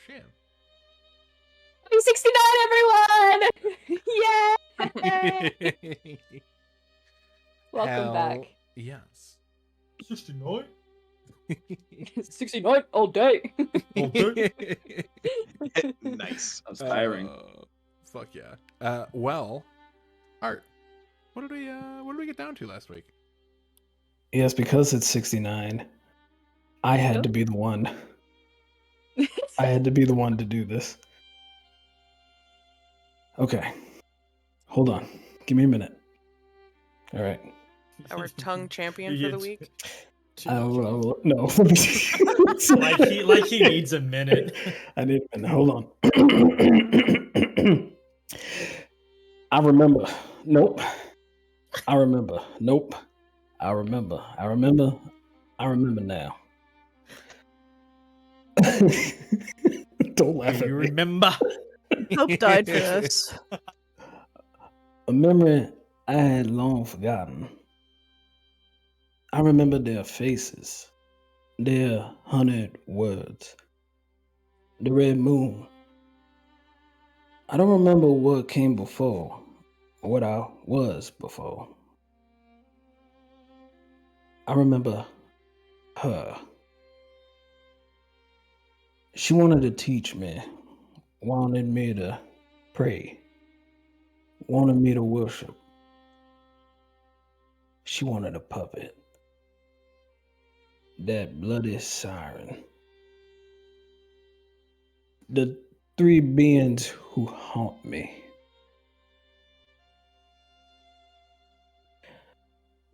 Shan. Happy 69, everyone! Yay! Welcome back. Yes. 69? 69 all day. Okay. Nice. That's tiring. Fuck yeah. Well, Art, what did we get down to last week? Yes, because it's 69, I had to be the one. I had to be the one to do this. Okay. Hold on. Give me a minute. All right. Our tongue champion for the week. No. like he needs a minute. I need a minute. Hold on. I remember. Nope. I remember. Nope. I remember. I remember. I remember now. Don't laugh at You me. remember? Hope died for this. A memory I had long forgotten. I remember their faces, their 100 words, the red moon. I don't remember what came before, what I was before. I remember her. She wanted to teach me, wanted me to pray, wanted me to worship. She wanted a puppet. That bloody siren. The three beings who haunt me.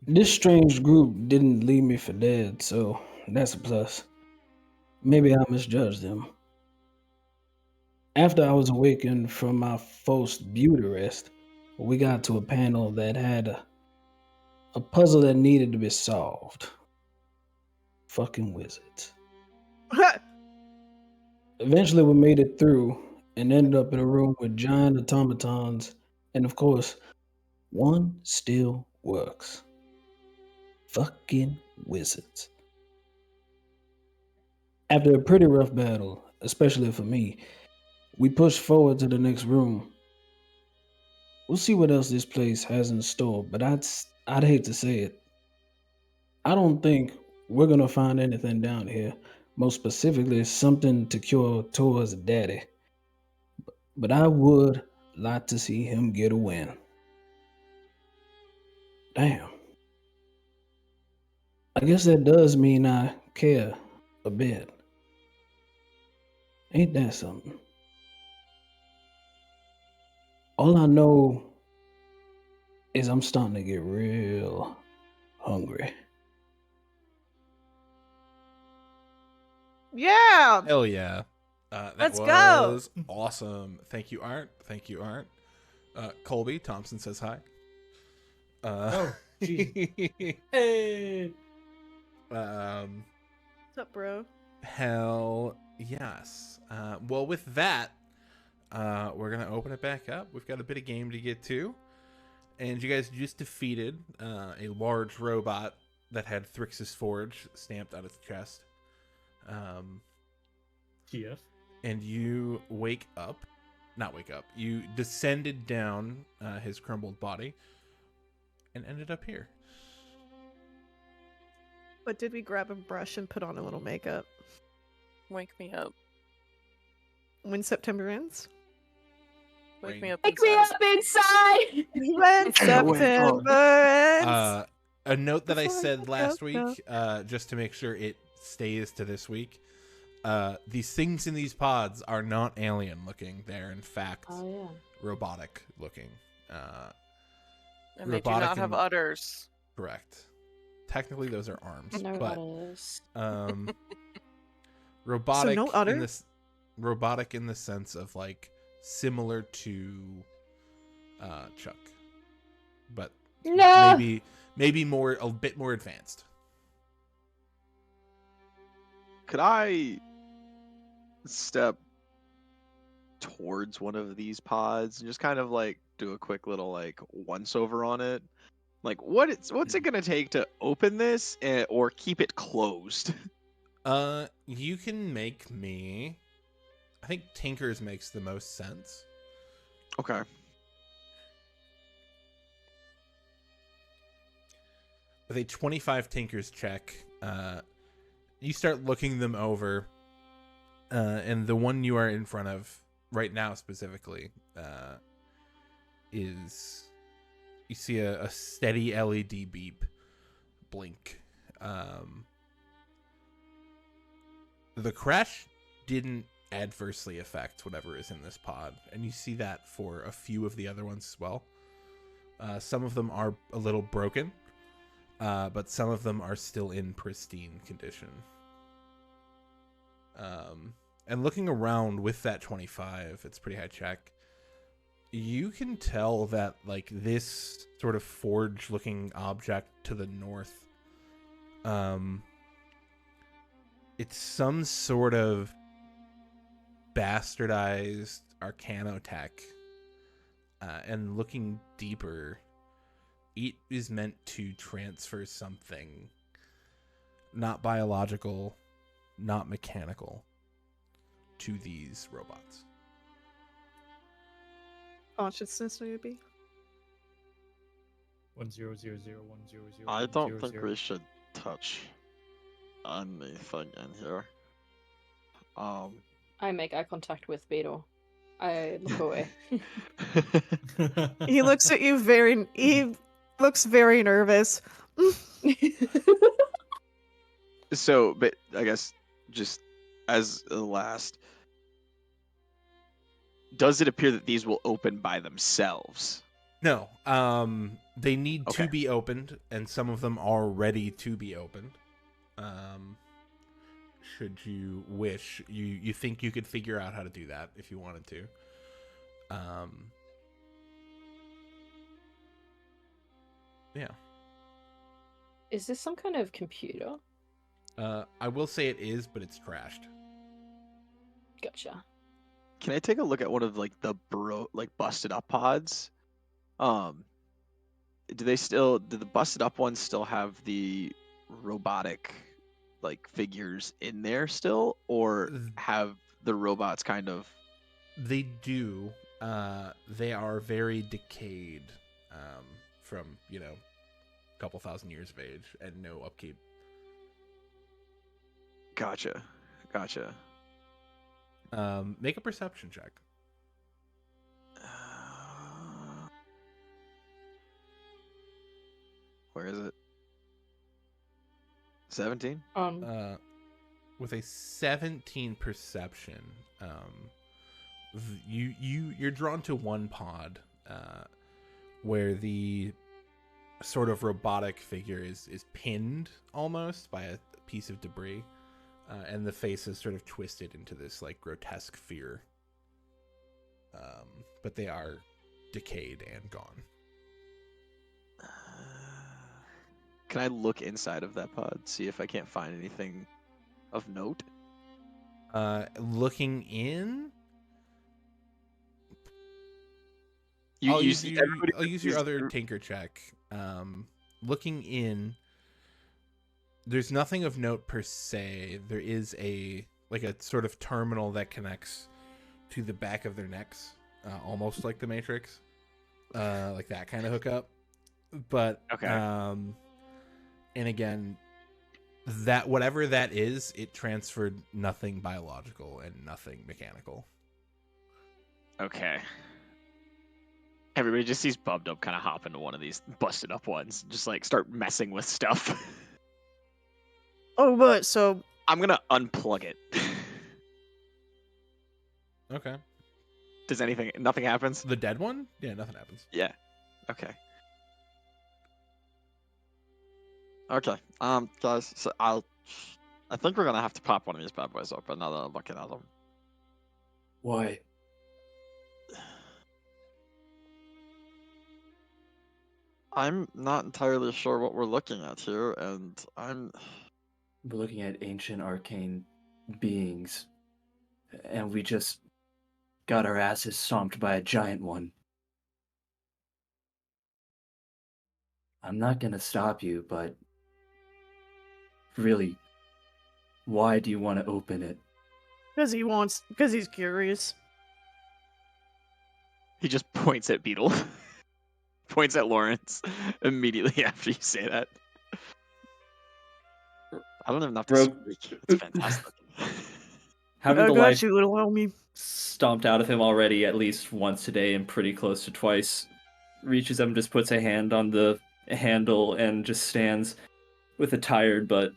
This strange group didn't leave me for dead, so that's a plus. Maybe I misjudged them. After I was awakened from my forced beauty rest, we got to a panel that had a puzzle that needed to be solved. Fucking wizards. Eventually we made it through and ended up in a room with giant automatons, and of course, one still works. Fucking wizards. After a pretty rough battle, especially for me, we pushed forward to the next room. We'll see what else this place has in store, but I'd hate to say it. I don't think we're gonna find anything down here. Most specifically, something to cure Tor's daddy. But I would like to see him get a win. Damn. I guess that does mean I care a bit. Ain't that something? All I know is I'm starting to get real hungry. Yeah. Hell yeah. That Let's go. was awesome. Thank you, Art. Thank you, Art. Colby Thompson says hi. Oh, gee. Hey. What's up, bro? Hell yes. Well, with that, we're gonna open it back up. We've got a bit of game to get to, and you guys just defeated a large robot that had Thrix's Forge stamped on its chest. Yes. And you you descended down his crumbled body and ended up here. But did we grab a brush and put on a little makeup? Wake me up. When September ends? Wake me up Wake me up inside! When September ends. A note that I Before said I last go. week, just to make sure it stays to this week. These things in these pods are not alien looking. They're in fact robotic looking. And they do not have udders. Correct. Technically, those are arms, I know but what it is. robotic. So no udder? in this robotic in the sense of like similar to Chuck, but No! maybe a bit more advanced. Could I step towards one of these pods and just kind of like do a quick little like once over on it? Like what's it gonna take to open this or keep it closed? You can make me. I think Tinkers makes the most sense. Okay. With a 25 Tinkers check, you start looking them over, and the one you are in front of right now specifically is, you see a steady LED beep blink. The crash didn't adversely affect whatever is in this pod, and you see that for a few of the other ones as well. Some of them are a little broken, but some of them are still in pristine condition. And looking around with that 25, it's pretty high check. You can tell that like this sort of forge-looking object to the north, it's some sort of bastardized arcanotech. And looking deeper, it is meant to transfer something not biological, not mechanical, to these robots. Consciousness, maybe? 10001000. I don't think we should touch anything in here. I make eye contact with Beetle. I look away. He looks at you he looks very nervous. So, but I guess just as the last, does it appear that these will open by themselves? No, they need Okay. to be opened, and some of them are ready to be opened. Should you wish, you think you could figure out how to do that if you wanted to. Yeah. Is this some kind of computer? I will say it is, but it's trashed. Gotcha. Can I take a look at one of like the busted up pods? Do the busted up ones still have the robotic like figures in there still, or have the robots kind of? They do. They are very decayed, from a couple thousand years of age and no upkeep. Gotcha. Make a perception check. Where is it? 17? With a 17 perception, you're drawn to one pod, where the sort of robotic figure is pinned almost by a piece of debris, and the face is sort of twisted into this like grotesque fear. But they are decayed and gone. Can I look inside of that pod, see if I can't find anything of note? Looking in, I'll use your other tinker check. Looking in, there's nothing of note per se. There is a sort of terminal that connects to the back of their necks, almost like the Matrix, like that kind of hookup. But okay. And again, that whatever that is, it transferred nothing biological and nothing mechanical. Okay. Everybody just sees Bub Dub kind of hop into one of these busted up ones, just like start messing with stuff. Oh, but so I'm gonna unplug it. Okay. Does nothing happens? The dead one? Yeah, nothing happens. Yeah. Okay. Okay. Guys, so I think we're gonna have to pop one of these bad boys open now that I'm looking at them. Why? I'm not entirely sure what we're looking at here, and We're looking at ancient arcane beings, and we just got our asses stomped by a giant one. I'm not gonna stop you, but really, why do you want to open it? Because he's curious. He just points at Beetle. Points at Lawrence immediately after you say that. I don't have enough to Rogue- speak. It's fantastic. Having I the got life you, little homie. stomped out of him already at least once today and pretty close to twice, reaches up and just puts a hand on the handle and just stands with a tired but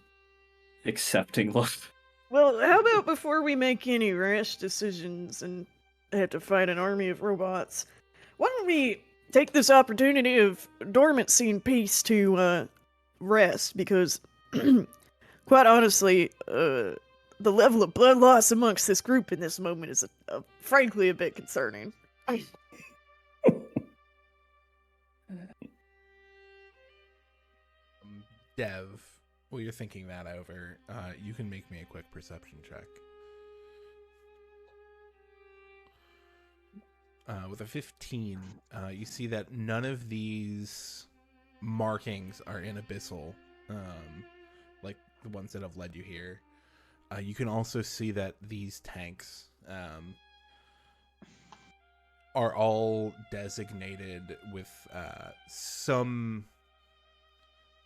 accepting look. Well, how about before we make any rash decisions and have to fight an army of robots, why don't we take this opportunity of dormancy and peace to rest? Because, quite honestly, the level of blood loss amongst this group in this moment is, frankly, a bit concerning. Dev, while you're thinking that over, you can make me a quick perception check. With a 15, you see that none of these markings are in Abyssal, like the ones that have led you here. You can also see that these tanks are all designated with some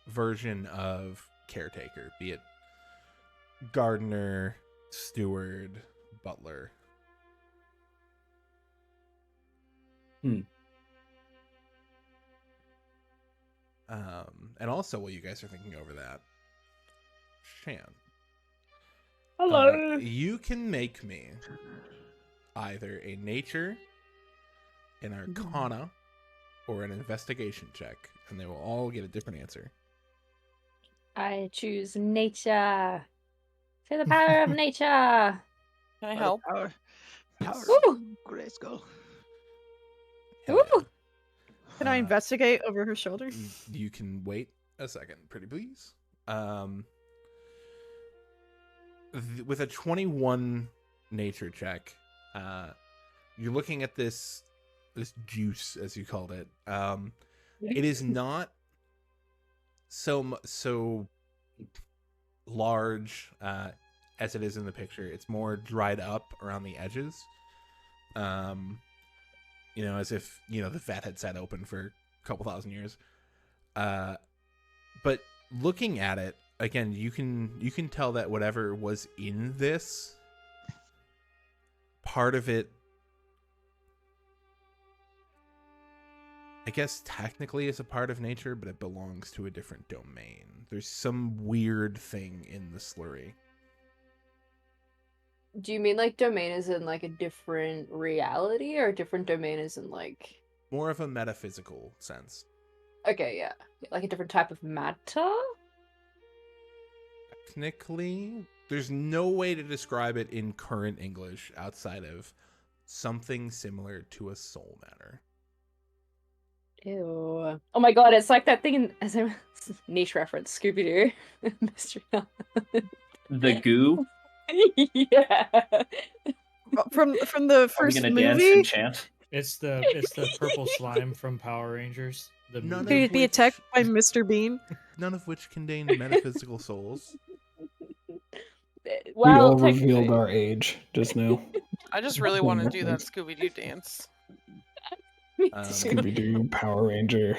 version of caretaker, be it gardener, steward, butler. And also, while you guys are thinking over that, Shan, Hello. you can make me either a nature, an arcana, or an investigation check, and they will all get a different answer. I choose nature. To the power of nature. Can I help? Power Yes. Ooh. Grayskull. Hell yeah. Ooh. Can I investigate over her shoulder? You can wait a second, pretty please. With a 21 nature check, you're looking at this juice, as you called it. It is not so large as it is in the picture. It's more dried up around the edges. As if, the vat had sat open for a couple thousand years. But looking at it, again, you can tell that whatever was in this, part of it, I guess technically is a part of nature, but it belongs to a different domain. There's some weird thing in the slurry. Do you mean like domain is in like a different reality, or a different domain is in like More of a metaphysical sense. okay, yeah, like a different type of matter? Technically, there's no way to describe it in current English outside of something similar to a soul matter. Ew. Oh my god, it's like that thing in as a niche reference, Scooby-Doo. Mystery Island. The goo? Yeah. From the Are we first gonna dance movie? and chant? It's the purple slime from Power Rangers. The None movie. He'd be attacked by Mr. Bean. None of which contain metaphysical souls. We all technically- revealed our age just now. I just really want to do that Scooby Doo dance. Me Um, too. Scooby Doo, Power Ranger.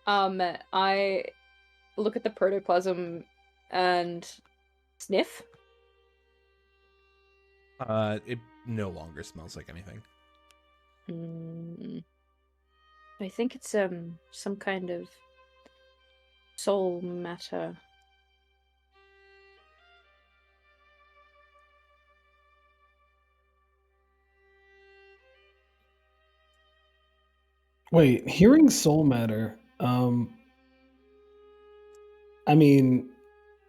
I look at the protoplasm and sniff. It no longer smells like anything. I think it's some kind of soul matter. Wait, hearing soul matter. I mean,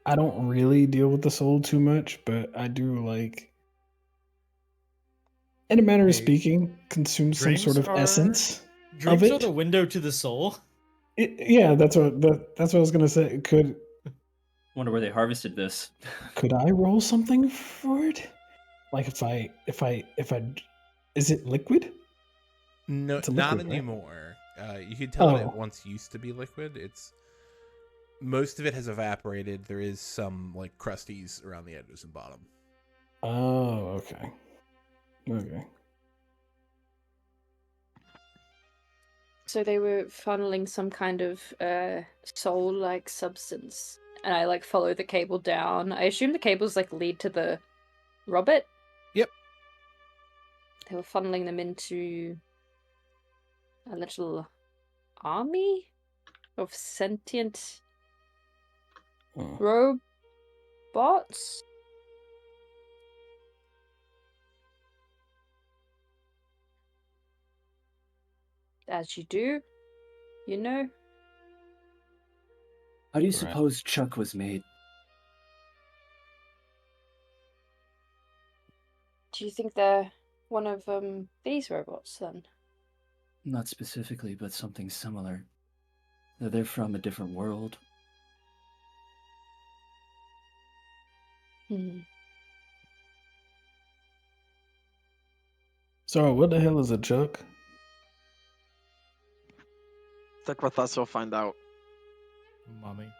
I don't really deal with the soul too much, but I do in a manner of Hey, speaking, consume some dreams sort of are- essence of Dreams are it. the window to the soul. Yeah, that's what I was gonna say. Wonder where they harvested this. Could I roll something for it? Like if I, is it liquid? No, It's a not liquid, right? anymore. You can tell that it Oh. once used to be liquid. It's most of it has evaporated. There is some like crusties around the edges and bottom. Oh, okay. Okay. So they were funneling some kind of soul-like substance, and I like follow the cable down. I assume the cables like lead to the robot. Yep. They were funneling them into a little army of sentient Oh. robots. As you do, you know. How do you Right. suppose Chuck was made? Do you think they're one of these robots then? Not specifically, but something similar. They're from a different world. Hmm. So what the hell is a chuck? Stick with us, you'll find out. Mommy.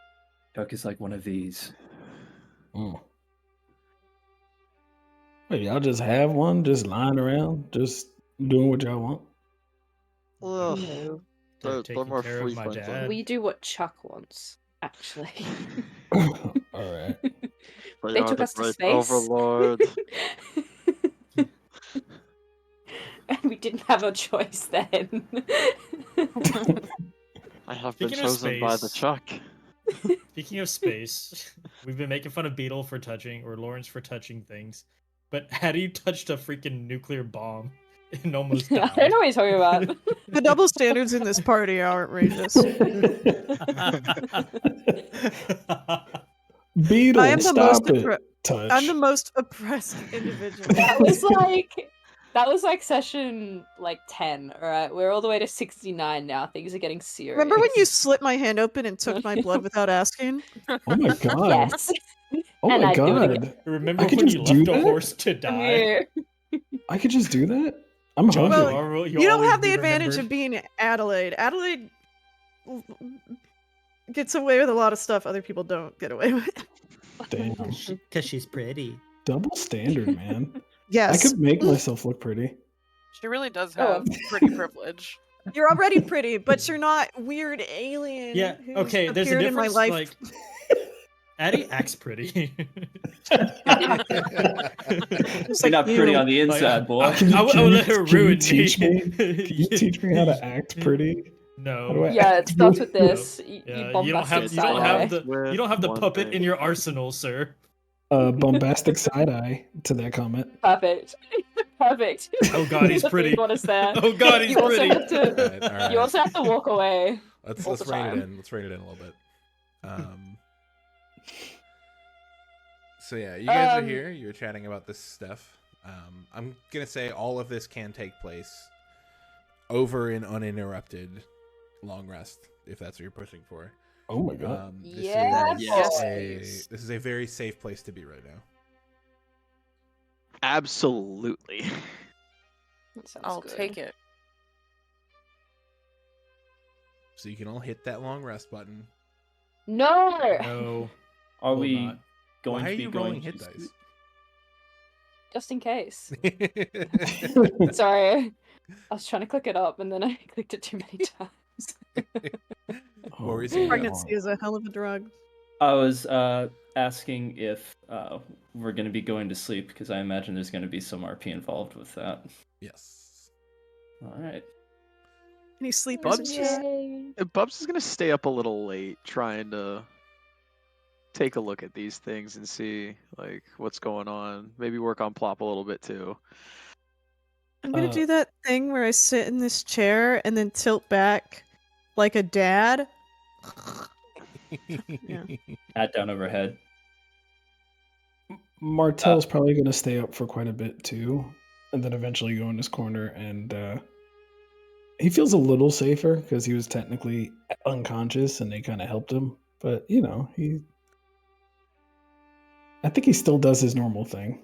Chuck is like one of these. Mm. Wait, y'all just have one just lying around, just doing what y'all want? Ugh, No. They're they're taking more care of my free-flowing. dad. We do what Chuck wants, actually. All right. They took the us to great space. Overlord. And we didn't have a choice then. I have been Speaking of chosen by the space- Chuck. Speaking of space, we've been making fun of Beetle for touching, or Lawrence for touching things. But Hattie touched a freaking nuclear bomb and almost I died. don't know what you're talking about. The double standards in this party are outrageous. Beetle, I am the most stop it. Touch. I'm the most oppressed individual. That was like session like 10, alright? We're all the way to 69 now. Things are getting serious. Remember when you slit my hand open and took my blood without asking? Oh my god. Yes. Oh And my I'd do it god. again. Remember I could when just you do left a that? horse to Come die? here. I could just do that? I'm Chuck, hungry. Well, you'll You don't always have the be advantage of remembered. being Adelaide. Adelaide gets away with a lot of stuff other people don't get away with. Damn. Because she's pretty. Double standard, man. I Yes, could make myself look pretty. She really does Oh, have pretty privilege. you're already pretty, but you're not weird alien. Yeah, who's okay, there's a appeared in my difference, life. like... Addie acts pretty. Just You're not pretty you. on the inside, boy. I will let her can you ruin teach me. me? Can you teach me how to act pretty? How do No. I Yeah, it act starts with pretty? this. Yeah, you don't have bombastic you don't have side-eye. the you don't have the puppet in your arsenal, sir. Bombastic side eye to that comment. Perfect. Perfect. Oh god, he's The pretty. third one is there. Oh god, he's You also pretty. have to- All right. You also have to walk away. Let's all the rein it time. in. Let's rein it in a little bit. So yeah, you guys are here. You're chatting about this stuff. I'm gonna say all of this can take place over an uninterrupted long rest, if that's what you're pushing for. Oh my god. Yes, this is a very safe place to be right now. Absolutely. That sounds I'll good. take it. So you can all hit that long rest button. No! No. Are will we not. going Why to are be you going rolling hit to dice? sleep? Just in case. Sorry. I was trying to click it up and then I clicked it too many times. What were you saying? Pregnancy is a hell of a drug. I was asking if we're going to be going to sleep because I imagine there's going to be some RP involved with that. Yes. All right. Any sleepers in Bubs? chat? Yay. Bubs is gonna stay up a little late trying to take a look at these things and see like what's going on. Maybe work on plop a little bit too. I'm gonna do that thing where I sit in this chair and then tilt back like a dad. Yeah. Hat down overhead. Martel's probably going to stay up for quite a bit too, and then eventually go in his corner. And he feels a little safer because he was technically unconscious, and they kind of helped him. But you know, I think he still does his normal thing.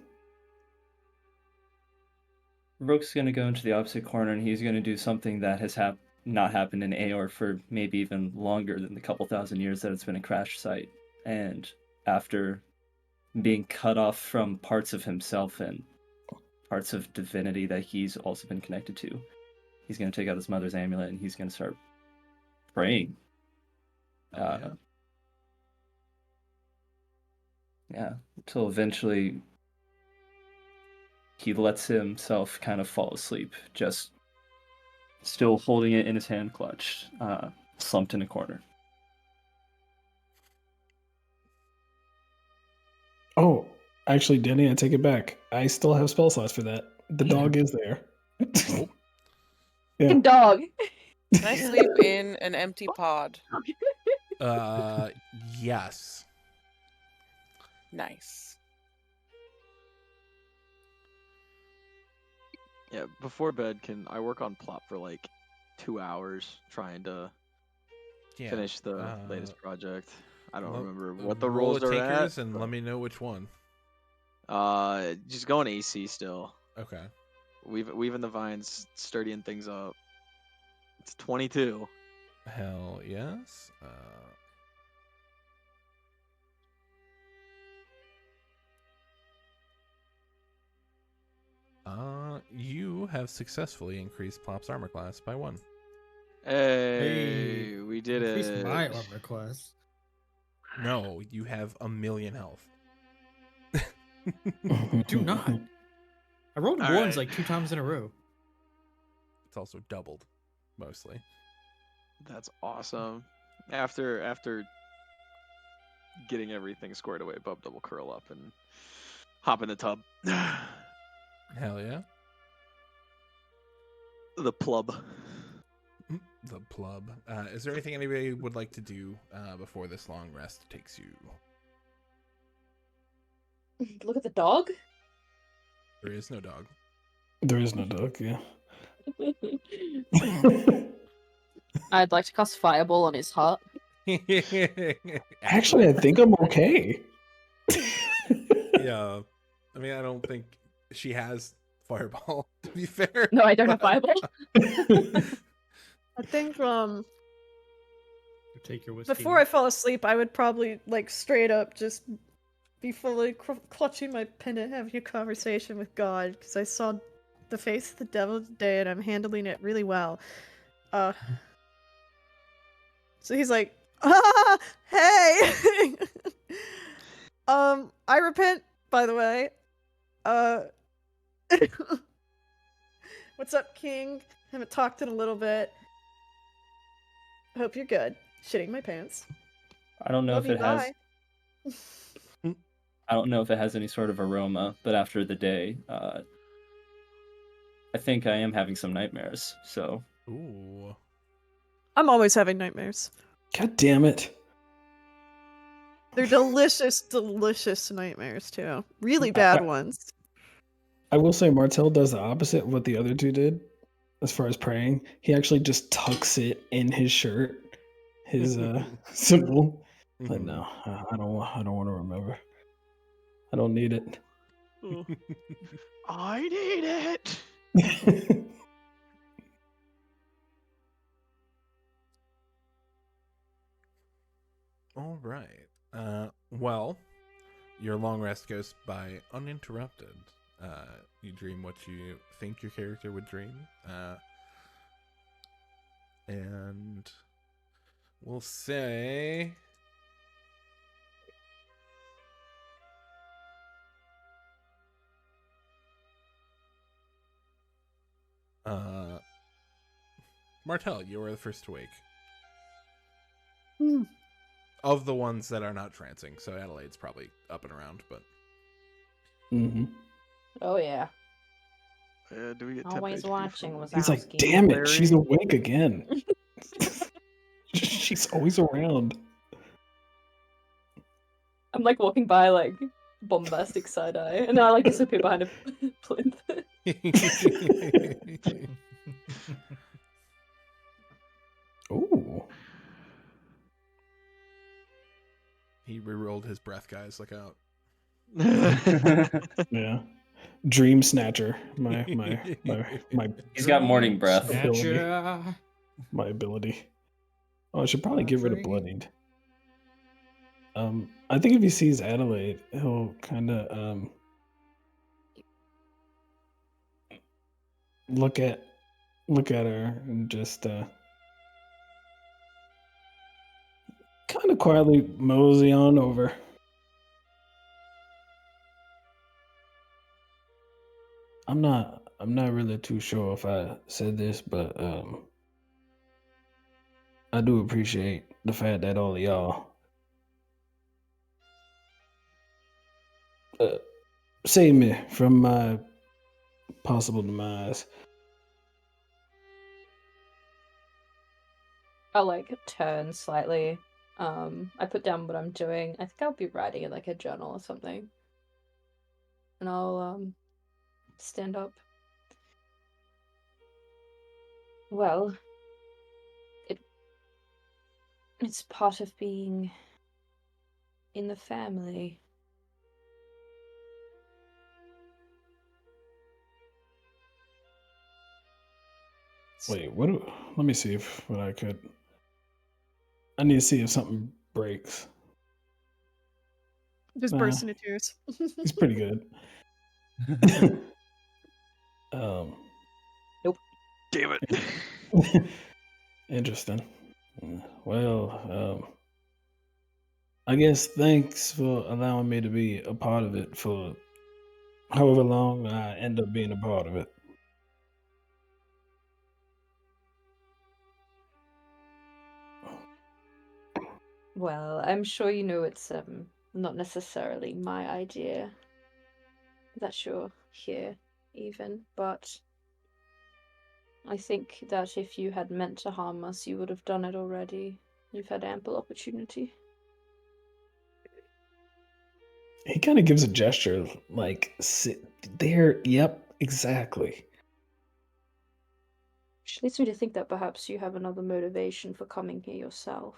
Rook's going to go into the opposite corner and he's going to do something that has not happened in Aor for maybe even longer than the couple thousand years that it's been a crash site. And after being cut off from parts of himself and parts of divinity that he's also been connected to, he's going to take out his mother's amulet and he's going to start praying. Yeah, until eventually he lets himself kind of fall asleep, just still holding it in his hand clutched, slumped in a corner. Oh, actually, Denny, I take it back. I still have spell slots for that. The dog is there. Yeah. Dog. Can I sleep in an empty pod? Yes. Nice. Yeah, before bed, can I work on plot for like 2 hours trying to finish the latest project? I don't remember what the roll rolls of are takers at. and let me know which one. Just going AC still. Okay. Weaving the vines, sturdying things up. It's 22. Hell yes. You have successfully increased Plop's armor class by 1. Hey, we did Increase it. my armor class. No, you have 1,000,000 health. Do not. I rolled All ones right. like 2 times in a row. It's also doubled, mostly. That's awesome. After getting everything squared away, Bub double curl up and hop in the tub. Hell yeah. The plub. The plub. Is there anything anybody would like to do before this long rest takes you? Look at the dog. There is no dog. There is no dog, yeah. I'd like to cast Fireball on his heart. Actually, I think I'm okay. Yeah. I mean, I don't think she has Fireball, to be fair. No, I don't have Fireball. I think Take your whiskey. before I fall asleep, I would probably like straight up just be fully clutching my pendant, having a conversation with God, because I saw the face of the devil today, and I'm handling it really well. So he's like, hey, I repent, by the way. What's up, King? Haven't talked in a little bit. Hope you're good. Shitting my pants. I don't know Love if you, it has. bye. I don't know if it has any sort of aroma, but after the day, I think I am having some nightmares. So. Ooh. I'm always having nightmares. God damn it. They're delicious, delicious nightmares, too. Really bad ones. I will say Martell does the opposite of what the other two did as far as praying. He actually just tucks it in his shirt, his symbol. Like, no, I don't want to remember. I don't need it. I need it. All right. Well, your long rest goes by uninterrupted. You dream what you think your character would dream. And we'll say... Martell, you are the first to wake. Of the ones that are not trancing, so Adelaide's probably up and around, but... Mm-hmm. Oh, yeah. Do we get Always temptation watching from- was He's like, asking. damn it, she's awake again. She's always around. I'm like walking by, like, bombastic side eye, and then I like disappear behind a plinth. Ooh. He rerolled his breath, guys. Look out. Yeah. Dream Snatcher. My He's got morning breath. ability. Snatcher. my ability. Oh, I should probably get rid of Free. bloodied. I think if he sees Adelaide, he'll kind of look at her and just kind of quietly mosey on over. I'm not really too sure if I said this, but I do appreciate the fact that all of y'all saved me from my possible demise. I'll like turn slightly. I put down what I'm doing. I think I'll be writing in like a journal or something. And I'll stand up. Well, it's part of being in the family. Wait, let me see if what I could. I need to see if something breaks. Just Nah. burst into tears. He's pretty good. Nope. Damn it. Interesting. Well, I guess thanks for allowing me to be a part of it for however long I end up being a part of it. Well, I'm sure you know it's not necessarily my idea that you're here, even, but I think that if you had meant to harm us, you would have done it already. You've had ample opportunity. He kind of gives a gesture like, sit there. Yep, exactly. Which leads me to think that perhaps you have another motivation for coming here yourself.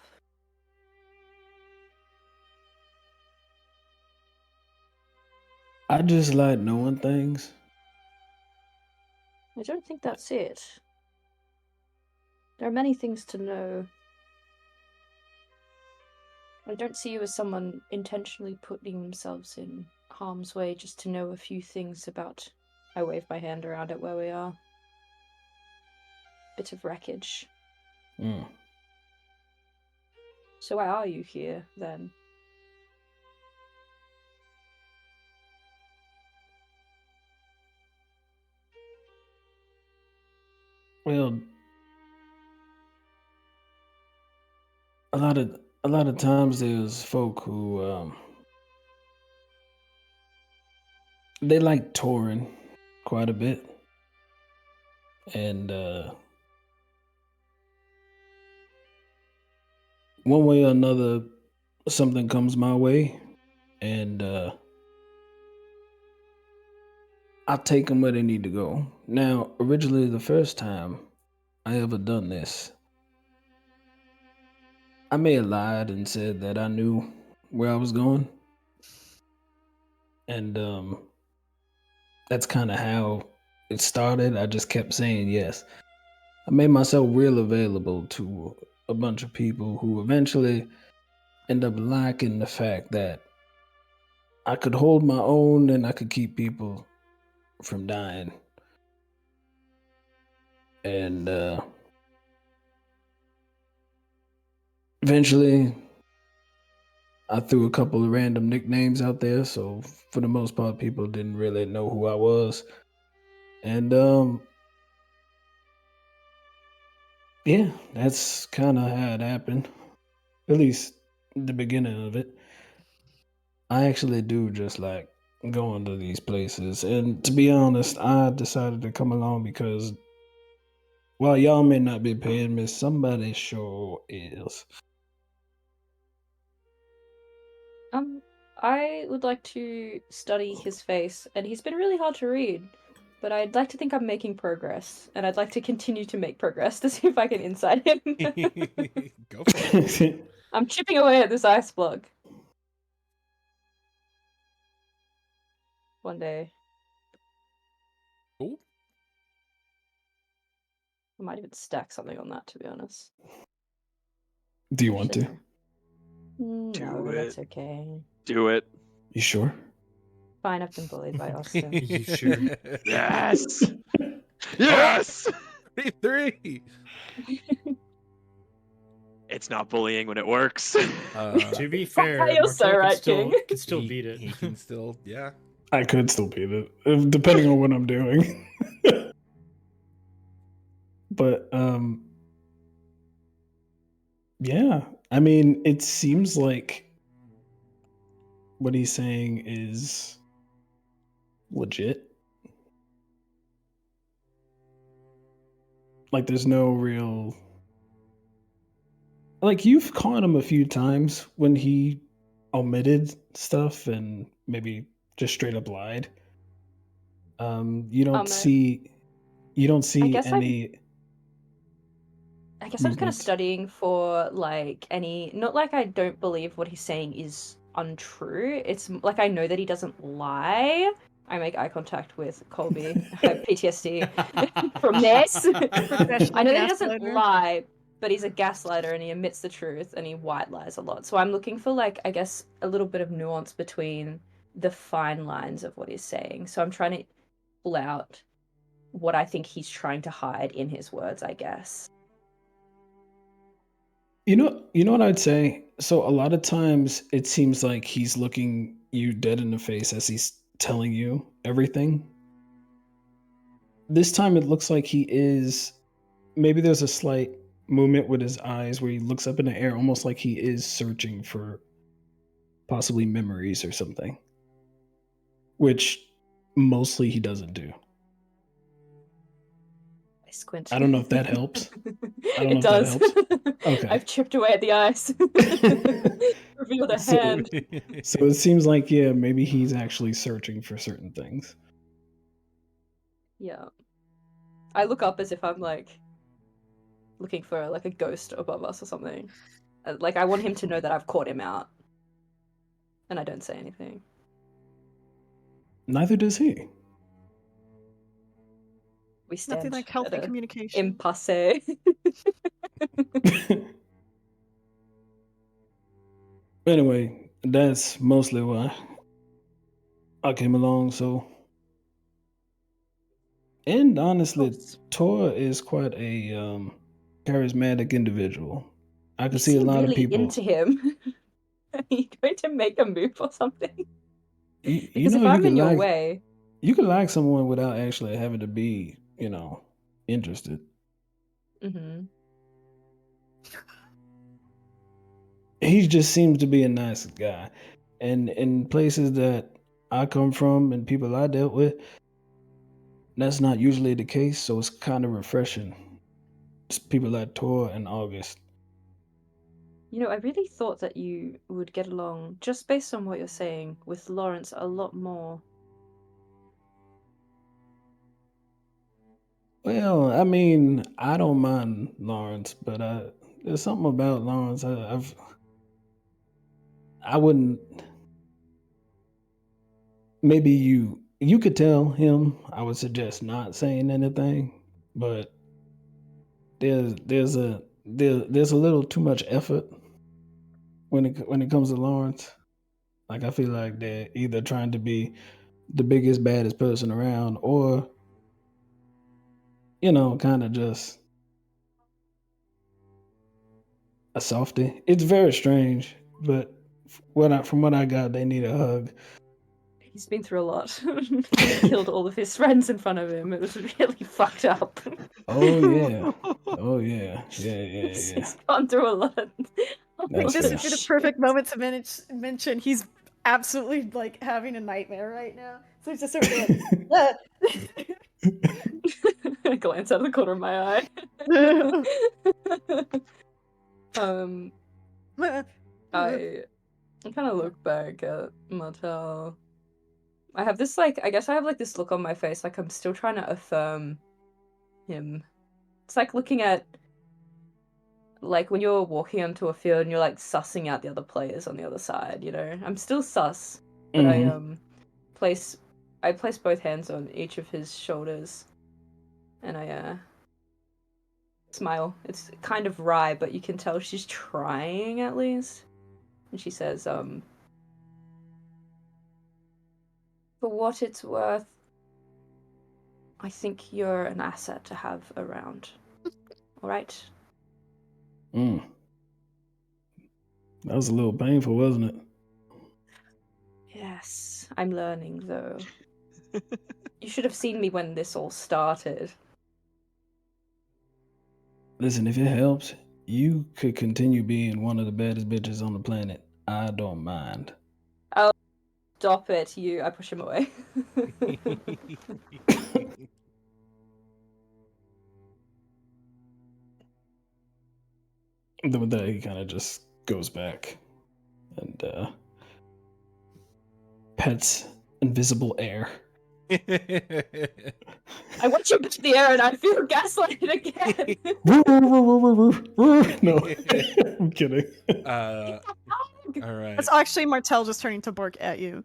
I just like knowing things. I don't think that's it. There are many things to know. I don't see you as someone intentionally putting themselves in harm's way just to know a few things about... I wave my hand around at where we are. Bit of wreckage. Mm. So why are you here, then? Well, a lot of times there's folk who they like touring quite a bit, and one way or another, something comes my way, and I take them where they need to go. Now, originally, the first time I ever done this, I may have lied and said that I knew where I was going, and that's kind of how it started. I just kept saying yes. I made myself real available to a bunch of people who eventually end up liking the fact that I could hold my own and I could keep people from dying. And eventually, I threw a couple of random nicknames out there, so for the most part, people didn't really know who I was. And yeah, that's kind of how it happened. At least the beginning of it. I actually do just like going to these places. And to be honest, I decided to come along because while y'all may not be paying me, somebody sure is. I would like to study his face, and he's been really hard to read, but I'd like to think I'm making progress, and I'd like to continue to make progress to see if I can insight him. Go for it. I'm chipping away at this ice block. One day. Cool. might even stack something on that, to be honest. Do you want to? Actually, no. Do That's it. okay. Do it. You sure? Fine, I've been bullied by Austin. You sure? Yes. Yes. 3. It's not bullying when it works. To be fair, You're so Martel right, King. could still he, beat it. He can still, yeah. I could still beat it, depending on what I'm doing. But yeah. I mean, it seems like what he's saying is legit. Like, there's no real. Like, you've caught him a few times when he omitted stuff and maybe just straight up lied. You don't see. You don't see guess any. I guess I'm kind of movement. studying for like any. Not like I don't believe what he's saying is untrue. It's like I know that he doesn't lie. I make eye contact with Colby. I have PTSD from this. I know that he doesn't lie, but he's a gaslighter and he admits the truth and he white lies a lot. So I'm looking for like, I guess, a little bit of nuance between the fine lines of what he's saying. So I'm trying to pull out what I think he's trying to hide in his words, I guess. You know what I'd say? So a lot of times it seems like he's looking you dead in the face as he's telling you everything. This time it looks like he is, maybe there's a slight movement with his eyes where he looks up in the air, almost like he is searching for possibly memories or something, which mostly he doesn't do. I squint. I don't know if that helps. I don't know It if does. that helps. Okay. I've chipped away at the ice. Revealed a So- hand. So it seems like, yeah, maybe he's actually searching for certain things. Yeah. I look up as if I'm like looking for like a ghost above us or something. Like I want him to know that I've caught him out. And I don't say anything. Neither does he. We stand Nothing like at healthy a communication. impasse. Anyway, that's mostly why I came along. So, and honestly, course. Tor is quite a charismatic individual. I You can see a seem lot really of people. into him. Are you going to make a move or something? You Because know, if I'm in your way, you can like someone without actually having to be, interested. He just seems to be a nice guy, and in places that I come from and people I dealt with, that's not usually the case. So it's kind of refreshing. It's people like Tor and August. I really thought that you would get along, just based on what you're saying, with Lawrence a lot more. Well, I mean, I don't mind Lawrence, but there's something about Lawrence I wouldn't. Maybe you could tell him. I would suggest not saying anything, but there's a little too much effort when it comes to Lawrence. Like, I feel like they're either trying to be the biggest baddest person around, or kind of just a softie. It's very strange, but from what I got, they need a hug. He's been through a lot. He killed all of his friends in front of him. It was really fucked up. Oh yeah, oh yeah. He's gone through a lot. That's This fair. would be the perfect moment to mention he's absolutely like having a nightmare right now. So he's just sort of like, I glance out of the corner of my eye. I kind of look back at Martel. I have this I guess I have like this look on my face, like I'm still trying to affirm him. It's like looking at, like when you're walking onto a field and you're like sussing out the other players on the other side, I'm still sus, but Mhm. I place both hands on each of his shoulders, and I smile. It's kind of wry, but you can tell she's trying at least. And she says, for what it's worth, I think you're an asset to have around. All right? That was a little painful, wasn't it? Yes, I'm learning, though. You should have seen me when this all started. Listen, if it helps, you could continue being one of the baddest bitches on the planet. I don't mind. Oh, stop it, you. I push him away. Then with that, he kind of just goes back and pets invisible air. I watch him to the air and I feel gaslighted again. No, I'm kidding. All right. That's actually Martel just turning to bark at you.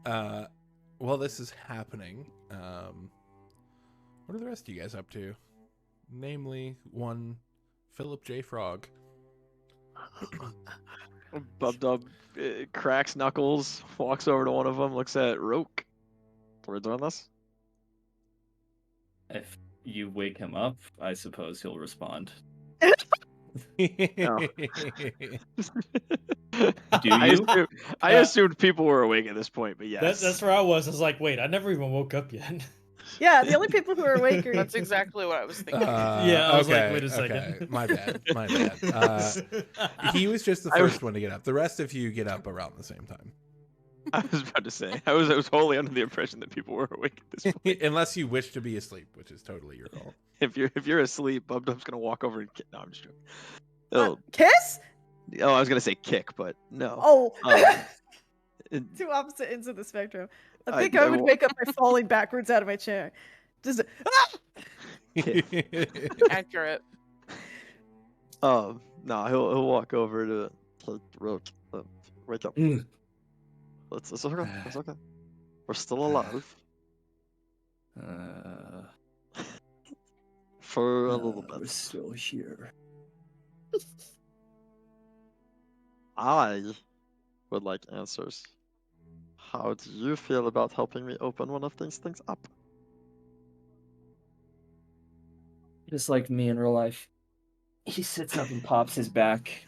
While this is happening, what are the rest of you guys up to? Namely, one Philip J. Frog. Bub Dub cracks knuckles, walks over to one of them, looks at Roke. We're doing this? If you wake him up, I suppose he'll respond. No. Do you? I assumed people were awake at this point, but yes. That's where I was. I was like, wait, I never even woke up yet. Yeah, the only people who are awake are That's exactly what I was thinking. Yeah, I was like, okay, wait a okay. second. My bad. My bad. He was just the first one to get up. The rest of you get up around the same time. I was about to say. I was wholly under the impression that people were awake at this point. Unless you wish to be asleep, which is totally your call. If you're asleep, Bub Dub's gonna walk over and no, I'm just joking. Oh, Kiss? I was gonna say kick, but no. Oh, It- two opposite ends of the spectrum. I I- think I I would will- wake up by falling backwards out of my chair. Just Accurate. no, he'll walk over to Roke. Wake up. It's okay. It's okay. We're still alive for a little We're bit. still here. I would like answers. How do you feel about helping me open one of these things up? Just like me in real life. He sits up and pops his back,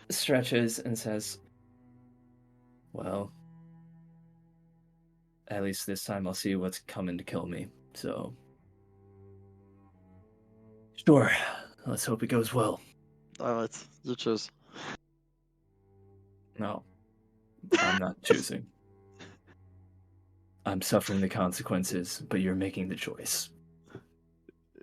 stretches, and says, well, at least this time I'll see what's coming to kill me, so... Sure, let's hope it goes well. Alright, you choose. No, I'm not choosing. I'm suffering the consequences, but you're making the choice.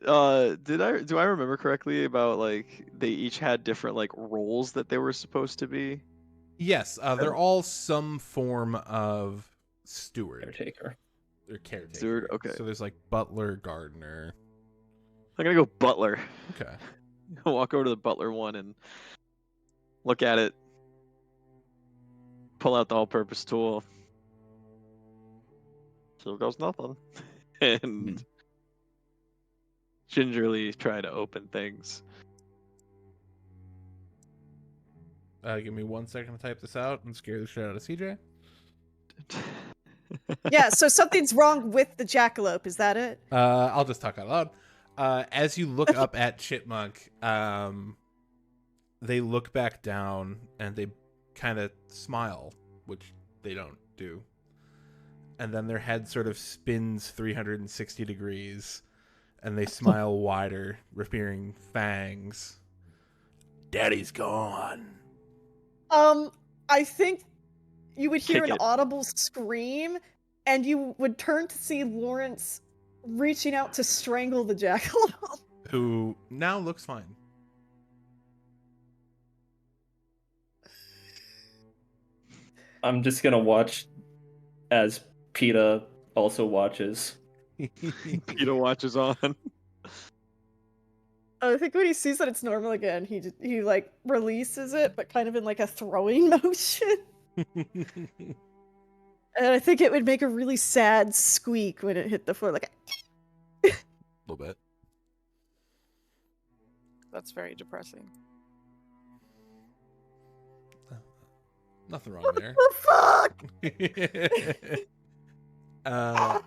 Do I remember correctly about like they each had different like roles that they were supposed to be? Yes, they're all some form of steward. Caretaker. They're caretaker. Steward, okay. So there's like butler, gardener. I'm gonna go butler. Okay. Walk over to the butler one and look at it. Pull out the all-purpose tool. Here goes nothing. And gingerly try to open things. Give me 1 second to type this out and scare the shit out of CJ. yeah, so something's wrong with the jackalope. Is that it? I'll just talk out loud. As you look up at Chipmunk, they look back down and they kind of smile, which they don't do. And then their head sort of spins 360 degrees and they smile wider, revealing fangs. Daddy's gone. I think you would hear Kick an it. audible scream, and you would turn to see Lawrence reaching out to strangle the jackalope. Who now looks fine. I'm just gonna watch as PETA also watches. Peter watches on. I think when he sees that it's normal again, he like releases it, but kind of in like a throwing motion. And I think it would make a really sad squeak when it hit the floor, like. little bit. That's very depressing. Nothing wrong there. The fuck?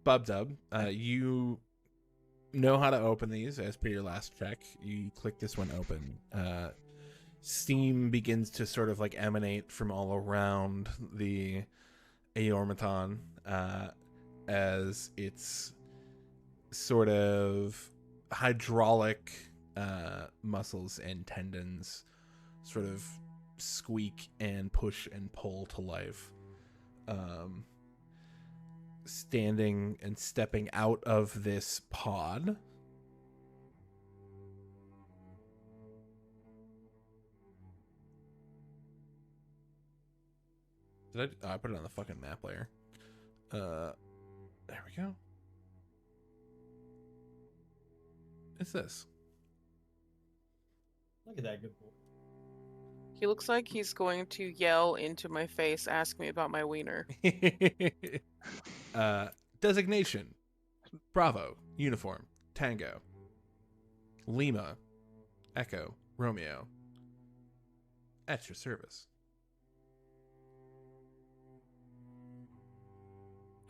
Bub Dub, you know how to open these as per your last check. You click this one open. Steam begins to sort of like emanate from all around the Aormaton as its sort of hydraulic muscles and tendons sort of squeak and push and pull to life. Standing and stepping out of this pod I put it on the fucking map layer. There we go. It's this. Look at that good boy. He looks like he's going to yell into my face, ask me about my wiener. Designation: Bravo, Uniform, Tango, Lima, Echo, Romeo. At your service.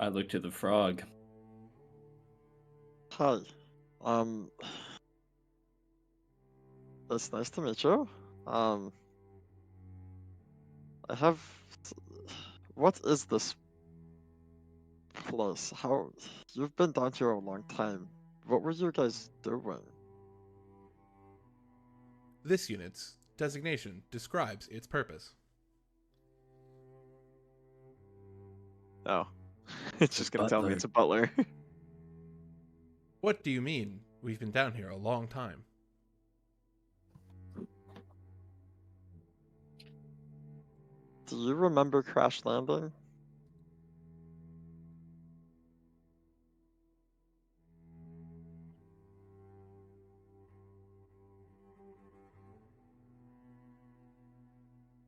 I look to the frog. Hi. It's nice to meet you. I have. What is this place? How? You've been down here a long time. What were you guys doing? This unit's designation describes its purpose. Oh. It's just gonna tell me Butler. it's a butler. What do you mean? We've been down here a long time. Do you remember crash landing?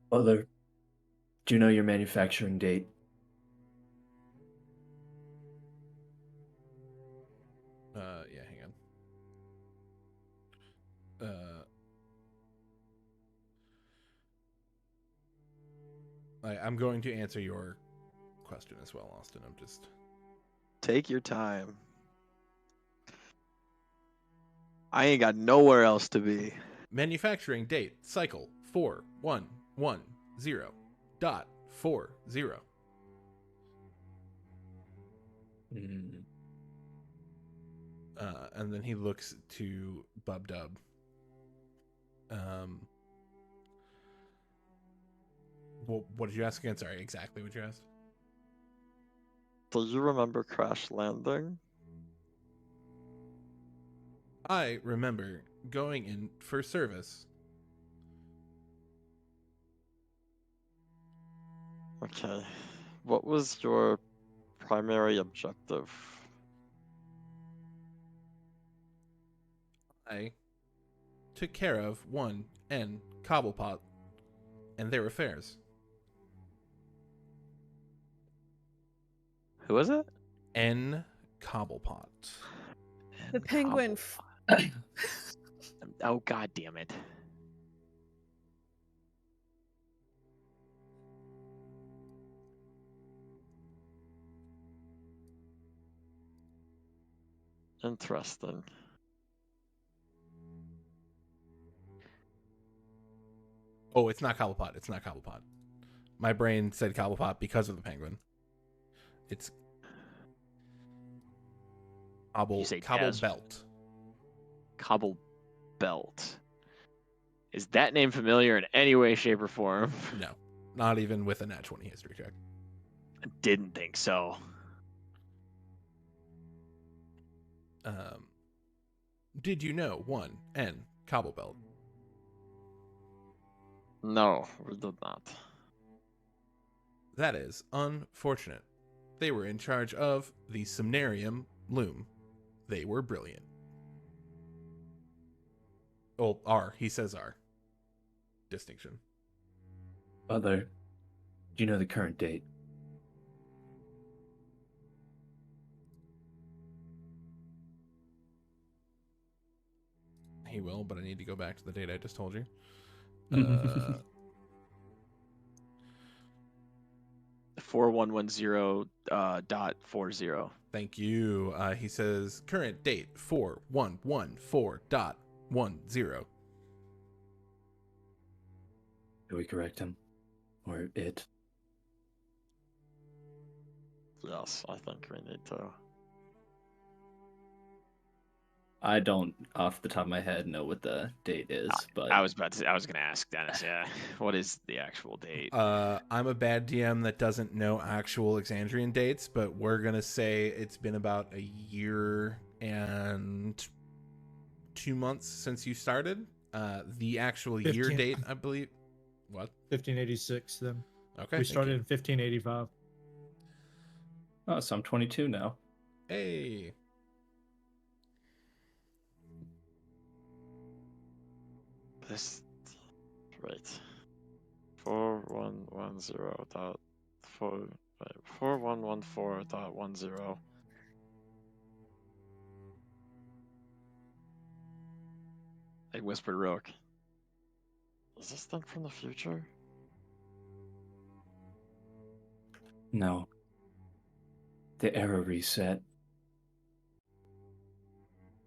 Butler, do you know your manufacturing date? Yeah, hang on. I'm going to answer your question as well, Austin. I'm just... Take your time. I ain't got nowhere else to be. Manufacturing date, cycle, 4110.40. And then he looks to Bub Dub. Well, what did you ask again? Sorry, exactly what you asked. Do you remember crash landing? I remember going in for service. Okay. What was your primary objective? I took care of one N Cobblepot and their affairs. Who is it? N Cobblepot. The penguin. Oh, god damn it. Interesting. Oh, it's not Cobblepot. It's not Cobblepot. My brain said Cobblepot because of the penguin. It's You say Cobble Des- Belt. Cobble Belt. Is that name familiar in any way, shape, or form? No, not even with a nat 20 history check. I didn't think so. Did you know one N Cobble Belt? No, we did not. That is unfortunate. They were in charge of the Somnarium Loom. They were brilliant. Oh, he says R. Distinction. Butler, do you know the current date? He will, but I need to go back to the date I just told you. 4110 .40. Thank you. He says current date 4114.10. Do we correct him? Or it? Yes, I think we need to. I don't, off the top of my head, know what the date is, but I was gonna ask Dennis. Yeah, what is the actual date? I'm a bad DM that doesn't know actual Exandrian dates, but we're gonna say it's been about a year and 2 months since you started. The actual year 15. date, I believe. What? 1586. Then Okay. we thank started you. in 1585. oh, so I'm 22 now. Hey. This right. 4114.10. I whispered Rook. Is this thing from the future? No. The era reset.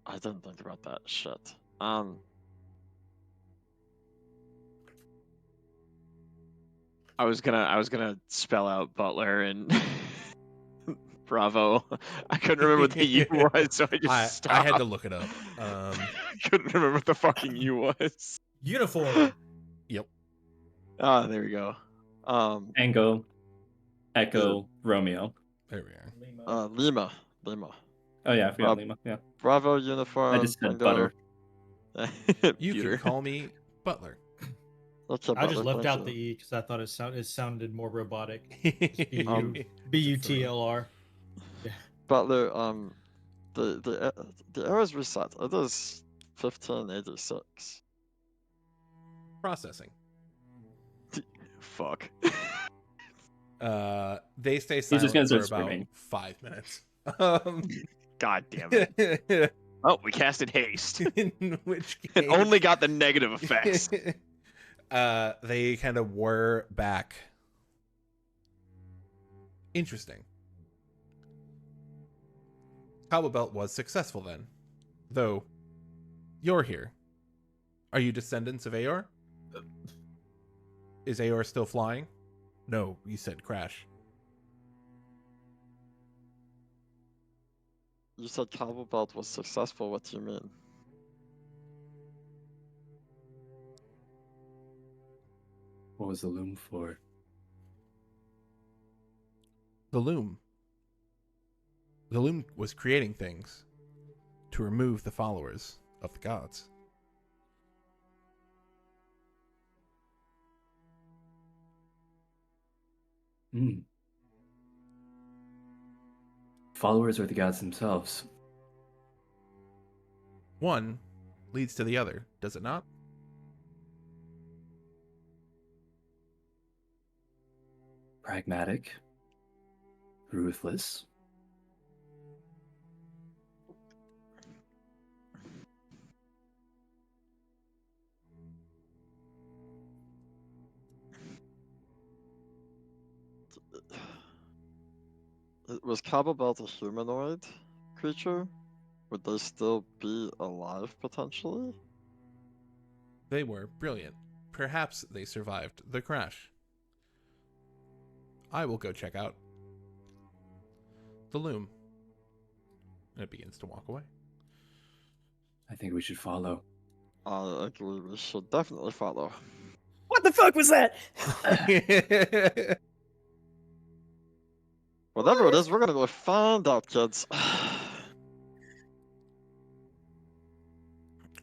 I didn't think about that shit. I was gonna spell out Butler and Bravo. I couldn't remember what the U was, so I just stopped. I had to look it up. Couldn't remember what the fucking U was. Uniform. Yep. Ah, there we go. Tango, Echo, Romeo. There we are. Lima. Oh yeah, I forgot Lima. Yeah. Bravo uniform. I just said butter. You Buter. can call me Butler. Okay, I just Butler, left thank out the you. E because I thought it sounded more robotic. Um, BUTLR. Butler, the era's reset. It is 1586. Processing. Fuck. They stay He's just silent gonna for start about screaming. 5 minutes. God damn it. Oh, we casted haste. In which case, It only got the negative effects. they kind of whir back. Interesting. Cobble Belt was successful then, though you're here. Are you descendants of Aor? Is Aor still flying? No, you said crash. You said Cobble Belt was successful. What do you mean? What was the loom for? The loom. The loom was creating things to remove the followers of the gods. Hmm. Followers are the gods themselves. One leads to the other, does it not? Pragmatic. Ruthless. Was Cobble Belt a humanoid creature? Would they still be alive potentially? They were brilliant. Perhaps they survived the crash. I will go check out the loom. And it begins to walk away. I think we should follow. I agree. We should definitely follow. What the fuck was that? Whatever it is, we're gonna go find out, kids.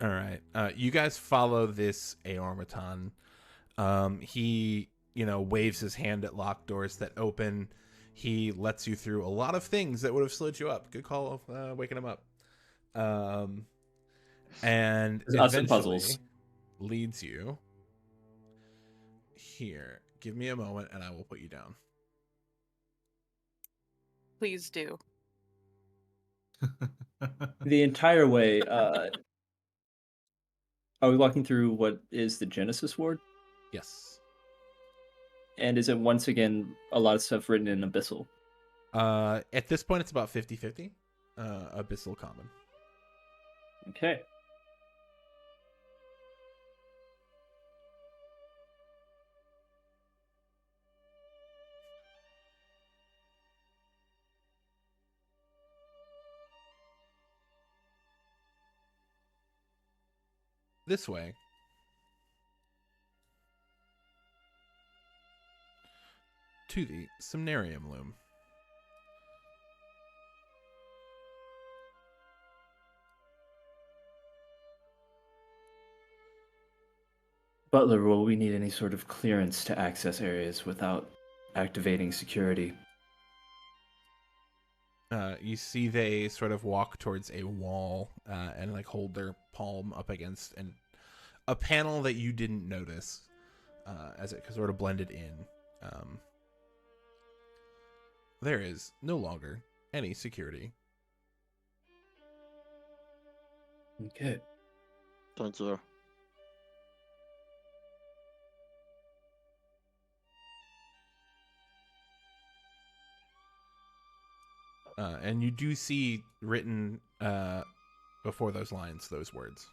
All right. You guys follow this Aormaton. He, waves his hand at locked doors that open. He lets you through a lot of things that would have slowed you up. Good call waking him up. And There's lots of eventually puzzles. leads you here. Give me a moment and I will put you down. Please do. The entire way, Are we walking through what is the Genesis ward? Yes. And is it once again a lot of stuff written in Abyssal? At this point, it's about 50-50. Abyssal common. Okay. This way. To the Semnarium Loom. Butler, will we need any sort of clearance to access areas without activating security? You see they sort of walk towards a wall and like hold their palm up against a panel that you didn't notice as it sort of blended in. There is no longer any security. Okay. Thank you. And you do see written before those lines, those words.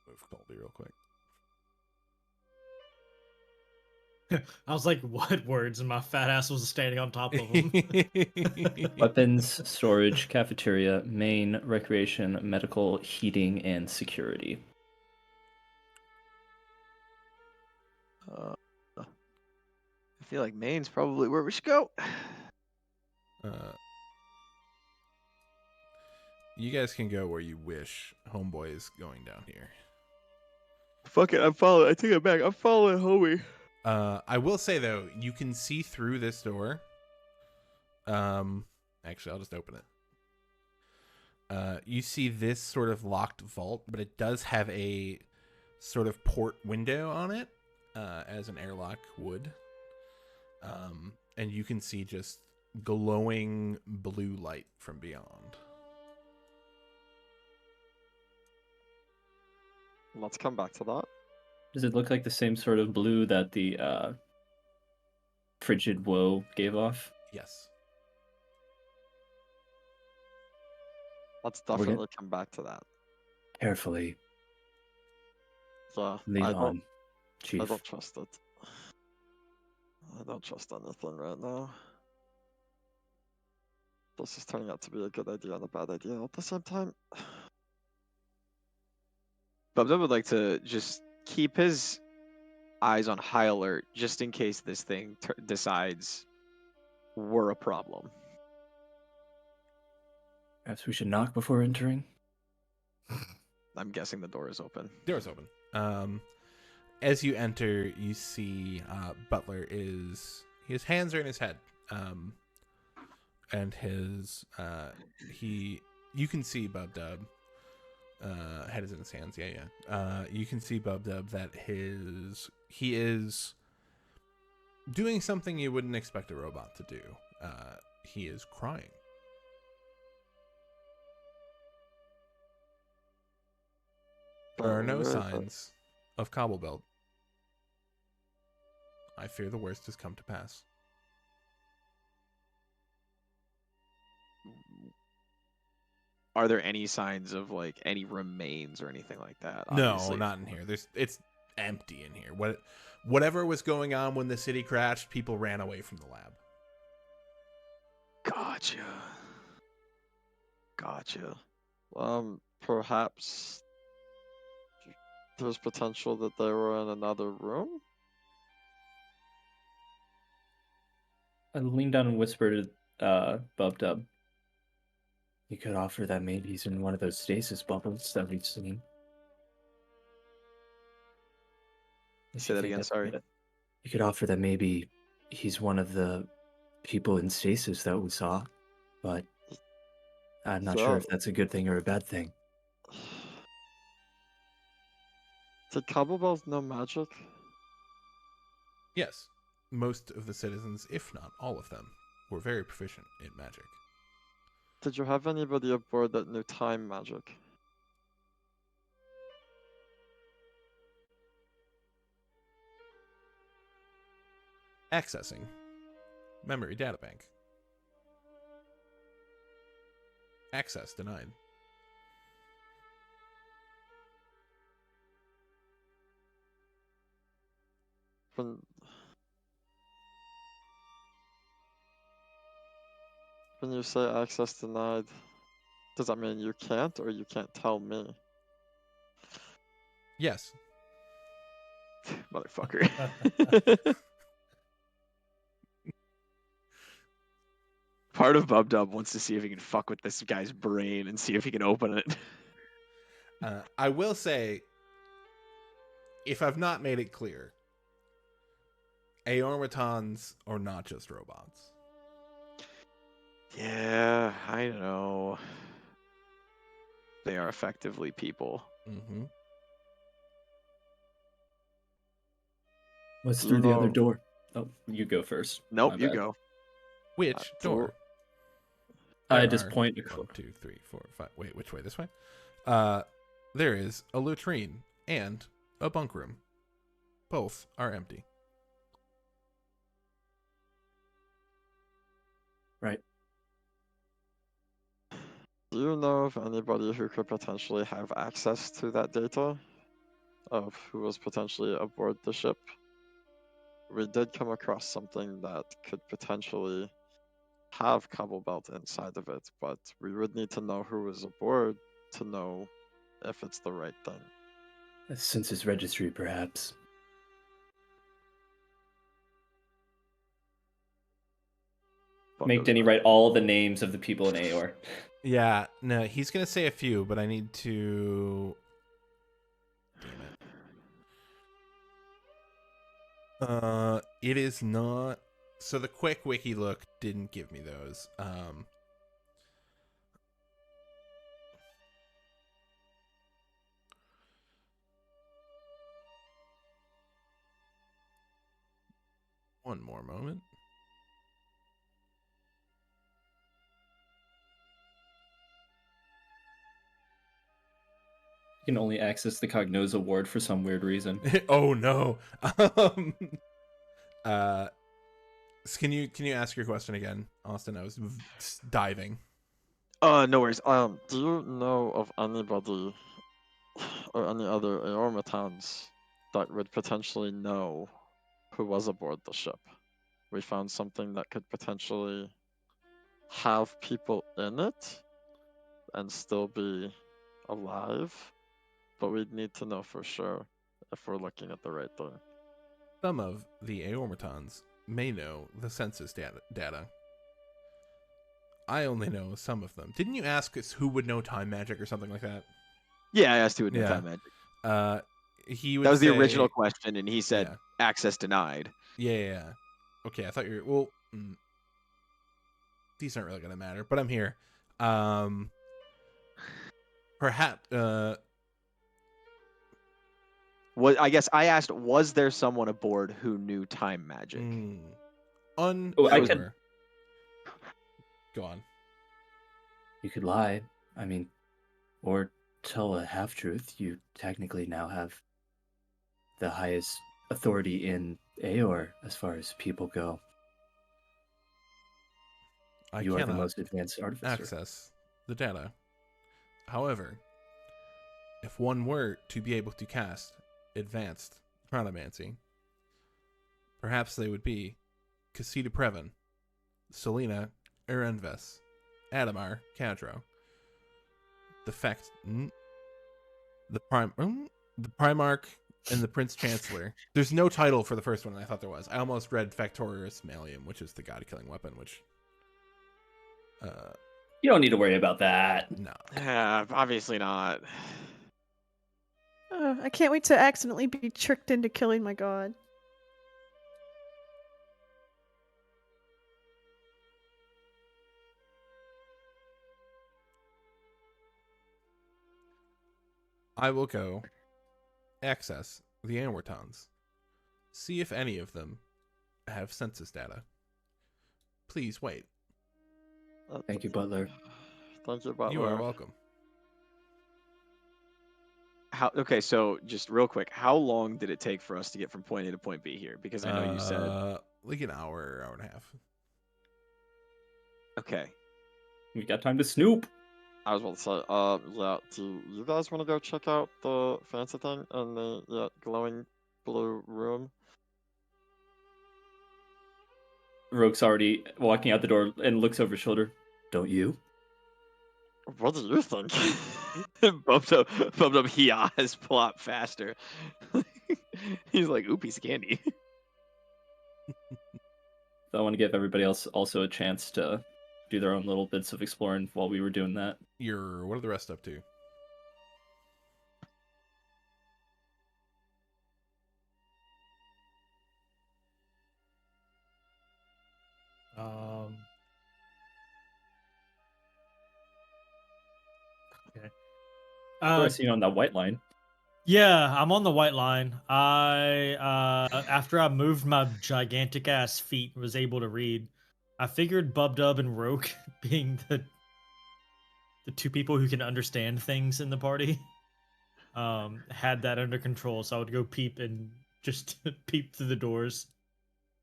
Move Colby real quick. I was like, what words? And my fat ass was standing on top of them. Weapons, storage, cafeteria, main, recreation, medical, heating, and security. I feel like main's probably where we should go. You guys can go where you wish. Homeboy is going down here. Fuck it, I'm following. I take it back. I'm following homie. I will say though, you can see through this door. Actually, I'll just open it. You see this sort of locked vault, but it does have a sort of port window on it, as an airlock would. And you can see just glowing blue light from beyond. Let's come back to that. Does it look like the same sort of blue that the Frigid Woe gave off? Yes. Let's We're definitely come back to that. Carefully. Yeah, Lead I on, Chief. don't trust it. I don't trust anything right now. This is turning out to be a good idea and a bad idea at the same time. Bubba would like to just keep his eyes on high alert just in case this thing decides we're a problem. Perhaps we should knock before entering? I'm guessing the door is open. Door's open. As you enter, you see Butler his hands are in his head. And you can see Bub Dub. Head is in his hands. Yeah. You can see Bub Dub that he is doing something you wouldn't expect a robot to do. He is crying. There are no signs of Cobblebelt. I fear the worst has come to pass. Are there any signs of like any remains or anything like that? No, Obviously. not in here. It's empty in here. Whatever was going on when the city crashed, people ran away from the lab. Gotcha. Perhaps there's potential that they were in another room? I leaned down and whispered to Bub Dub. You could offer that maybe he's in one of those stasis bubbles that we've seen. Say that again, sorry. You could offer that maybe he's one of the people in stasis that we saw, but I'm not sure if that's a good thing or a bad thing. Did Cobblebells know magic? Yes, most of the citizens, if not all of them, were very proficient in magic. Did you have anybody aboard that knew time magic? Accessing memory databank. Access denied. When you say access denied, does that mean you can't or you can't tell me? Yes. Motherfucker. Part of Bub Dub wants to see if he can fuck with this guy's brain and see if he can open it. I will say, if I've not made it clear, Aormatons are not just robots. Yeah, I know. They are effectively people. Mm-hmm. What's Do through you the other know- door? Oh, you go first. Nope, My you bad. go. Which door? I There just are point. 1, 2, 3, 4, 5. Wait, which way? This way? There is a latrine and a bunk room. Both are empty. Right. Do you know of anybody who could potentially have access to that data of who was potentially aboard the ship? We did come across something that could potentially have Cobble Belt inside of it, but we would need to know who was aboard to know if it's the right thing. A census registry, perhaps. Make Denny write all the names of the people in Aor. Yeah, no, he's gonna say a few, but I need to. Damn it. It is not. So the quick wiki look didn't give me those. One more moment. You can only access the Cognos Award for some weird reason. Oh no. Can you ask your question again, Austin? I was diving. No worries. Do you know of anybody or any other Aormatons that would potentially know who was aboard the ship? We found something that could potentially have people in it and still be alive, but we'd need to know for sure if we're looking at the right thing. Some of the Aormatons may know the census data. I only know some of them. Didn't you ask us who would know time magic or something like that? Yeah, I asked who would know Yeah. time magic. He would That was the say- original question, and he said Yeah. access denied. Yeah. Okay, I thought you were... Well, these aren't really going to matter, but I'm here. Perhaps... I guess I asked, was there someone aboard who knew time magic? unsure. Oh, I could- Go on. You could lie. I mean, or tell a half-truth. You technically now have the highest authority in Aor as far as people go. You are the cannot most advanced artificer. access the data. However, if one were to be able to cast advanced chronomancy, perhaps they would be Casita Previn, Selena Erenves, Adamar Cadro, the Primarch, and the Prince Chancellor. There's no title for the first one, and I thought there was. I almost read Factorius Malium, which is the god-killing weapon, which... You don't need to worry about that. No. Obviously not. I can't wait to accidentally be tricked into killing my god. I will go access the Aormatons. See if any of them have census data. Please wait. Thank you, Butler. Thank you, Butler. You are welcome. Okay, so just real quick, how long did it take for us to get from point A to point B here? Because I know you said like an hour, hour and a half. Okay. We got time to snoop. I was about to say, yeah, do you guys want to go check out the fancy thing in the glowing blue room? Rogue's already walking out the door and looks over his shoulder. Don't you? What do you think? bumped up Hia's plot faster. He's like, oop, he's candy. So I want to give everybody else also a chance to do their own little bits of exploring while we were doing that. What are the rest up to? Okay. I see you on that white line. Yeah, I'm on the white line. I after I moved my gigantic ass feet, was able to read. I figured Bubdub and Rogue being the two people who can understand things in the party, had that under control. So I would go peep and just peep through the doors.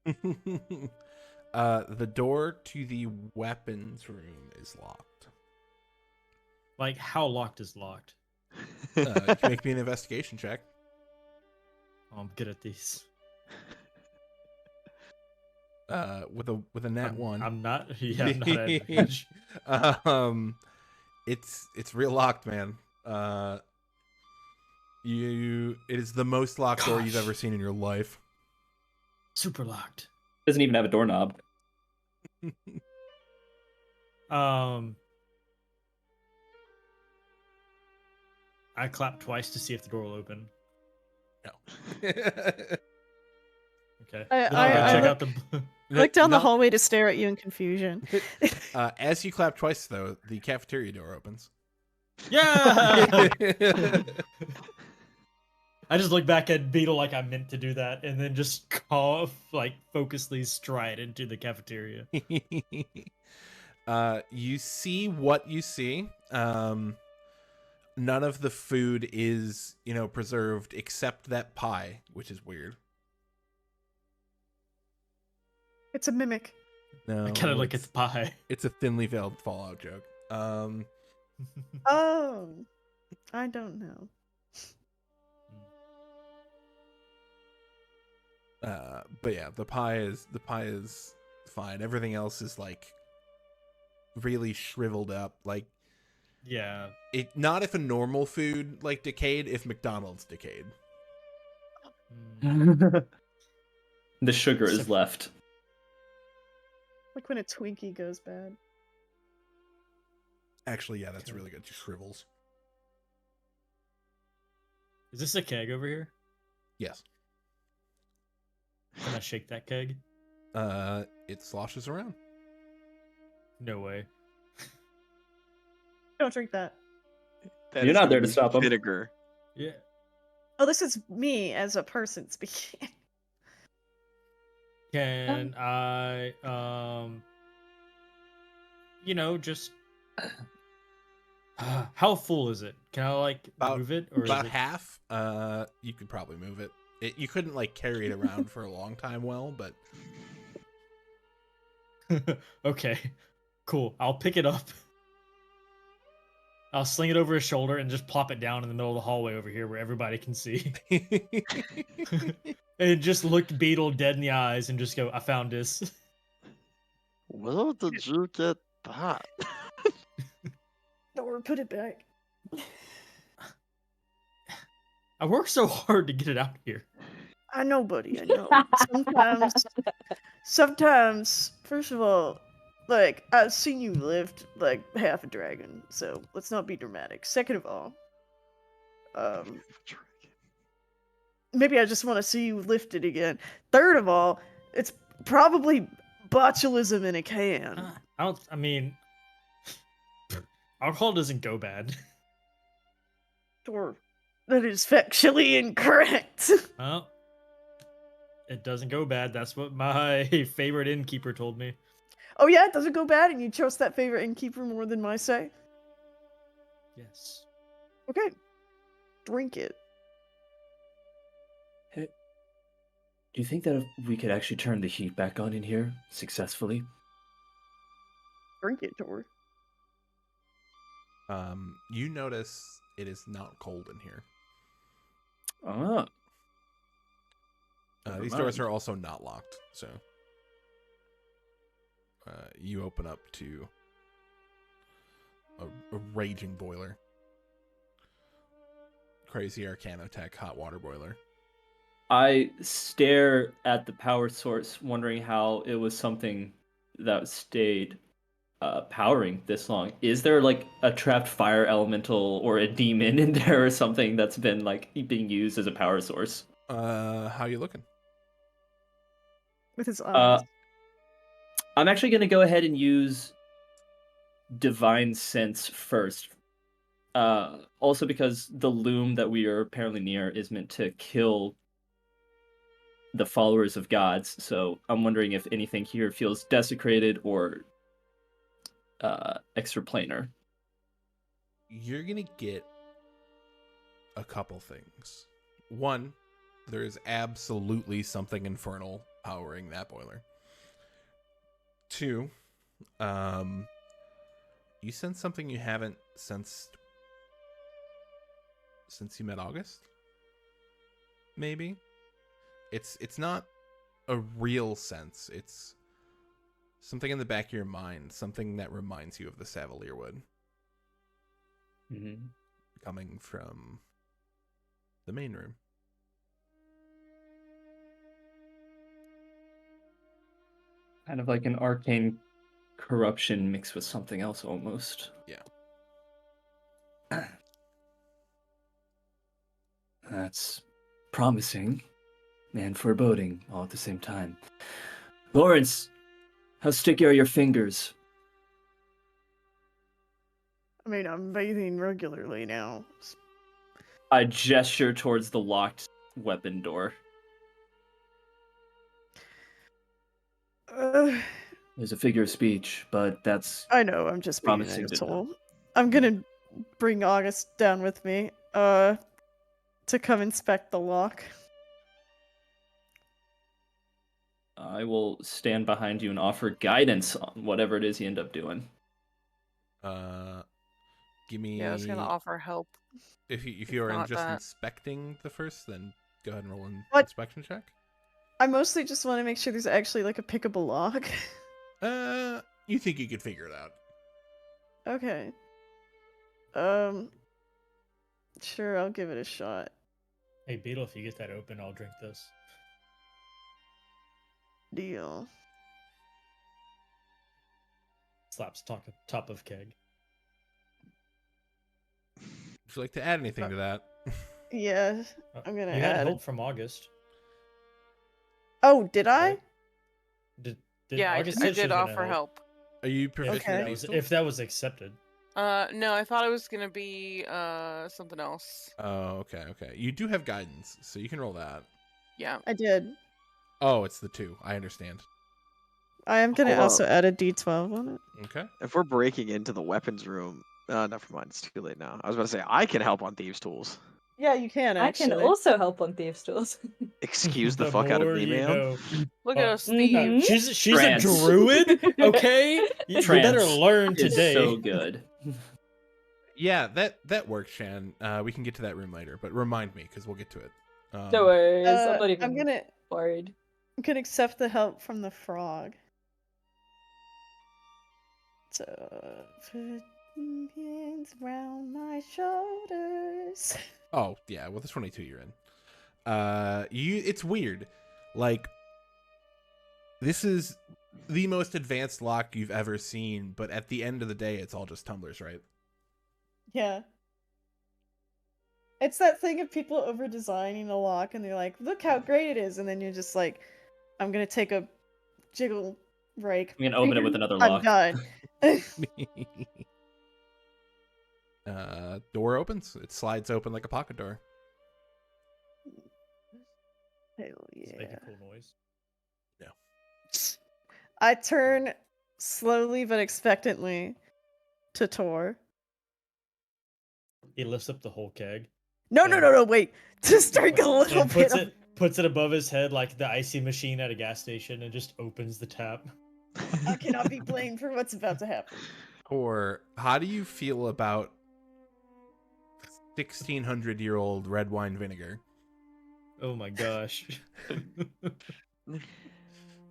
The door to the weapons room is locked. Like, how locked is locked? You can make me an investigation check. Oh, I'm good at these. With a nat one. I'm not. Yeah, I'm not at advantage. It's real locked, man. It is the most locked door you've ever seen in your life. Super locked. Doesn't even have a doorknob. I clapped twice to see if the door will open. No. Okay. I Check look- out the. Look down the No. hallway to stare at you in confusion. As you clap twice, though, the cafeteria door opens. Yeah. I just look back at Beetle like I meant to do that, and then just cough, like focusedly stride into the cafeteria. You see what you see. None of the food is, preserved except that pie, which is weird. It's a mimic. No, I kind of look at the pie. It's a thinly veiled Fallout joke. Oh, I don't know. But yeah, the pie is fine. Everything else is like really shriveled up. Like, Yeah. not if a normal food like decayed, if McDonald's decayed. The sugar is left. Like when a Twinkie goes bad. Actually, yeah, that's really good. Just shrivels. Is this a keg over here? Yes. Can I shake that keg? It sloshes around. No way. Don't drink that. You're not there to stop him. Vinegar. Yeah. Oh, this is me as a person speaking. Can I, just how full is it? Can I like move it, or About is it... half. You could probably move it. You couldn't like carry it around for a long time, but Okay, cool. I'll pick it up. I'll sling it over his shoulder and just plop it down in the middle of the hallway over here where everybody can see. And just look Beetle dead in the eyes and just go, I found this. Where did you get that? Or put it back. I worked so hard to get it out here. I know, buddy. I know. Sometimes, first of all, like, I've seen you lift like half a dragon, so let's not be dramatic. Second of all, maybe I just want to see you lift it again. Third of all, it's probably botulism in a can. Alcohol doesn't go bad. Or that is factually incorrect. Well, it doesn't go bad. That's what my favorite innkeeper told me. Oh yeah, it doesn't go bad, and you trust that favorite innkeeper more than my say? Yes. Okay. Drink it. Do you think that if we could actually turn the heat back on in here successfully? Drink it, Tor. You notice it is not cold in here. Ah. These doors are also not locked, so you open up to a raging boiler. Crazy Arcano Tech hot water boiler. I stare at the power source, wondering how it was something that stayed powering this long. Is there like a trapped fire elemental or a demon in there or something that's been like being used as a power source? How you looking? With his eyes. I'm actually going to go ahead and use Divine Sense first. Also because the loom that we are apparently near is meant to kill the followers of gods, so I'm wondering if anything here feels desecrated or extraplanar. You're gonna get a couple things. One, there is absolutely something infernal powering that boiler. Two, you sense something you haven't sensed since you met August. Maybe it's not a real sense. It's something in the back of your mind, something that reminds you of the Savalier Wood. Mm-hmm. Coming from the main room. Kind of like an arcane corruption mixed with something else almost. Yeah. That's promising and foreboding all at the same time. Lawrence, how sticky are your fingers? I mean, I'm bathing regularly now. I gesture towards the locked weapon door. There's a figure of speech, but that's I know, I'm just being an promising to asshole. know. I'm gonna bring August down with me, to come inspect the lock. I will stand behind you and offer guidance on whatever it is you end up doing. Give me. Yeah, I was gonna offer help. If you are not just that. inspecting the first, then go ahead and roll an What? inspection check. I mostly just want to make sure there's actually like a pickable lock. You think you could figure it out? Okay. Sure, I'll give it a shot. Hey, Beetle, if you get that open, I'll drink this. Deal. Slaps top of keg. Would you like to add anything to that? Yeah, I'm gonna You had add. help from August. Oh, did I? Right? Did Yeah, August I said she did was gonna offer help. Are you proficient Okay. in these tools? If that was accepted. No, I thought it was gonna be something else. Oh, okay. You do have guidance, so you can roll that. Yeah. I did. Oh, it's the 2. I understand. I am gonna Hold also up. add a D12 on it. Okay. If we're breaking into the weapons room, never mind. It's too late now. I was about to say I can help on thieves' tools. Yeah, you can I actually. can also help on Thieves' Tools. Excuse the fuck out of more me, you ma'am. know. Look at us Mhm. thieves. She's a Trance. druid, okay? You better Trance learn is today. so good. Yeah, that works, Shan. We can get to that room later, but remind me because we'll get to it. No worries. I'm not even I'm gonna worried. accept the help from the frog. So put hands around my shoulders. Oh yeah, well, the 22 you're in. It's weird. Like, this is the most advanced lock you've ever seen, but at the end of the day, it's all just tumblers, right? Yeah. It's that thing of people over designing a lock and they're like, look how great it is, and then you're just like, I'm gonna take a jiggle rake. I'm gonna open it with another I'm lock. done. Door opens. It slides open like a pocket door. Hell Does it yeah. make a cool noise? No. I turn slowly but expectantly to Tor. He lifts up the whole keg. No, wait. Just drink a little And bit of puts it above his head like the icy machine at a gas station and just opens the tap. I cannot be blamed for what's about to happen. Or how do you feel about 1600-year-old red wine vinegar? Oh my gosh.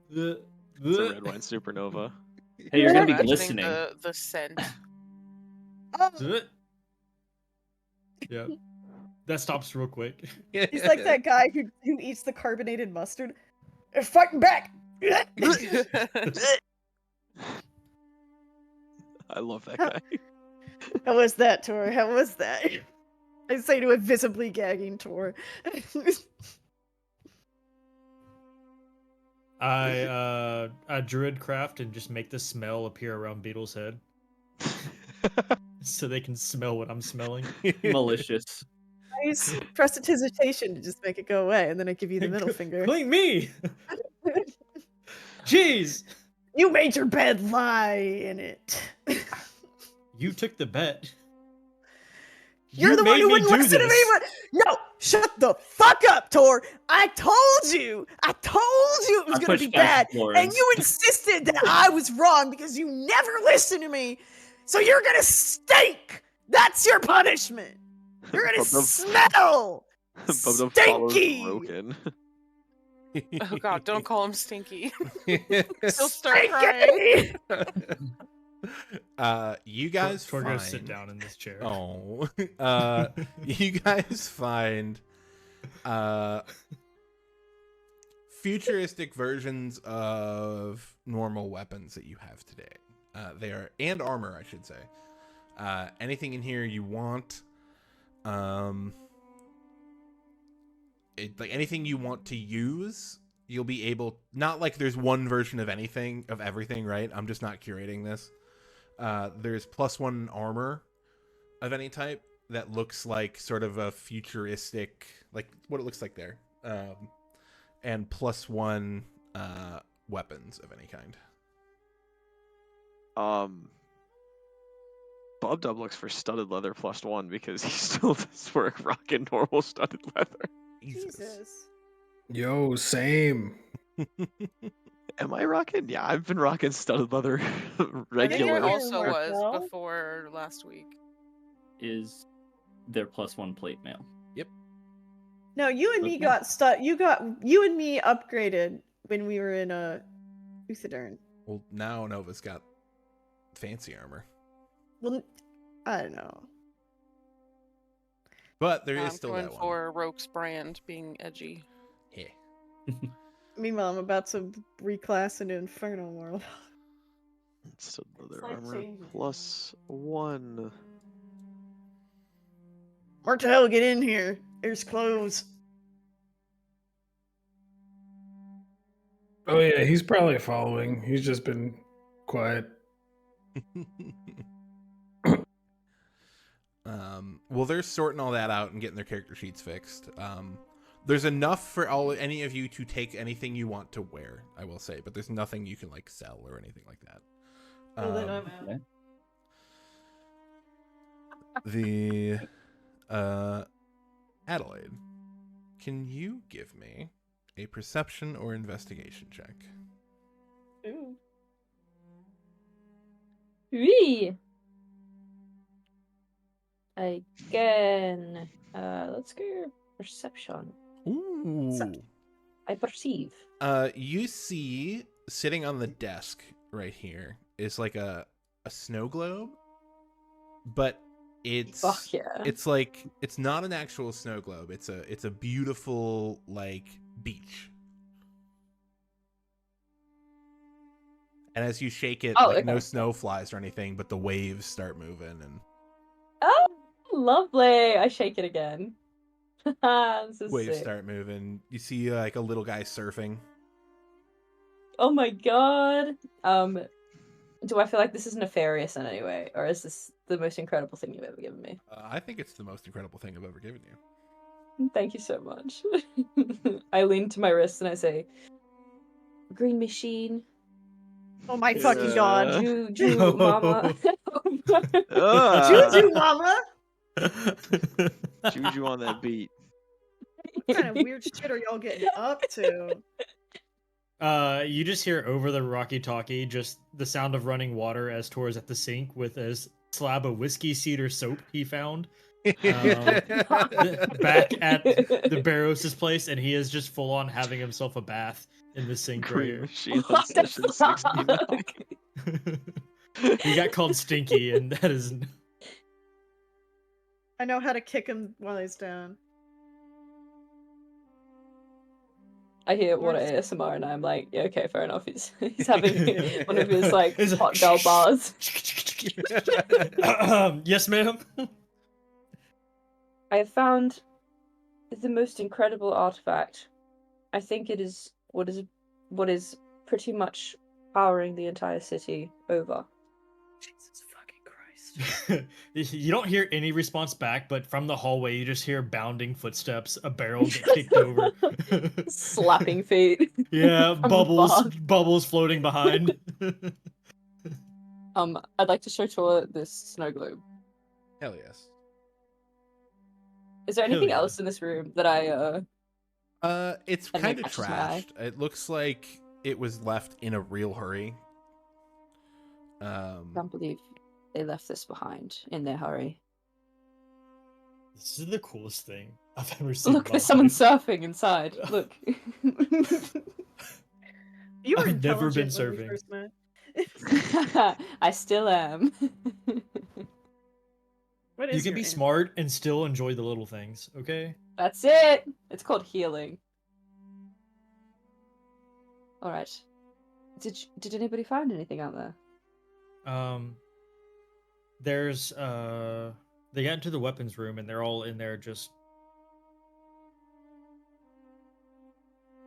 It's a red wine supernova. Hey, you're gonna be Imagining glistening. the scent. Oh, Yeah. That stops real quick. he's like that guy who eats the carbonated mustard. They're fighting back! I love that guy. How was that, Tor? How was that? I say to a visibly gagging Tor. I druid craft and just make the smell appear around Beetle's head. So they can smell what I'm smelling. Malicious. I use prestidigitation to just make it go away, and then I give you the middle finger. Clean me! Jeez! You made your bed, lie in it. You took the bet. You're the one made who me wouldn't do listen to me. this. No, shut the fuck up, Tor. I told you it was I gonna be pushed back bad, Florence. and you insisted that I was wrong because you never listened to me. So you're gonna stink. That's your punishment. You're gonna smell Bubdub follows stinky. Roken. Oh god, don't call him Stinky. He'll start crying. Stinky. You guys We're gonna find... sit down in this chair. Oh. You guys find futuristic versions of normal weapons that you have today. They are, and armor, I should say. Anything in here you want. Like anything you want to use, you'll be able. Not like there's one version of anything, of everything, right? I'm just not curating this. There's +1 armor of any type that looks like sort of a futuristic, like what it looks like there. And +1 weapons of any kind. Bubdub looks for studded leather +1 because he still does work rocking normal studded leather. Jesus. Yo, same. Am I rocking? Yeah, I've been rocking studded leather I think I regularly. also Work was well. before last week. Is their +1 plate mail? No, you and me Okay. got stuck. You and me upgraded when we were in Uthodurn. Well, now Nova's got fancy armor, Well, I don't know. but there is I'm still going that one. for Roke's brand being edgy. Yeah. Meanwhile, I'm about to reclass into Inferno World. Studded leather like armor changing. +1. Martel, get in here. There's clothes. Oh yeah, he's probably following. He's just been quiet. Well, they're sorting all that out and getting their character sheets fixed. There's enough for any of you to take anything you want to wear, I will say, but there's nothing you can like sell or anything like that. Well, then I'm out. The Adelaide, can you give me a perception or investigation check? Ooh. Oui. Again. Let's go perception. Ooh. I perceive. You see sitting on the desk right here is like a snow globe, but it's Fuck yeah. it's like it's not an actual snow globe. It's a beautiful like beach. And as you shake it, Oh, like no okay. snow flies or anything, but the waves start moving and Oh, lovely. I shake it again. This is waves sick. start moving. You see like a little guy surfing. Oh my god. Do I feel like this is nefarious in any way, or is this the most incredible thing you've ever given me? I think it's the most incredible thing I've ever given you. Thank you so much. I lean to my wrist and I say, "Green machine, Oh my fucking god. Juju, No. mama." Juju, mama! Juju on that beat. What kind of weird shit are y'all getting up to? You just hear over the walkie-talkie just the sound of running water as Tor's at the sink with a slab of whiskey cedar soap he found back at the Barrows' place, and he is just full on having himself a bath in the sink right Green here. machine on What the session 69. fuck? He got called Stinky, and that is I know how to kick him while he's down. I hear water Where's- ASMR and I'm like, yeah, okay, fair enough. He's having one of his like It's hot girl bars. Yes, ma'am. I have found the most incredible artifact. I think it is what is pretty much powering the entire city over. Jesus fucking Christ. You don't hear any response back, but from the hallway, you just hear bounding footsteps, a barrel get kicked over. Slapping feet. Yeah, from bubbles, afar. bubbles floating behind. I'd like to show Tor this snow globe. Hell yes. Is there Hell anything yeah. else in this room that I It's That kind of catches my eye. trashed. It looks like it was left in a real hurry. can't believe they left this behind in their hurry? This is the coolest thing I've ever seen. Look, in my there's someone life. surfing inside. Look. You were I've never been intelligent when we surfing. first met. I still am. What You is can your be name? smart and still enjoy the little things, okay? That's it. It's called healing. All right. Did anybody find anything out there? There's they got into the weapons room and they're all in there just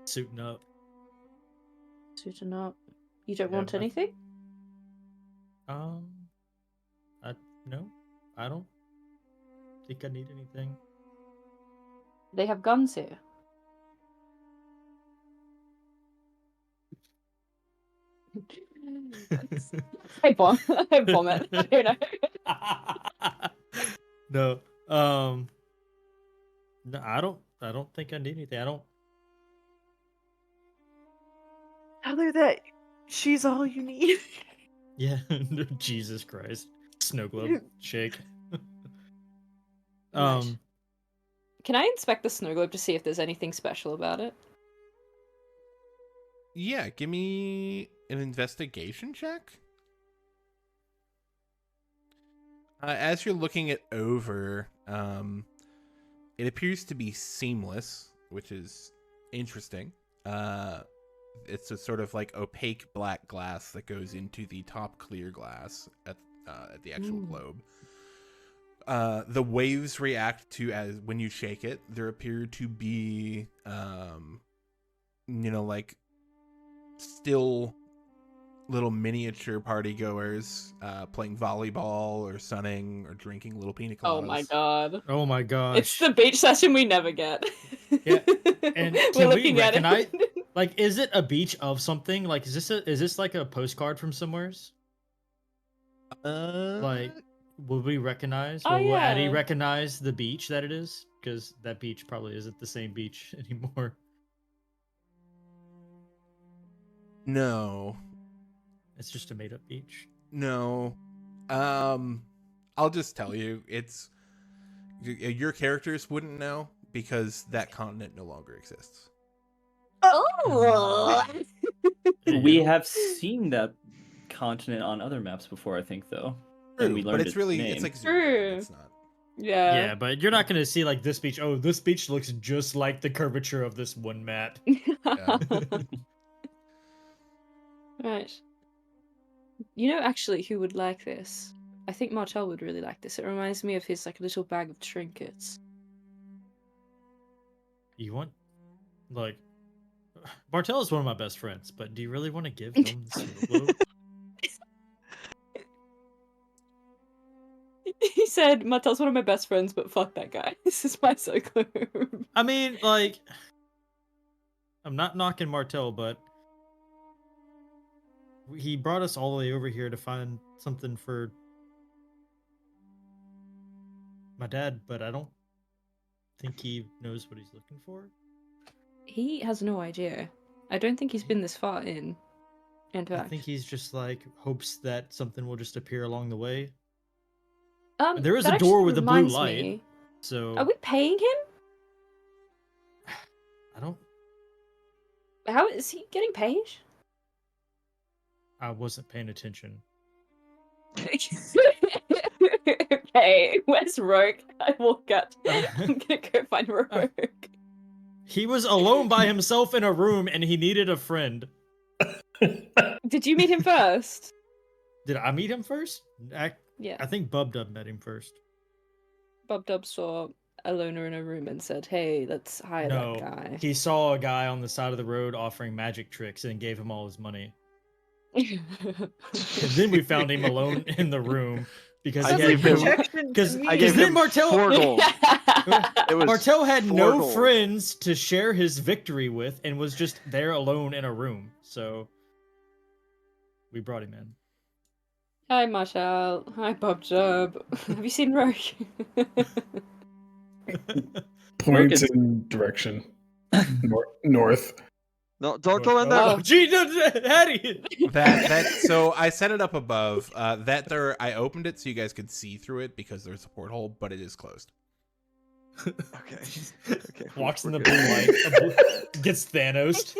suiting up. Suiting up. You don't Yeah, want anything? No, I don't think I need anything. They have guns here. I vomit. I vomit. I don't know. No, no, I don't think I need anything. I don't. Tell her that she's all you need. Yeah, Jesus Christ, snow globe shake. Right. Can I inspect the snow globe to see if there's anything special about it? Yeah, give me an investigation check. As you're looking it over, it appears to be seamless, which is interesting. It's a sort of like opaque black glass that goes into the top clear glass at the actual globe. The waves react to as when you shake it. There appear to be, like still little miniature party goers playing volleyball or sunning or drinking little pina coladas. Oh my god. Oh my gosh! It's the beach session we never get. Yeah, and We're can we looking at recognize? it. Like, is it a beach of something? Like, is this like a postcard from somewheres? Like, will we recognize? Oh, Will Addie yeah. recognize the beach that it is? Because that beach probably isn't the same beach anymore. No. It's just a made-up beach. No. I'll just tell you, it's your characters wouldn't know because that continent no longer exists. Oh. We have seen that continent on other maps before, I think, though. And we True, learned but it's really name. it's like True. It's not. Yeah. Yeah, but you're not gonna see like this beach. Oh, this beach looks just like the curvature of this one map. Right. You know, actually, who would like this? I think Martel would really like this. It reminds me of his like little bag of trinkets. You want, like, Bartel is one of my best friends, but do you really want to give him the snow globe? He said, Martel's one of my best friends, but fuck that guy. This is my cyclone. I mean, like, I'm not knocking Martel, but he brought us all the way over here to find something for my dad, but I don't think he knows what he's looking for? He has no idea. I don't think he's been this far in I fact. think he's just like hopes that something will just appear along the way. Um, There is that a door actually with a blue reminds light, me, so are we paying him? I don't. How is he getting paid? I wasn't paying attention. Okay, where's Rogue? I walk out. I'm gonna go find Rogue. He was alone by himself in a room, and he needed a friend. Did you meet him first? Did I meet him first? Yeah. I think Bubdub met him first. Bob Dub saw a loner in a room and said, "Hey, let's hire No, that guy." he saw a guy on the side of the road offering magic tricks and gave him all his money. And then we found him alone in the room because I he gave had him- Protection because to me. I gave then him Martell 4 gold. It was Martell had 4 no gold. friends to share his victory with and was just there alone in a room. So we brought him in. Hi, Marshall. Hi, Bob Dub. Have you seen Rogue? Points is- in direction. North. No, don't go in there. Oh. Gee, no, Hattie! That so I set it up above. That door, I opened it so you guys could see through it because there's a porthole, but it is closed. Okay. Okay. Walks in we're the good. blue light, gets Thanos.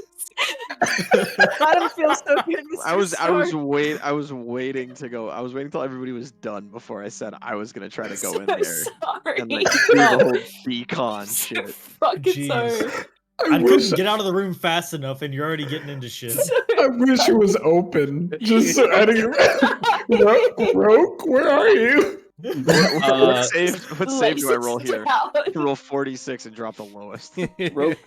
Adam feels so good. I was Mr. I was waiting to go. I was waiting till everybody was done before I said I was gonna try to go So in there sorry. and like do the whole decon So shit. fucking Jeez. sorry. I wish, couldn't get out of the room fast enough, and you're already getting into shit. I wish it was open. Just so I didn't. Rogue, where are you? What save do I roll Laces here? out. I can roll 46 and drop the lowest. Rope.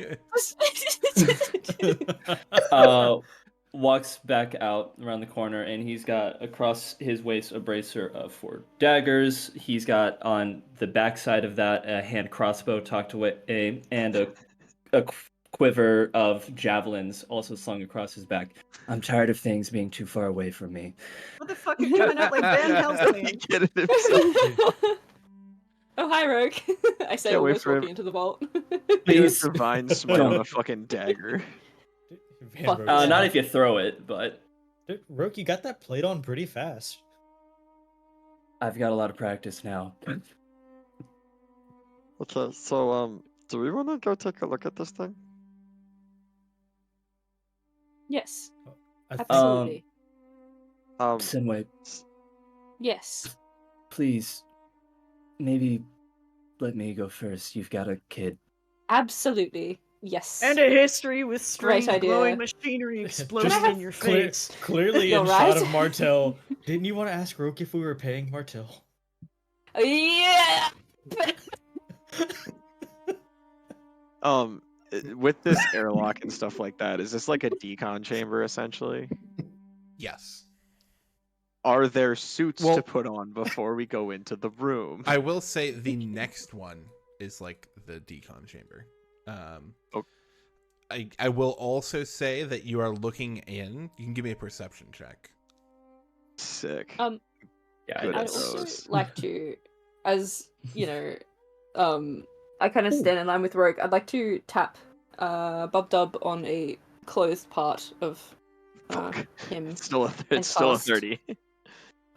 Walks back out around the corner, and he's got across his waist a bracer of 4 daggers. He's got on the backside of that a hand crossbow tucked away, and a quiver of javelins also slung across his back. I'm tired of things being too far away from me. What the fuck? You're coming out like Van Helsing. He get it himself. Oh, hi, Rogue. I say, Can't wait almost for walking into the vault. Please. Divine smite on a fucking dagger. Fuck. Not if you throw it, but Dude, Roke, you got that plate on pretty fast. I've got a lot of practice now. Okay, so do we want to go take a look at this thing? Yes, I think, absolutely. Sinway, Yes. please, maybe let me go first. You've got a kid. Absolutely. Yes. And a history with Great strange idea. glowing machinery exploding Just in your face. clearly You're in shot right. of Martell. Didn't you want to ask Roke if we were paying Martell? Yeah. With this airlock and stuff like that, is this like a decon chamber essentially? Yes. Are there suits Well- to put on before we go into the room? I will say the next one is like the decon chamber. Oh. I will also say that you are looking in. You can give me a perception check. Sick. Yeah, Good I'd at also those. like to, as you know, I kind of stand in line with Rogue. I'd like to tap Bob Dub on a closed part of Fuck. him. It's still a cast. 30.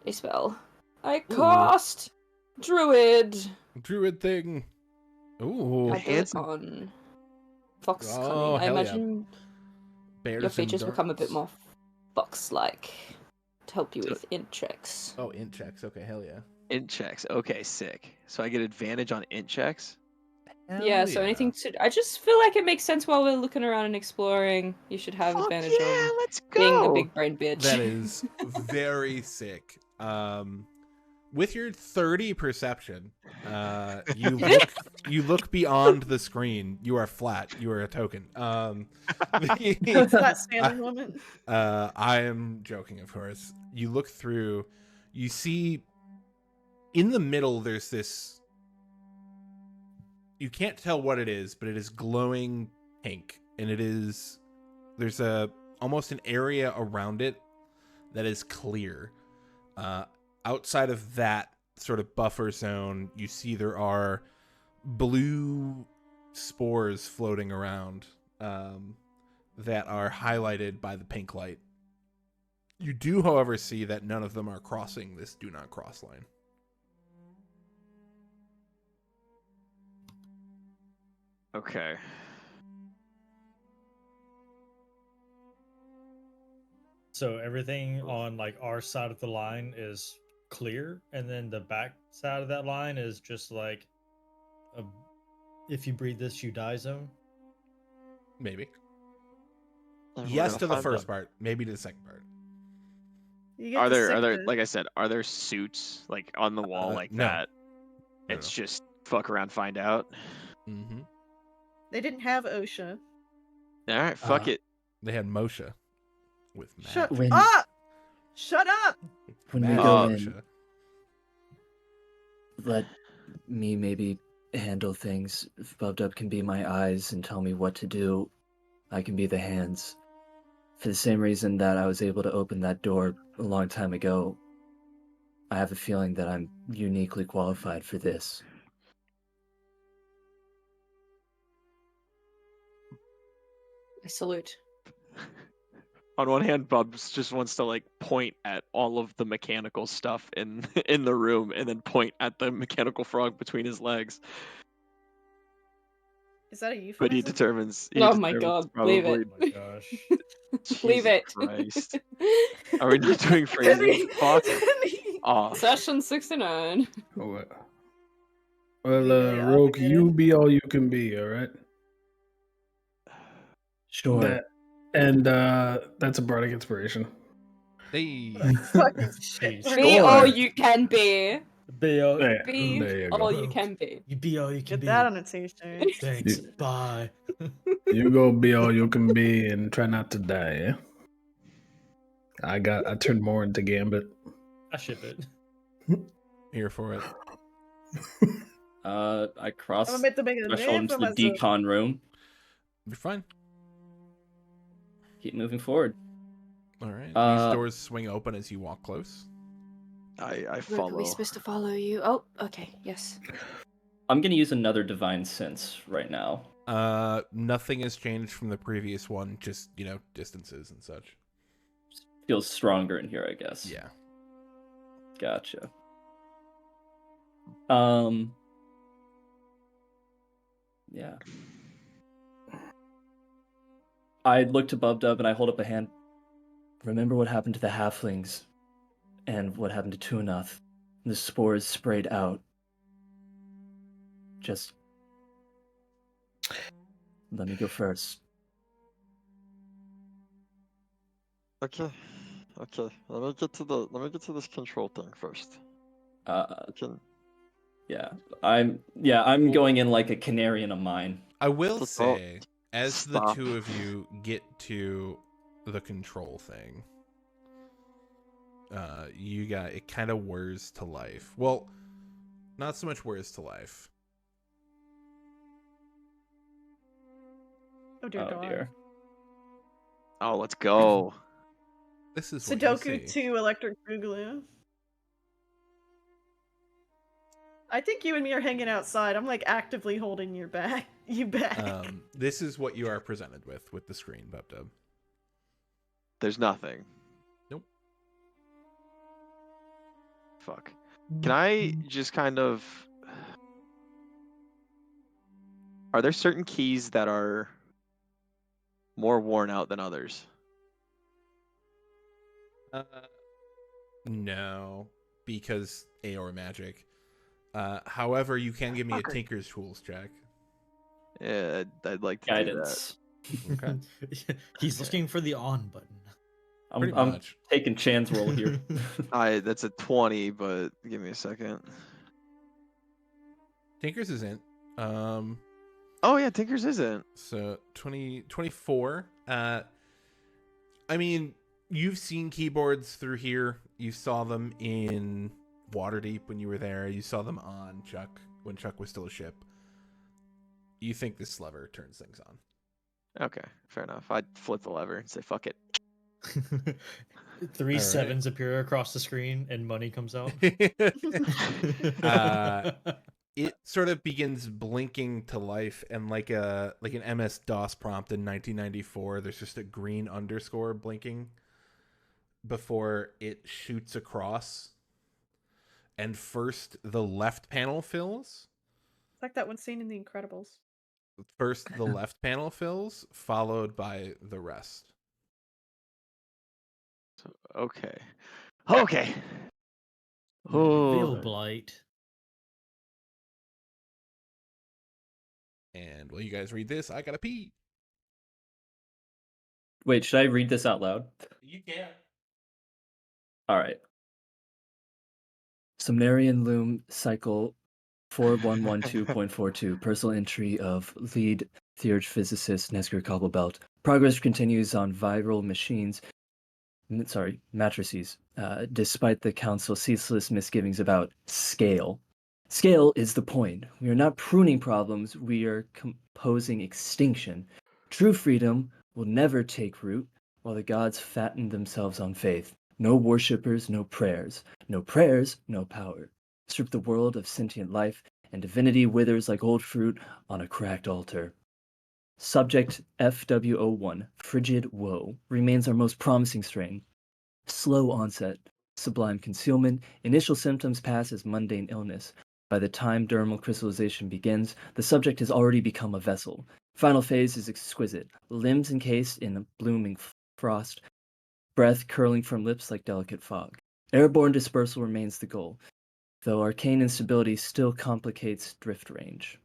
A spell. I cast Druid. Druid thing. Ooh. I do it handsome. on Fox Oh, Cunning. I hell yeah. imagine Bears your and features become a bit darts. more fox-like to help you with int checks. Oh, int checks. Okay, hell yeah. Int checks. Okay, sick. So I get advantage on int checks? Yeah, so anything to... I just feel like it makes sense while we're looking around and exploring. You should have Fuck advantage yeah, on let's go! being a big brain bitch. That is very sick. With your 30 perception, you look beyond the screen. You are flat. You are a token. What's that standing moment? I am joking, of course. You look through, you see in the middle there's this, you can't tell what it is, but it is glowing pink, and there's almost an area around it that is clear. Outside of that sort of buffer zone, you see there are blue spores floating around that are highlighted by the pink light. You do, however, see that none of them are crossing this do not cross line. Okay. So everything on like our side of the line is clear, and then the back side of that line is just like a if you breathe this you die zone. Maybe. And we're Yes gonna to the find first them. part, maybe to the second part. You get Are the there sickness. like I said, are there suits like on the wall like no. that? No, It's no. just fuck around, find out. Mm-hmm. They didn't have OSHA. All right, fuck it. They had Moshe with Matt. Shut When- up! Shut up! When we Matt go and in, Moshe. let me maybe handle things. If Bubdub can be my eyes and tell me what to do, I can be the hands. For the same reason that I was able to open that door a long time ago, I have a feeling that I'm uniquely qualified for this. I salute. On one hand, Bubs just wants to like point at all of the mechanical stuff in in the room, and then point at the mechanical frog between his legs. Is that a euphemism? But he determines. Oh my god, leave probably. it. Oh my gosh. Leave Jesus it. Christ. Are we not doing phrasing? Fuck off. Session 69. Well, Yeah, Roke, yeah. you be all you can be, all right? Sure. That and that's a bardic inspiration. They Fucking shit. Jeez. Be Sure. all you can be. Be all, There, Be there you all go. you can be. you be all you can Get be. that on a t-shirt. Thanks. You- Bye. You go be all you can be and try not to die, yeah? I turned more into Gambit. I ship it. here for it. I cross I'm about to make a threshold name into for the myself. decon room. You're fine. Keep moving forward. All right. These Uh, doors swing open as you walk close. I Look, are follow. we supposed to follow you? Oh, okay, yes. I'm gonna use another divine sense right now. Nothing has changed from the previous one, just, distances and such. Feels stronger in here, I guess. Yeah. Gotcha. Yeah. I look to Bubdub and I hold up a hand. Remember what happened to the halflings and what happened to Tunath? The spores sprayed out. Just let me go first. Okay. Let me get to this control thing first. Uh, We can yeah. I'm going in like a canary in a mine. I will Let's all say, as stop. the two of you get to the control thing, it kind of whirs to life. Well, not so much whirs to life. Oh dear Oh God. dear. Oh, let's go. This is what you Sudoku see. 2 Electric Boogaloo. I think you and me are hanging outside. I'm like actively holding you back. This is what you are presented with the screen, Bubdub. There's nothing. Nope. Fuck. Can I just kind of... Are there certain keys that are more worn out than others? No, because Aor magic. However, you can give me a Tinker's Tools check. Yeah, I'd like to Guidance. Okay. He's looking for the on button. Pretty I'm much. taking Chan's role here. do that. That's a 20, but give me a second. Tinker's isn't. Oh yeah, Tinker's isn't. So 24. I mean, you've seen keyboards through here. You saw them in Waterdeep when you were there. You saw them on Chuck when Chuck was still a ship. You think this lever turns things on. Okay, fair enough. I'd flip the lever and say, fuck it. Three All right. sevens appear across the screen and money comes out. it sort of begins blinking to life, and like an MS DOS prompt in 1994, there's just a green underscore blinking before it shoots across. And first the left panel fills. It's like that one scene in The Incredibles. First the left panel fills, followed by the rest. Okay. Okay. Veil Oh. Blight. And while you guys read this, I gotta pee. Wait, should I read this out loud? You can. All right. Sumerian Loom Cycle 4112.42. Personal entry of lead theurge physicist Nesger Cobblepelt. Progress continues on viral machines. Matrices. Despite the council's ceaseless misgivings about scale. Scale is the point. We are not pruning problems, we are composing extinction. True freedom will never take root while the gods fatten themselves on faith. No worshippers, no prayers. No prayers, no power. Strip the world of sentient life, and divinity withers like old fruit on a cracked altar. Subject FW01, Frigid Woe, remains our most promising strain. Slow onset, sublime concealment, initial symptoms pass as mundane illness. By the time dermal crystallization begins, the subject has already become a vessel. Final phase is exquisite, limbs encased in a blooming frost, breath curling from lips like delicate fog. Airborne dispersal remains the goal, though arcane instability still complicates drift range.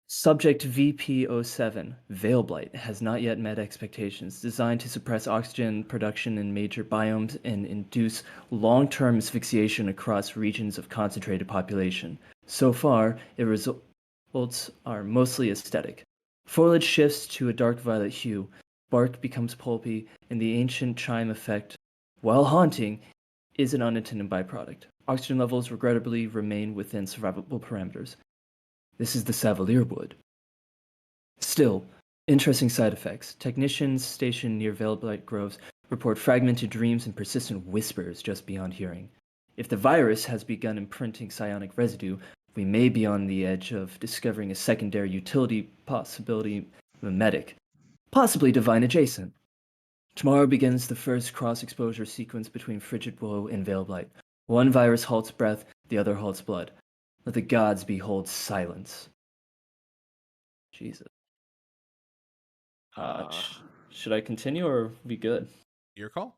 Subject VP07, Veil Blight, has not yet met expectations, designed to suppress oxygen production in major biomes and induce long-term asphyxiation across regions of concentrated population. So far, its results are mostly aesthetic. Foliage shifts to a dark violet hue, bark becomes pulpy, and the ancient chime effect, while haunting, is an unintended byproduct. Oxygen levels regrettably remain within survivable parameters. This is the Savalier wood. Still, interesting side effects. Technicians stationed near Veil Blight Groves report fragmented dreams and persistent whispers just beyond hearing. If the virus has begun imprinting psionic residue, we may be on the edge of discovering a secondary utility possibility mimetic, possibly divine adjacent. Tomorrow begins the first cross-exposure sequence between Frigid Woe and Veil Blight. One virus halts breath, the other halts blood. Let the gods behold silence. Jesus. Should I continue or are we good? Your call.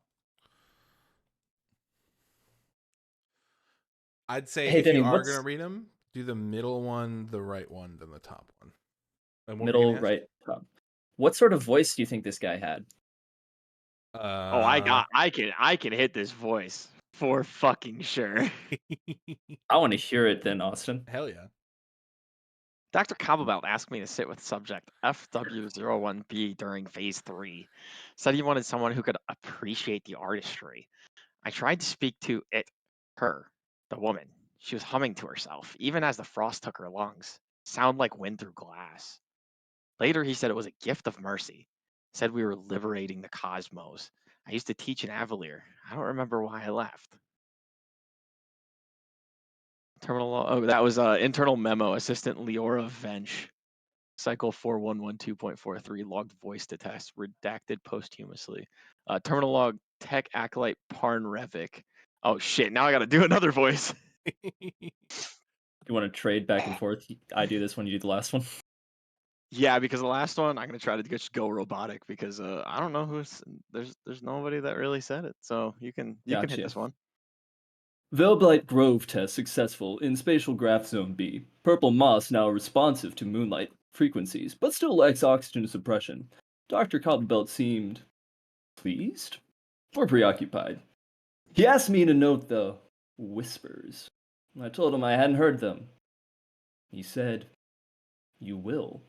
I'd say Hey, if Denny, you are what's gonna read them, do the middle one, the right one, then the top one. And what were you middle gonna ask? right top? What sort of voice do you think this guy had? Oh, I can hit this voice for fucking sure. I want to hear it then, Austin. Hell yeah. Dr. Cobblepelt asked me to sit with subject FW01B during phase 3. Said he wanted someone who could appreciate the artistry. I tried to speak to her, the woman. She was humming to herself, even as the frost took her lungs. Sound like wind through glass. Later, he said it was a gift of mercy. Said we were liberating the cosmos. I used to teach in Avalier. I don't remember why I left. That was internal memo. Assistant Leora Vench. Cycle 4112.43 logged voice to test, redacted posthumously. Terminal log tech acolyte Parn Revik. Oh shit, now I gotta do another voice. You want to trade back and forth? I do this one, you do the last one. Yeah, because the last one I'm gonna try to just go robotic because I don't know there's nobody that really said it. So you can hit Gotcha. this one. Veilblight Grove test successful in spatial graph zone B. Purple moss now responsive to moonlight frequencies, but still lacks oxygen suppression. Dr. Cobblepelt seemed pleased or preoccupied. He asked me to note the whispers. I told him I hadn't heard them. He said, "You will."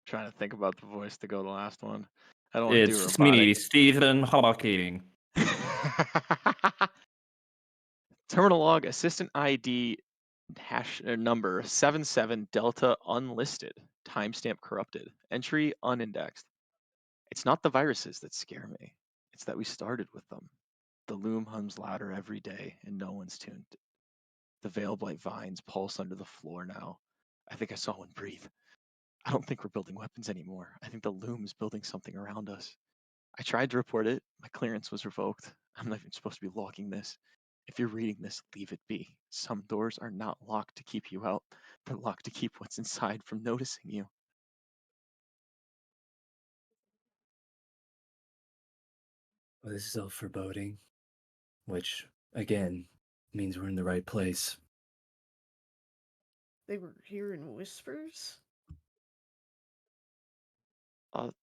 Trying to think about the voice to go the last one. I don't want to do It's robotic. me, Stephen Hawking. Terminal log assistant ID hash number 77 Delta unlisted. Timestamp corrupted. Entry unindexed. It's not the viruses that scare me. It's that we started with them. The loom hums louder every day, and no one's tuned. The veil blight vines pulse under the floor now. I think I saw one breathe. I don't think we're building weapons anymore. I think the loom is building something around us. I tried to report it. My clearance was revoked. I'm not even supposed to be logging this. If you're reading this, leave it be. Some doors are not locked to keep you out. They're locked to keep what's inside from noticing you. Well, this is all foreboding, which, again, means we're in the right place. They were hearing whispers?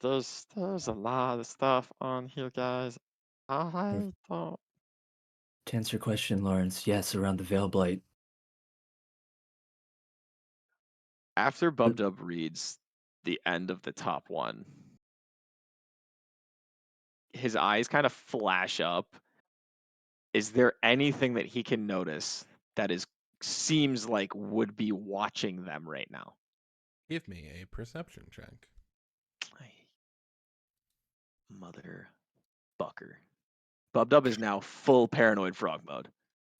There's a lot of stuff on here, guys. I don't. To answer your question, Lawrence, yes, around the Veil Blight. After Bubdub reads the end of the top one, his eyes kind of flash up. Is there anything that he can notice that seems like would be watching them right now? Give me a perception check. Mother fucker. Bubdub is now full paranoid frog mode.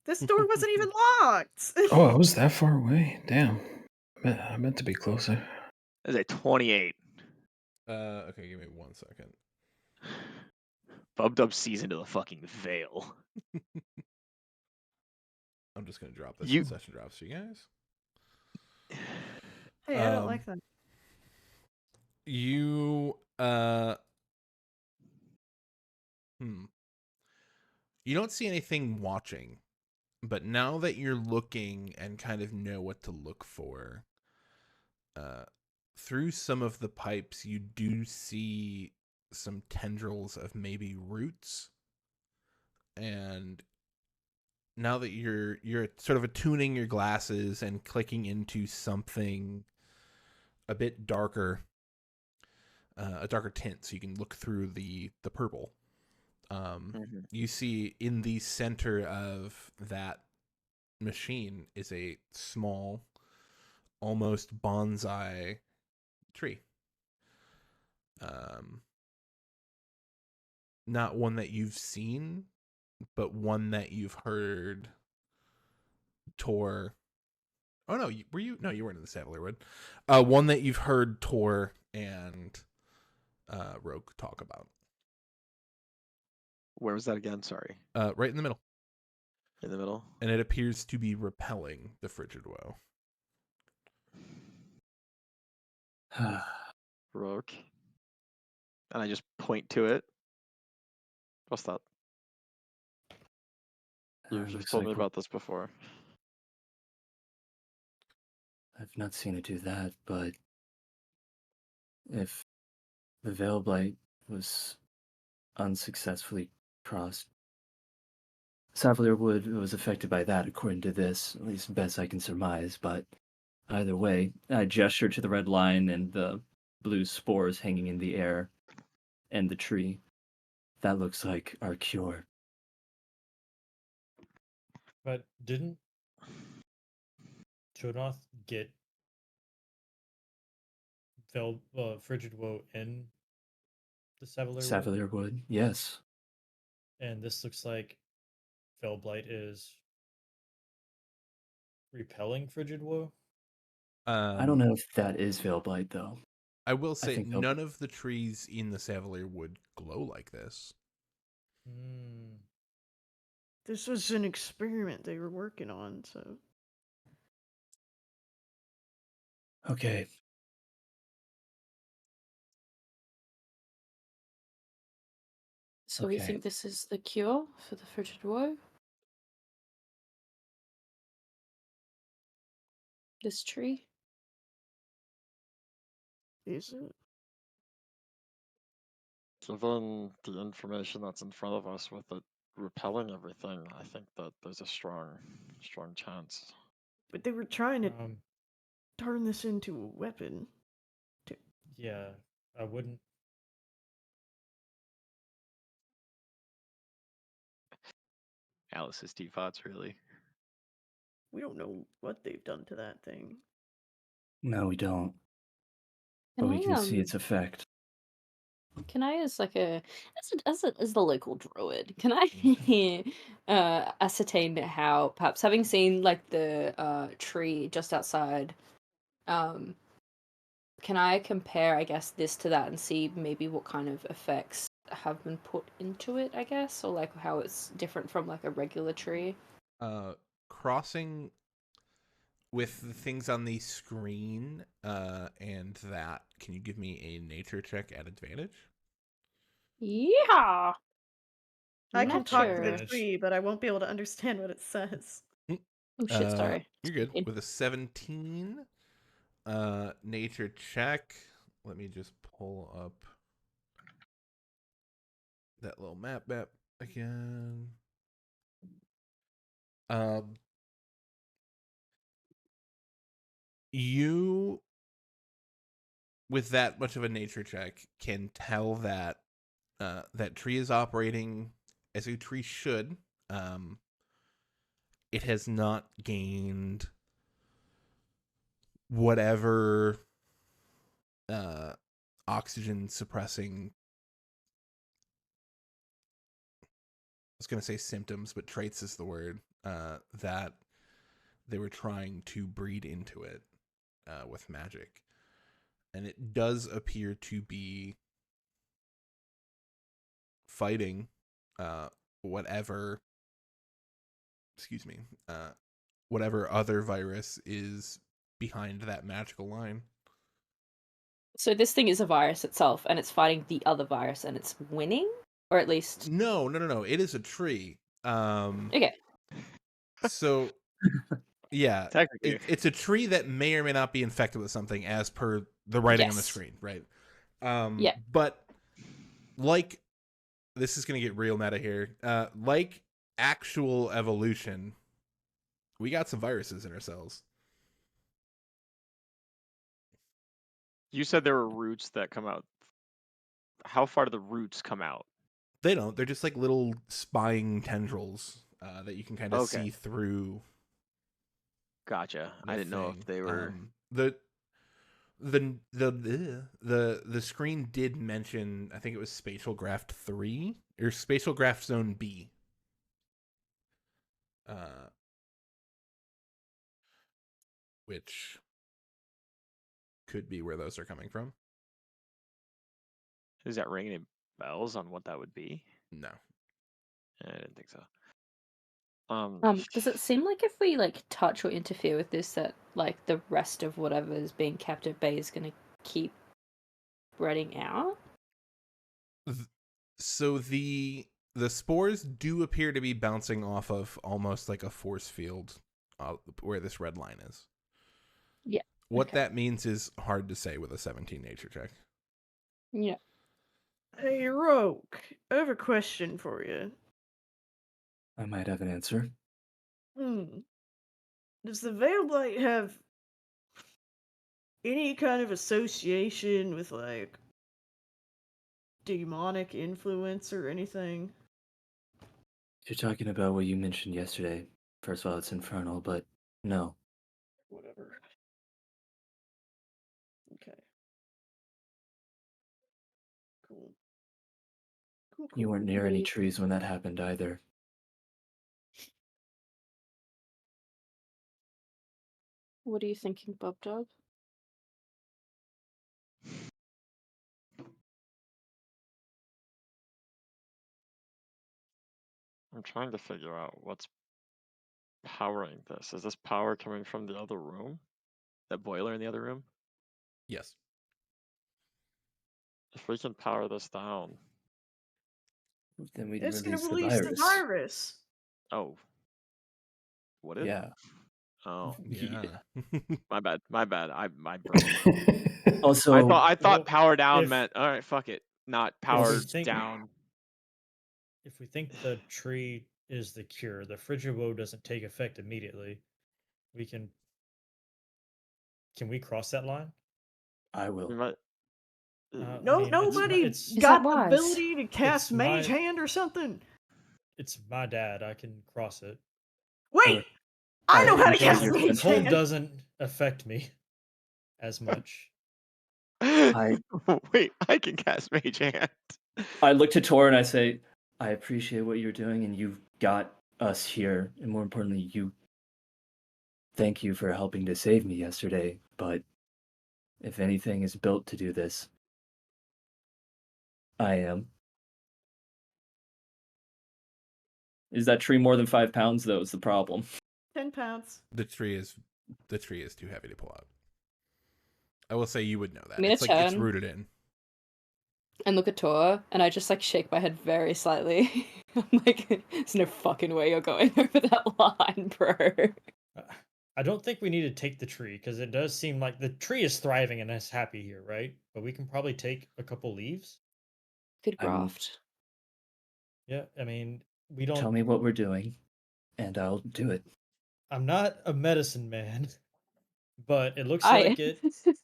This door wasn't even locked! Oh, I was that far away. Damn. I meant to be closer. That's a 28. Okay, give me 1 second. Bubdub sees into the fucking veil. I'm just gonna drop this You- in session drops for you guys. Hey, I don't like that. You you don't see anything watching, but now that you're looking and kind of know what to look for, through some of the pipes you do see some tendrils of maybe roots. And now that you're sort of attuning your glasses and clicking into something a bit darker, a darker tint, so you can look through the purple. You see in the center of that machine is a small, almost bonsai tree. Not one that you've seen, but one that you've heard Tor. Oh no, were you? No, you weren't in the Savalier Wood. One that you've heard Tor and Rogue talk about. Where was that again? Sorry. Right in the middle. In the middle? And it appears to be repelling the frigid woe. Rogue. And I just point to it. What's that? You've Looks told like me about this before. I've not seen it do that, but if the Veil Blight was unsuccessfully crossed, Savalier Wood was affected by that, according to this, at least best I can surmise, but either way, I gesture to the red line and the blue spores hanging in the air and the tree. That looks like our cure. But didn't Chodoth get Frigid Woe in the Savalier Wood? Savalier Wood, yes. And this looks like Fell Blight is repelling Frigid Woe? I don't know if that is Veil Blight, though. I will say think none of the trees in the Savalier Wood glow like this. This was an experiment they were working on, so. Okay. So we think this is the cure for the frigid woe? This tree? Is it? Given the information that's in front of us with it repelling everything, I think that there's a strong chance. But they were trying to turn this into a weapon. Yeah, I wouldn't. Alice's teapots, really. We don't know what they've done to that thing. No, we don't. But Can we I, can see its effect. Can I, as like as the local druid, can I ascertain how, perhaps having seen like the tree just outside, um, can I compare, I guess, this to that and see maybe what kind of effects have been put into it, I guess, or like how it's different from like a regular tree? Crossing with the things on the screen, and that, can you give me a nature check at advantage? Yeah. I can talk to the Nature. Advantage. tree, but I won't be able to understand what it says. Oh shit! Sorry. You're good. 16. With a 17, nature check. Let me just pull up that little map again. You, with that much of a nature check, can tell that that tree is operating as a tree should. It has not gained whatever oxygen suppressing, I was going to say symptoms, but traits is the word, that they were trying to breed into it with magic. And it does appear to be fighting whatever, excuse me, whatever other virus is behind that magical line. So this thing is a virus itself, and it's fighting the other virus, and it's winning, or at least No. It is a tree. okay. So yeah, Technically. it's a tree that may or may not be infected with something as per the writing on the Yes. screen, right? Yeah. But like, this is gonna get real meta here. Like actual evolution, we got some viruses in our cells. You said there were roots that come out. How far do the roots come out? They don't. They're just like little spying tendrils that you can kind of Okay. see through. Gotcha. I the didn't know if thing. they were. The screen did mention, I think it was Spatial Graft 3 or Spatial Graft Zone B. Which could be where those are coming from. Is that ringing any bells on what that would be? No. I didn't think so. Does it seem like if we like touch or interfere with this, that like the rest of whatever is being kept at bay is gonna keep spreading out? So the spores do appear to be bouncing off of almost like a force field where this red line is. Yeah. What Okay. that means is hard to say with a 17 nature check. Yeah. Hey, Rogue, I have a question for you. I might have an answer. Does the Veiled Light have any kind of association with, like, demonic influence or anything? You're talking about what you mentioned yesterday. First of all, it's infernal, but no. Whatever. Okay. Cool. You weren't near What do any you- trees when that happened either. What are you thinking, Bob Dog? I'm trying to figure out what's powering this. Is this power coming from the other room? That boiler in the other room? Yes. If we can power this down, Then we'd It's gonna release the release the virus. virus. Oh. Would it? Yeah. Oh. Yeah. My bad. My brain. Also, I thought Well, power down if- meant all right, fuck it. Not we power think- down. If we think the tree is the cure, the Frigiwoe doesn't take effect immediately. We can we cross that line? I we will. might. No, I mean, nobody Is got that the wise? ability to cast It's Mage my- Hand or something. it's my dad. I can cross it. Wait, Or- I know Alright, how to you guys cast are Mage Cold Hand. doesn't affect me as much. Wait, I can cast Mage Hand. I look to Tor and I say, I appreciate what you're doing, and you've got us here, and more importantly, thank you for helping to save me yesterday, but if anything is built to do this, I am. Is that tree more than 5 pounds, though, is the problem? 10 pounds. The tree is too heavy to pull out. I will say you would know that. I'm gonna It's like it's turn rooted in. and look at Tor, and I just like shake my head very slightly. I'm like, there's no fucking way you're going over that line, bro. I don't think we need to take the tree because it does seem like the tree is thriving and is happy here, right? But we can probably take a couple leaves. Good graft. Yeah, I mean, we don't. Tell me what we're doing, and I'll do it. I'm not a medicine man, but it looks I like it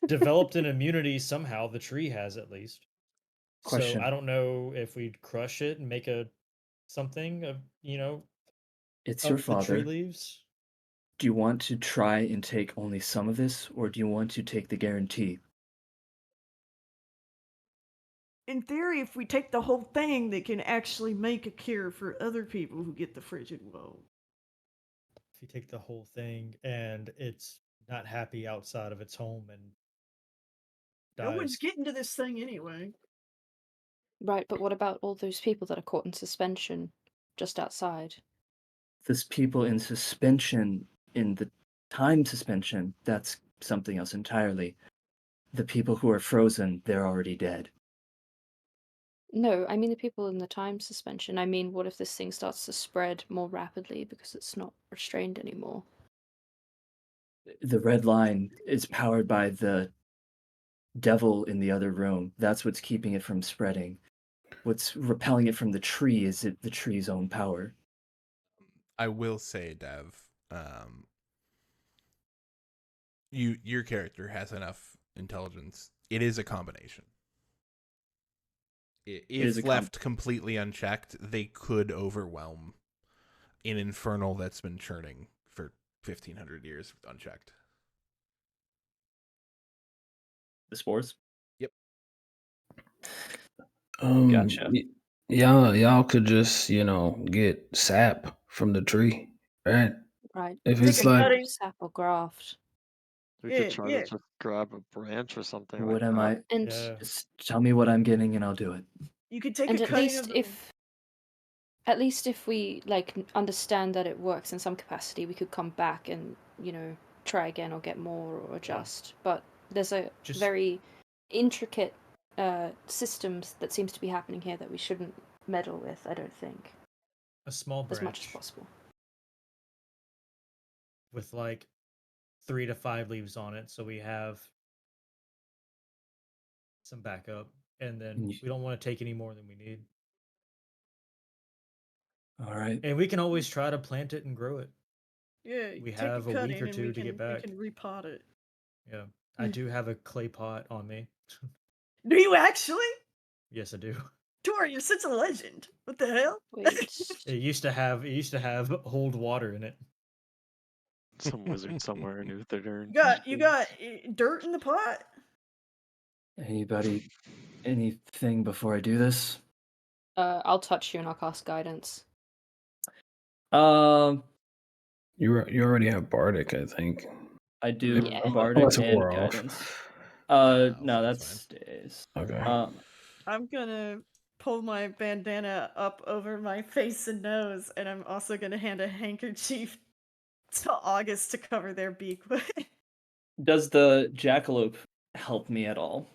developed an immunity somehow. The tree has at least. Question. So I don't know if we'd crush it and make something of It's your of the tree father. leaves. Do you want to try and take only some of this, or do you want to take the guarantee? In theory, if we take the whole thing, they can actually make a cure for other people who get the frigid woe. If you take the whole thing and it's not happy outside of its home and No one's dies. getting to this thing anyway. Right, but what about all those people that are caught in suspension just outside? There's people in suspension, in the time suspension, that's something else entirely. The people who are frozen, they're already dead. No, I mean the people in the time suspension. I mean, what if this thing starts to spread more rapidly because it's not restrained anymore? The red line is powered by the devil in the other room. That's what's keeping it from spreading. What's repelling it from the tree is the tree's own power. I will say, Dev, your character has enough intelligence. It is a combination. If left completely unchecked, they could overwhelm an infernal that's been churning for 1,500 years unchecked. The spores? Yep. Gotcha. Y'all could just, get sap from the tree, right? Right. If Take it's a like, cutting. Sap or graft. We Yeah, could try yeah. to just grab a branch or something What like am that. I? And Yeah. Just tell me what I'm getting and I'll do it. You could take and a at cutting least of the... if we like understand that it works in some capacity, we could come back and try again or get more or adjust. But there's a Just- very intricate systems that seems to be happening here that we shouldn't meddle with. I don't think A small branch as much as possible. with like 3 to 5 leaves on it, so we have some backup, and then we don't want to take any more than we need. All right. And we can always try to plant it and grow it. Yeah, We take have a cutting week or and two to get back. We can repot it. Yeah, I do have a clay pot on me. Do you actually? Yes, I do. Tor, you're such a legend. What the hell? Wait. It used to have hold water in it. Some wizard somewhere in Utherdern. You got dirt in the pot? Anybody, anything before I do this? I'll touch you and I'll cast guidance. Um, you already have Bardic, I think. I do Yeah. Bardic Unless and we're off. Guidance. No, No, that's that stays. Okay. I'm gonna pull my bandana up over my face and nose, and I'm also gonna hand a handkerchief to August to cover their beak with. Does the jackalope help me at all?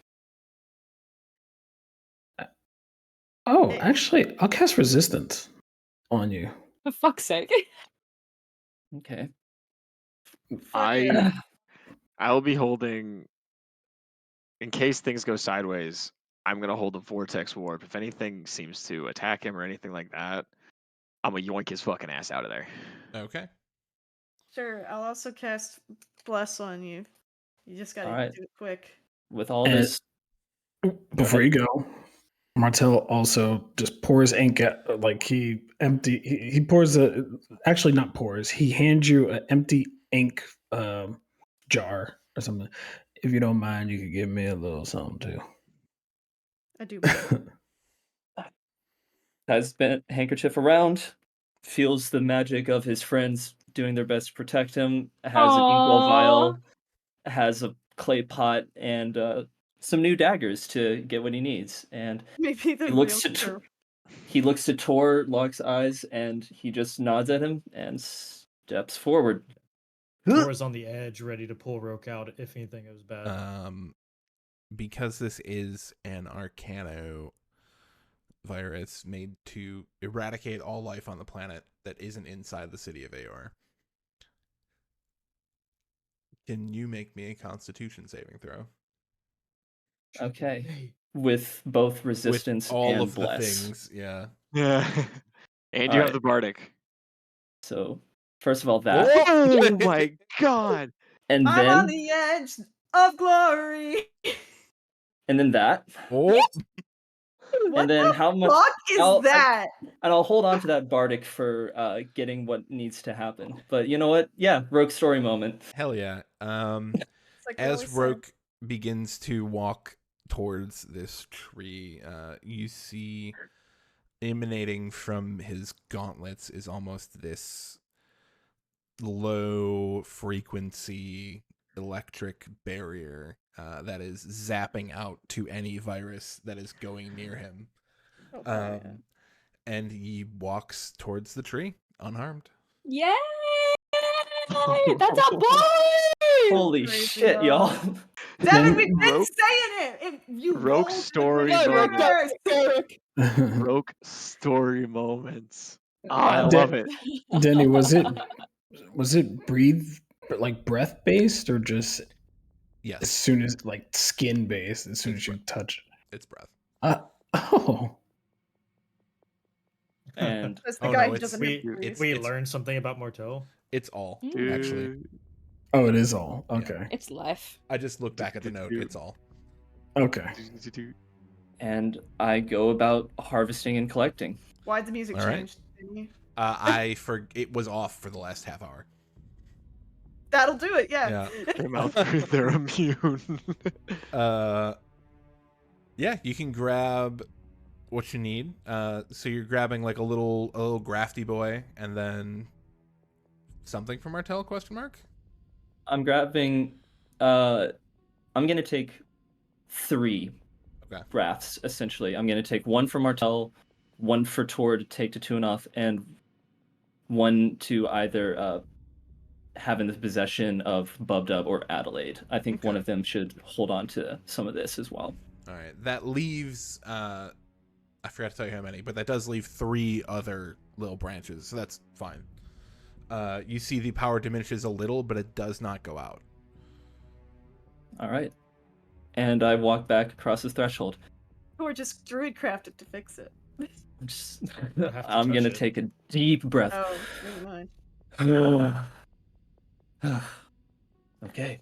Oh, actually, I'll cast Resistance on you. For fuck's sake. Okay. I'll be holding, in case things go sideways, I'm gonna hold a vortex warp. If anything seems to attack him or anything like that, I'm gonna yoink his fucking ass out of there. Okay. Sure, I'll also cast Bless on you. You just gotta Alright. do it quick. With all And this, before ahead. you go, Martel also just pours ink at, like he pours actually not pours, he hands you an empty ink jar or something. If you don't mind, you could give me a little something too. I do. Has been handkerchief around, feels the magic of his friends doing their best to protect him, has an inkwell Aww. vial, has a clay pot, and some new daggers to get what he needs. And Maybe the he real looks to hero. he looks to Tor, locks eyes, and he just nods at him and steps forward. Tor is on the edge, ready to pull Roke out if anything goes bad. Because this is an Arcano virus made to eradicate all life on the planet that isn't inside the city of Aor. Can you make me a Constitution saving throw? Okay. With both resistance With all and of bless. the things, yeah. Yeah. And All you right. have the bardic. So, first of all, that. Oh my god! And I'm on then the edge of glory. and then that. Oh, What And then the how much fuck is that? and I'll hold on to that bardic for getting what needs to happen. But you know what? Yeah, Rogue story moment. hell yeah. It's like we As always said. Roke begins to walk towards this tree, you see emanating from his gauntlets is almost this low frequency electric barrier that is zapping out to any virus that is going near him. Oh, And he walks towards the tree unharmed. Yay! That's a boy! Holy Crazy, shit, huh? y'all. Devin, we've been Rogue- saying it. If you Rogue rolled the story reverse. moment. Rogue story moments. I love it. Denny, was it breath based or just as Yes, soon as like skin based? As soon It's as you touch. it's breath. Oh, And That's the Oh, guy no, who it's- doesn't we have breathe. we it's- learned something about Mortel. It's all, Mm. actually. oh, it is all okay. It's life. I just looked back at the note. It's all. Okay. and I go about harvesting and collecting. Why'd the music All right. change? Denny? It was off for the last half hour. That'll do it. Yeah. Their mouth breathe, they're immune. Yeah, you can grab what you need. So you're grabbing like a little grafty boy, and then something from Martell? Question mark. I'm grabbing I'm gonna take 3 Okay. grafts, essentially. I'm gonna take 1 for Martel, 1 for Tor to take to Tunoth, and 1 to either have in the possession of Bubdub or Adelaide. I think Okay. one of them should hold on to some of this as well. All right. That leaves. I forgot to tell you how many, but that does leave 3 other little branches, so that's fine. You see the power diminishes a little, but it does not go out. All right. And I walk back across the threshold. Or just druid crafted to fix it. I'm just I have to I'm touch gonna it. take a deep breath. Oh, never mind. Okay.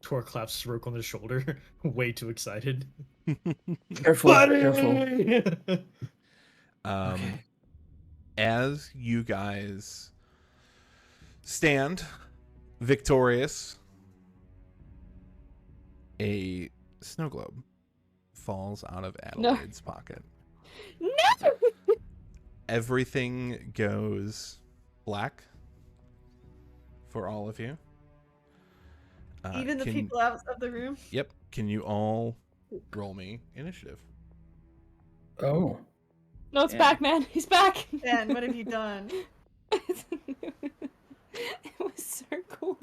Tor claps Roke on the shoulder, way too excited. Careful, careful. Okay. As you guys stand victorious, a snow globe falls out of Adelaide's pocket. No! Everything goes black for all of you. Even the people out of the room. Yep. Can you all roll me initiative? Oh. No, it's Yeah. back, man. He's back. Dan, what have you done? It was so cool.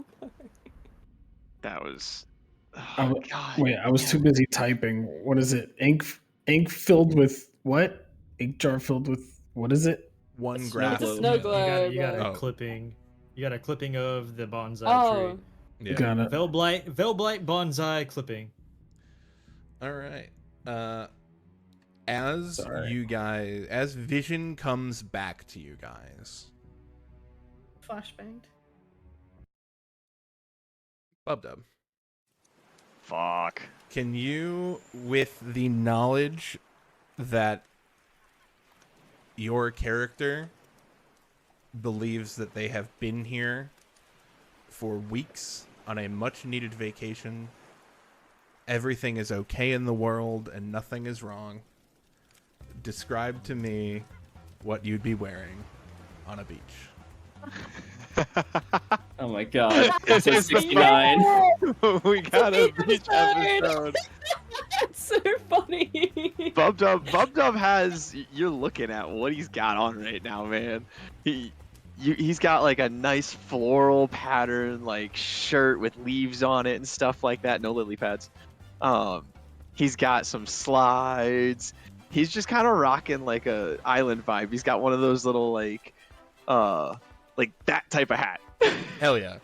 That was. I Oh, w- God. Wait, I was too busy typing. What is it? Ink filled with what? Ink jar filled with what is it? One Snow graph. globe. Snow You got globe. a Oh. clipping. You got a clipping of the bonsai Oh, tree. Yeah. Got it. Velblight bonsai clipping. All right. As Sorry. you guys, as vision comes back to you guys, Flashbanged. Bubdub, Fuck. can you, with the knowledge that your character believes that they have been here for weeks on a much-needed vacation. Everything is okay in the world and nothing is wrong. Describe to me what you'd be wearing on a beach. Oh my god. Episode 69. We got a beach episode. That's so funny. Bub Dub has. You're looking at what he's got on right now, man. He's got like a nice floral pattern, like shirt with leaves on it and stuff like that. No lily pads. He's got some slides. He's just kind of rocking like a island vibe. He's got one of those little like that type of hat. Hell yeah.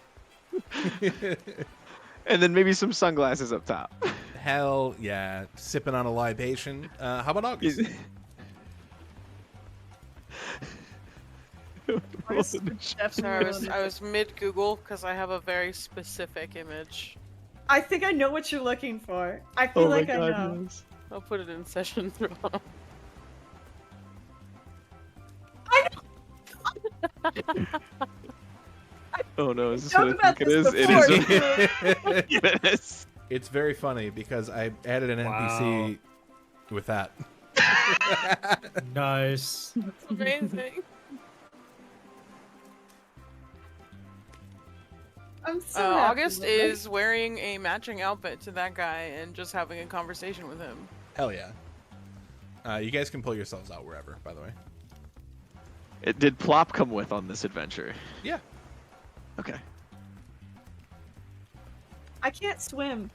And then maybe some sunglasses up top. Hell yeah. Sipping on a libation. How about August? Sorry, I was mid Google because I have a very specific image. I think I know what you're looking for. I feel like I know. Yes. I'll put it in session. Oh no, is this Talk what I about think it this is? before. It is. Yes. It's very funny because I added an NPC with that. Nice. That's amazing. I'm so happy August with it. is wearing a matching outfit to that guy and just having a conversation with him. Hell yeah. You guys can pull yourselves out wherever, by the way. Did Plop come with on this adventure? Yeah. Okay. I can't swim.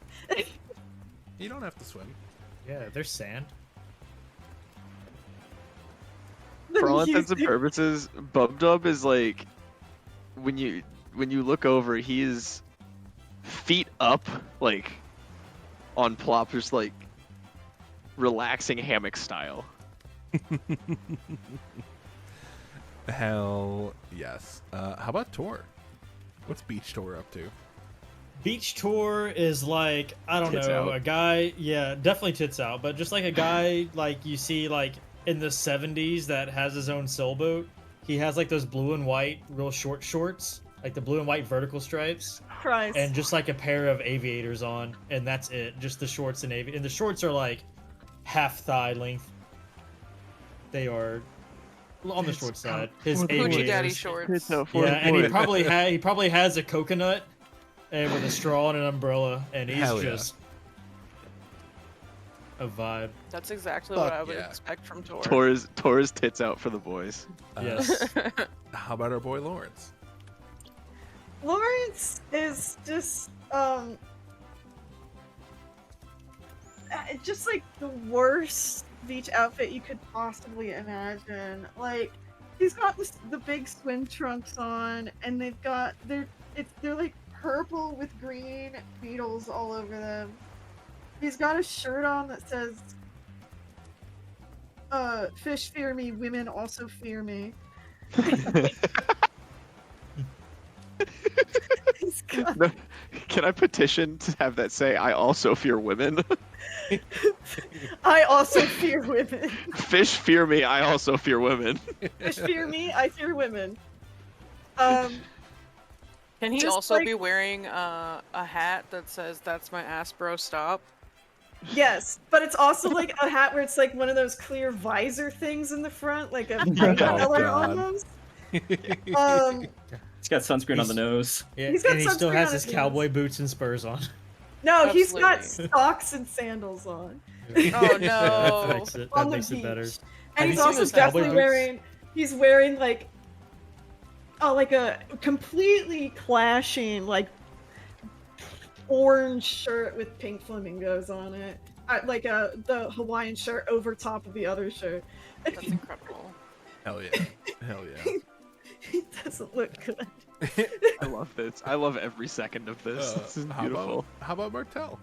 You don't have to swim. Yeah, there's sand. For all intents and purposes, Bub Dub is like when you look over, he is feet up, like on Plop, just like relaxing hammock style. Hell yes. How about Tor? What's Beach Tour up to? Beach Tour is like, I don't Tits know, out. a guy, yeah, definitely tits out, but just like a guy like you see like in the 70s that has his own sailboat. He has like those blue and white real short shorts, like the blue and white vertical stripes, Christ. and just like a pair of aviators on, and that's it. Just the shorts and and the shorts are like half thigh length. They are on the short side. His Hoochie Daddy aviators. shorts. Yeah, and he probably has a coconut and with a straw and an umbrella, and he's Hell yeah. just a vibe. That's exactly Fuck what I would yeah. expect from Tor. Tor's tits out for the boys. Yes. How about our boy Lawrence? Lawrence is just just like the worst beach outfit you could possibly imagine. Like he's got the big swim trunks on, and they've got they're like purple with green beetles all over them. He's got a shirt on that says fish fear me, women also fear me. He's got No, can I petition to have that say, I also fear women? I also fear women. Fish fear me, I also fear women. Fish fear me, I fear women. Can he Just also like- be wearing a hat that says "That's my ass, bro, stop"? Yes, but it's also like a hat where it's like one of those clear visor things in the front, like a Oh, color God. almost. He's got sunscreen on the nose. Yeah, He's got and he still sunscreen has on his his cowboy boots and spurs on. No, he's got Absolutely. socks and sandals on. Oh no! That makes it, On that the makes it better. beach. Have And you he's seen also his cowboy definitely boots? he's wearing like a completely clashing like orange shirt with pink flamingos on it. Like the Hawaiian shirt over top of the other shirt. That's incredible. Hell yeah. Hell yeah. He doesn't look good. I love this. I love every second of this. This is beautiful. How about Martel?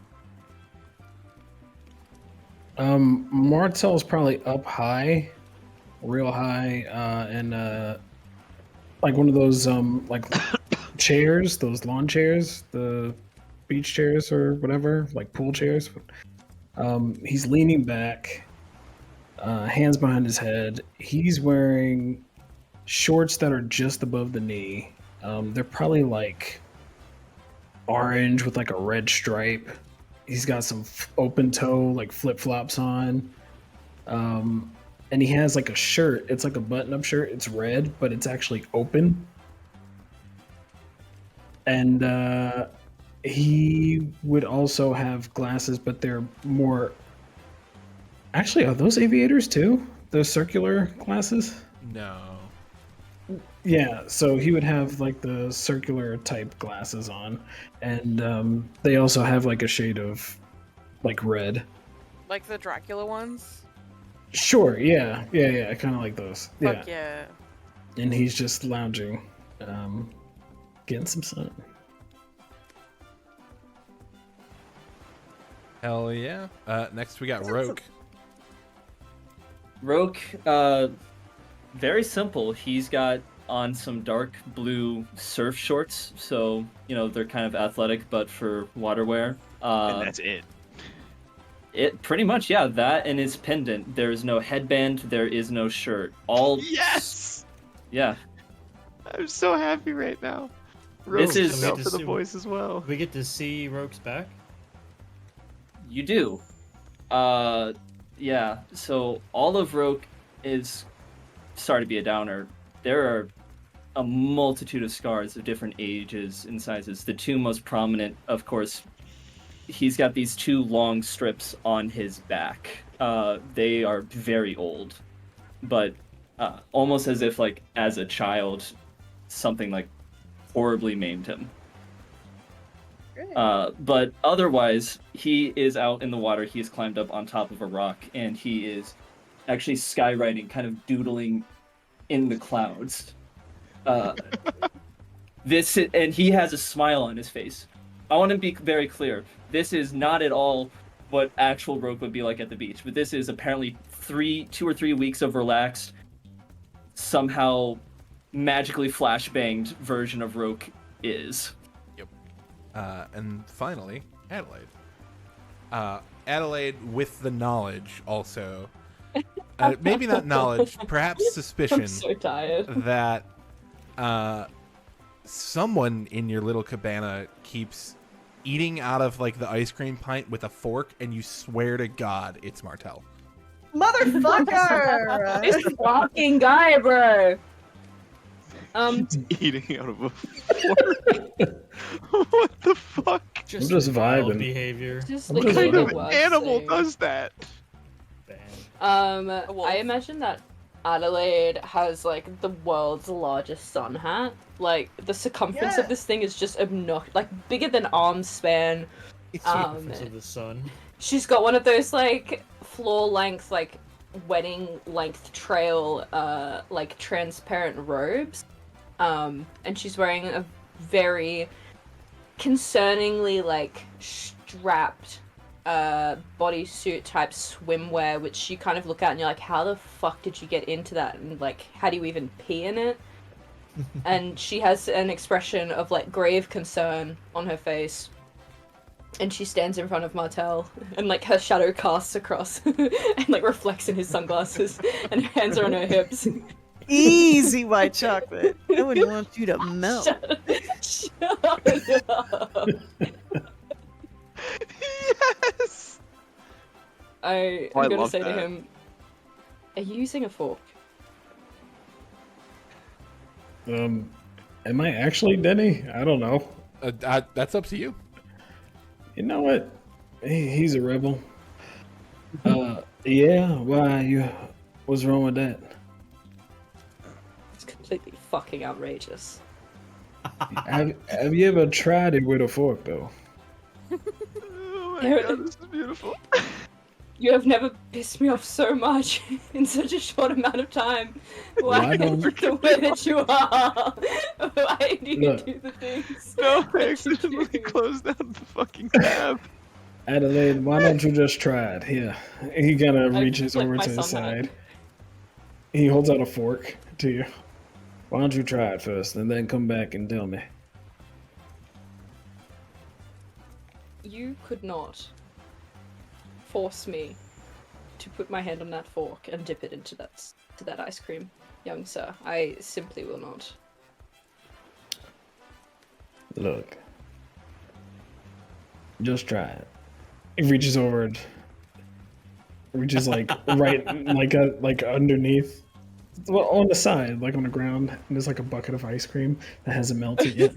Martel's probably up high, real high, and like one of those like chairs, those lawn chairs, the beach chairs or whatever, like pool chairs. He's leaning back, hands behind his head. He's wearing shorts that are just above the knee. They're probably like orange with like a red stripe. He's got some open toe like flip flops on. And he has like a shirt. It's like a button up shirt. It's red, but it's actually open. And he would also have glasses, but they're more. Actually, are those aviators too? Those circular glasses? No. Yeah, so he would have like the circular type glasses on, and they also have like a shade of like red. Like the Dracula ones? Sure, yeah, kind of like those. Fuck yeah. And he's just lounging, getting some sun. Hell yeah. Next we got Roke. Roke, very simple. He's got on some dark blue surf shorts, so they're kind of athletic, but for water wear. And that's it. It pretty much, yeah. That and his pendant. There is no headband. There is no shirt. All Yes. Yeah. I'm so happy right now. This is So we out get for to the see- voice as well. We get to see Roke's back. You do. Yeah. So all of Roke is, sorry to be a downer, there are a multitude of scars of different ages and sizes. The two most prominent, of course, he's got these two long strips on his back. They are very old, but almost as if like as a child, something like horribly maimed him. But otherwise, he is out in the water. He has climbed up on top of a rock, and he is actually skywriting, kind of doodling in the clouds. And he has a smile on his face. I want to be very clear. This is not at all what actual Roke would be like at the beach, but this is apparently 2 or 3 weeks of relaxed, somehow magically flashbanged version of Roke is. And finally, Adelaide. Adelaide with the knowledge also. Maybe not knowledge, perhaps suspicion. I'm so tired. That someone in your little cabana keeps eating out of like the ice cream pint with a fork, and you swear to God it's Martel. Motherfucker! This fucking guy, bro. Eating out of a fork. What the fuck? I'm just wild vibing. behavior. Just I'm like just kind vibing. of What worst animal thing. does that? Bad. wolf. I imagine that Adelaide has like the world's largest sun hat. Like the circumference Yeah. of this thing is just obnoxious, like bigger than arm span. Circumference of the sun. She's got one of those like floor length, like wedding length trail, like transparent robes. And she's wearing a very concerningly like strapped bodysuit type swimwear, which you kind of look at and you're like, how the fuck did you get into that? And like, how do you even pee in it? And she has an expression of like grave concern on her face. And she stands in front of Martel, and like her shadow casts across and like reflects in his sunglasses, and her hands are on her hips. Easy white chocolate. I wouldn't want you to melt. Shut up. Yes. I'm I gonna love say to that. him, "Are you using a fork?" Am I actually Denny? I don't know. That's up to you. You know what? He's a rebel. Yeah. Why? What's wrong with that? It's completely fucking outrageous. Have you ever tried it with a fork though? Oh my There- god, this is beautiful. You have never pissed me off so much in such a short amount of time. Why Why don't- the way that you are? Why do you Look. do the things? No, I that you accidentally do? closed down the fucking tab. Adelaide, why don't you just try it? Here. He kind of I reaches flick over my to his sun hat. side. He holds out a fork to you. Why don't you try it first, and then come back and tell me? You could not force me to put my hand on that fork and dip it into that ice cream, young sir. I simply will not. Look, Just try it. He reaches over and reaches like right like underneath. Well, on the side, like on the ground, and there's like a bucket of ice cream that hasn't melted yet.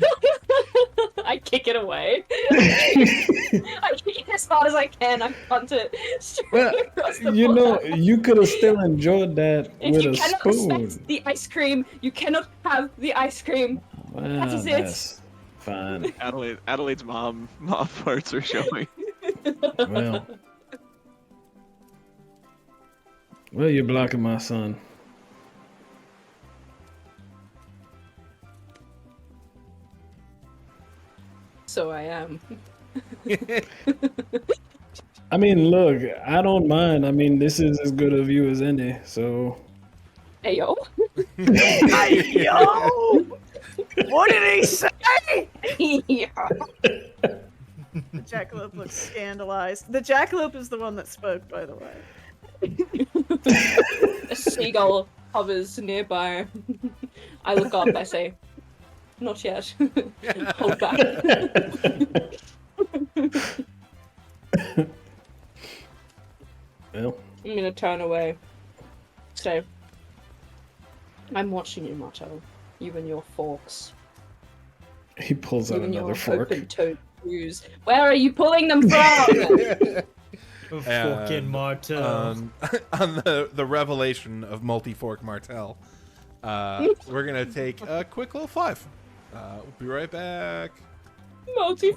I kick it away. I kick it as hard as I can. I punt it straight Well, across the you know, floor. you could have still enjoyed that If with you a cannot spoon. respect the ice cream, you cannot have the ice cream. That is it. That's fine. Adelaide's mom parts are showing. Well, you're blocking my son. So I am. I mean, look, I don't mind. I mean, this is as good a view as any, so. Hey yo. Hey, yo! What did he say? Yeah. The jackalope looks scandalized. The jackalope is the one that spoke, by the way. A seagull hovers nearby. I look up, I say, not yet. Hold back. Well, I'm gonna turn away. So, I'm watching you, Motto. You and your forks. he pulls out You and another your fork. open-toed shoes. Where are you pulling them from? Fucking Martel. On the revelation of multi-fork Martel, we're gonna take a quick little 5. We'll be right back. Multi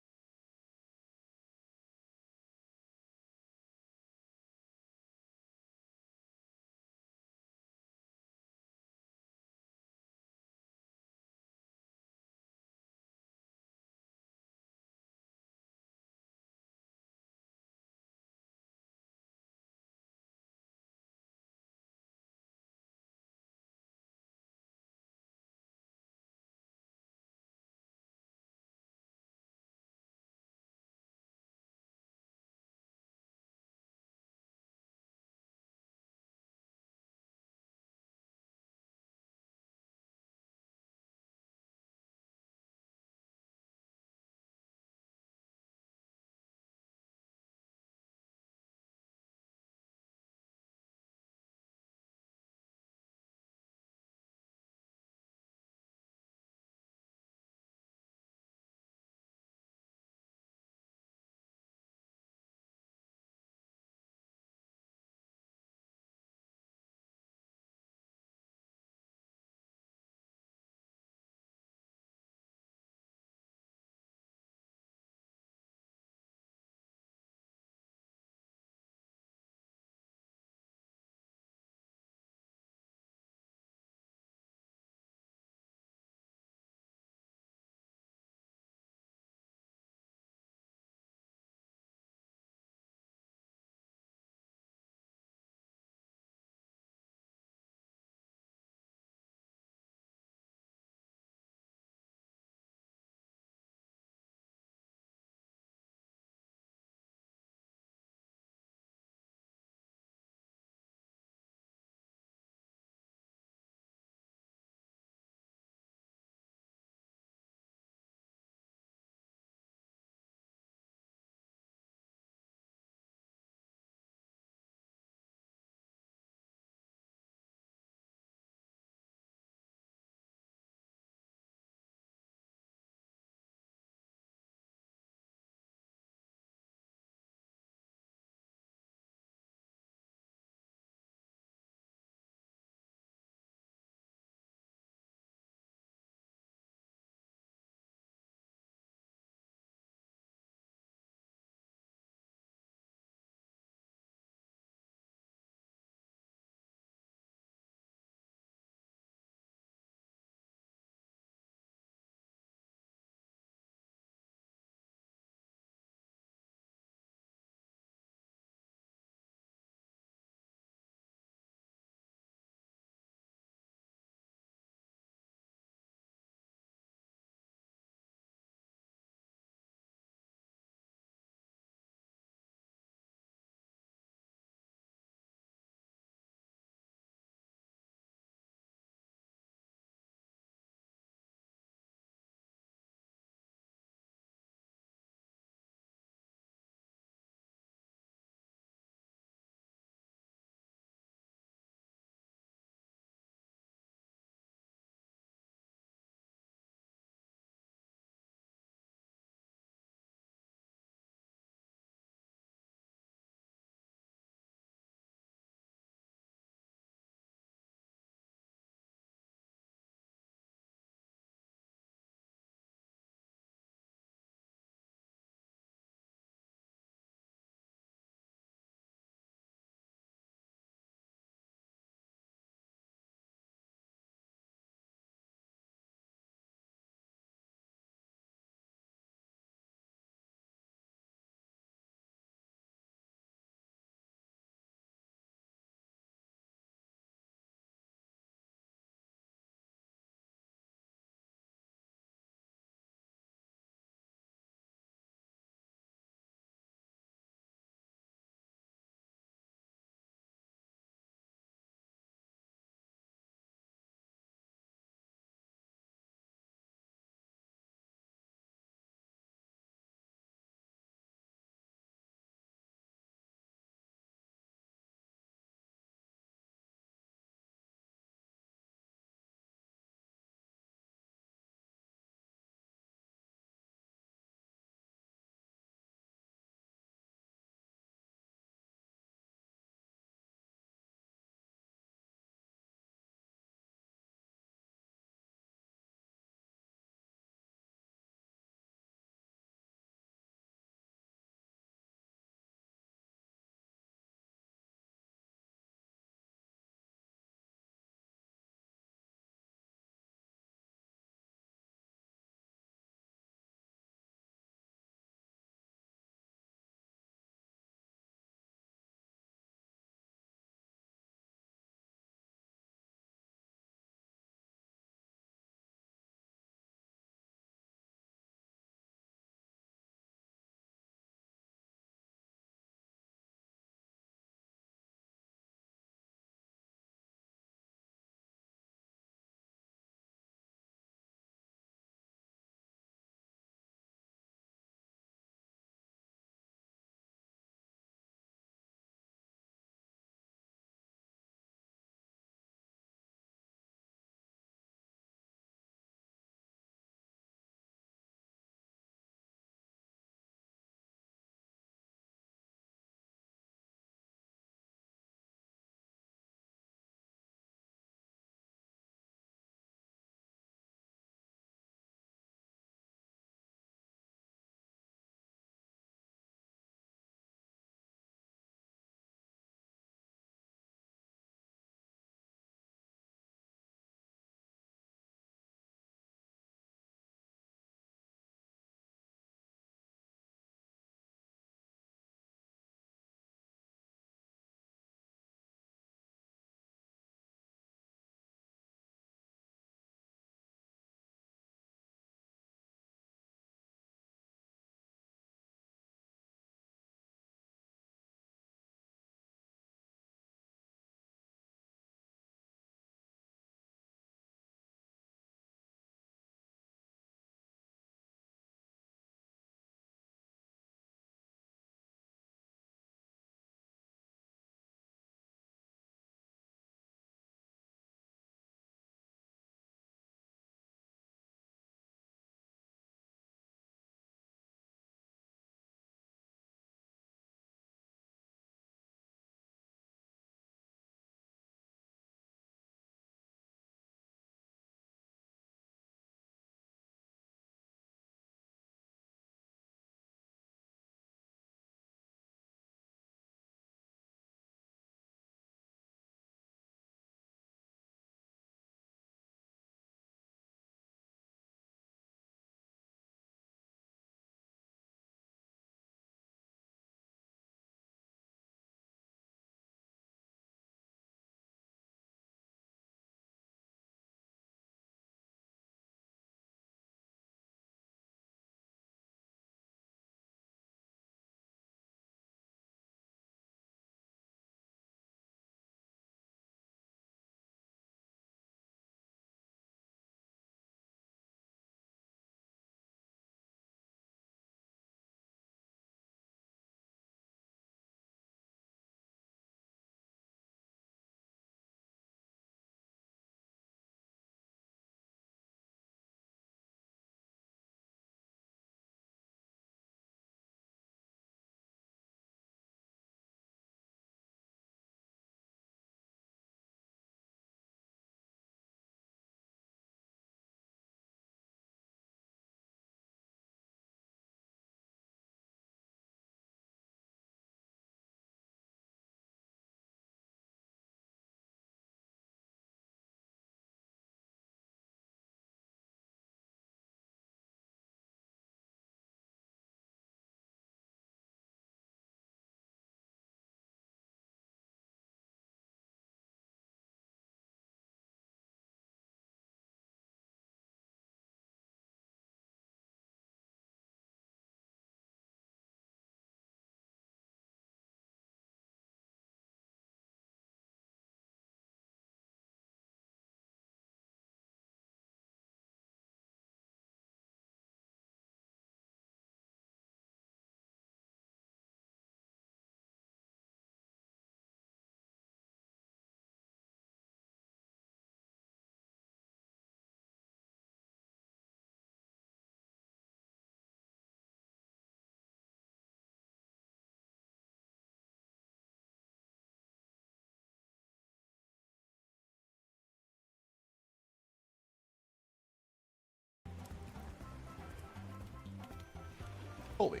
Colby.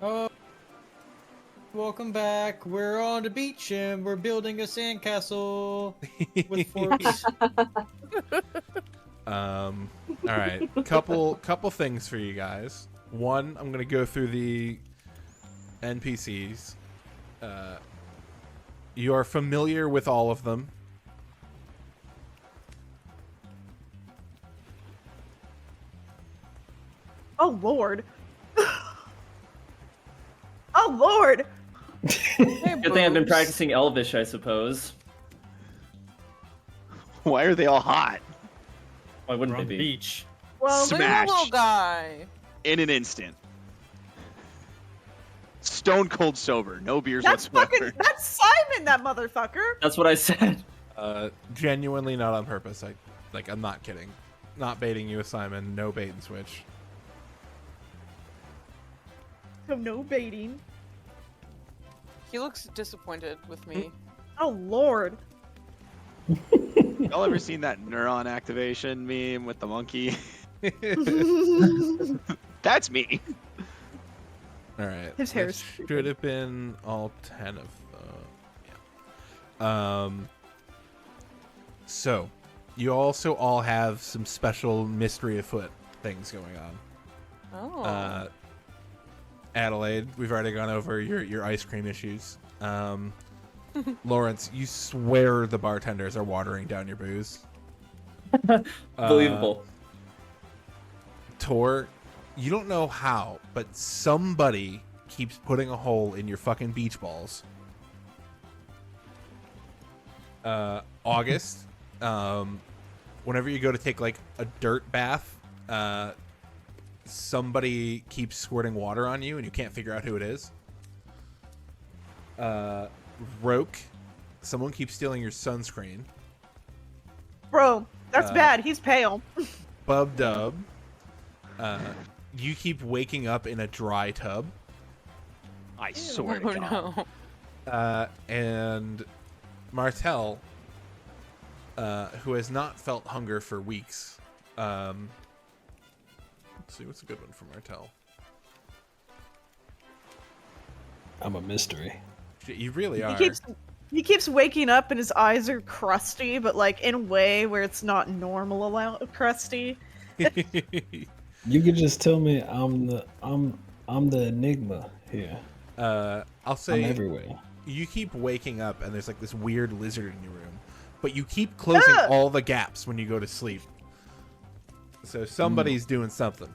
Oh, welcome back. We're on the beach and we're building a sandcastle with forks. All right, couple things for you guys. One, I'm gonna go through the NPCs. You are familiar with all of them. Oh Lord. Oh Lord. Good thing I've been practicing Elvish, I suppose. Why are they all hot? Why wouldn't We're on they the be? beach. Well, Smash. Little guy. In an instant. Stone cold sober. No beers that's whatsoever. that's Simon, that motherfucker. That's what I said. Genuinely not on purpose. I'm not kidding. Not baiting you, Simon. No bait and switch. So no baiting. He looks disappointed with me. Oh Lord. Y'all ever seen that neuron activation meme with the monkey? That's me. All right. His hair is this stupid. should have been all 10 of them. Yeah. So, you also all have some special mystery afoot things going on. Oh. Adelaide, we've already gone over your ice cream issues. Lawrence, you swear the bartenders are watering down your booze. Believable. Tor, you don't know how, but somebody keeps putting a hole in your fucking beach balls. August, whenever you go to take like a dirt bath, somebody keeps squirting water on you and you can't figure out who it is. Roke, someone keeps stealing your sunscreen. Bro, that's bad. He's pale. Bub Dub, you keep waking up in a dry tub. I swear Oh to God. no. And Martel, who has not felt hunger for weeks. Let's see, what's a good one for Martel? I'm a mystery. You really are. He keeps waking up and his eyes are crusty, but like in a way where it's not normal crusty. You could just tell me I'm the enigma here. I'll I'm say everywhere. you keep waking up and there's like this weird lizard in your room, but you keep closing all the gaps when you go to sleep. So somebody's doing something.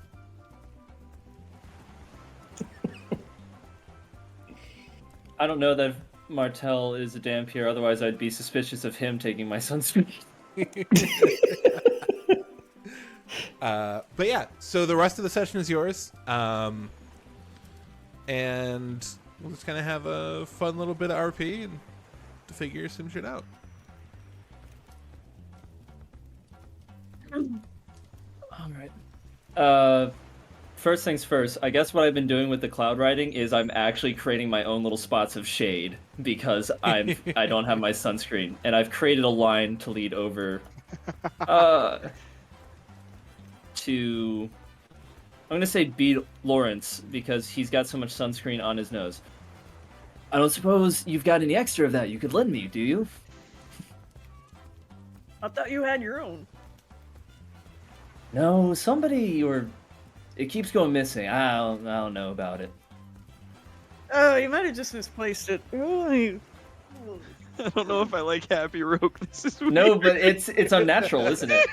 I don't know that Martel is a Dampier, otherwise I'd be suspicious of him taking my sunscreen. But yeah, so the rest of the session is yours. And we'll just kind of have a fun little bit of RP and to figure some shit out. All right. First things first, I guess what I've been doing with the cloud writing is I'm actually creating my own little spots of shade because I don't have my sunscreen, and I've created a line to lead over to I'm gonna say beat Lawrence because he's got so much sunscreen on his nose. I don't suppose you've got any extra of that you could lend me, do you? I thought you had your own. No, somebody or it keeps going missing. I don't know about it. Oh, you might have just misplaced it. Oh, I don't know if I like Happy Roke. This is weird. No, but it's unnatural, isn't it?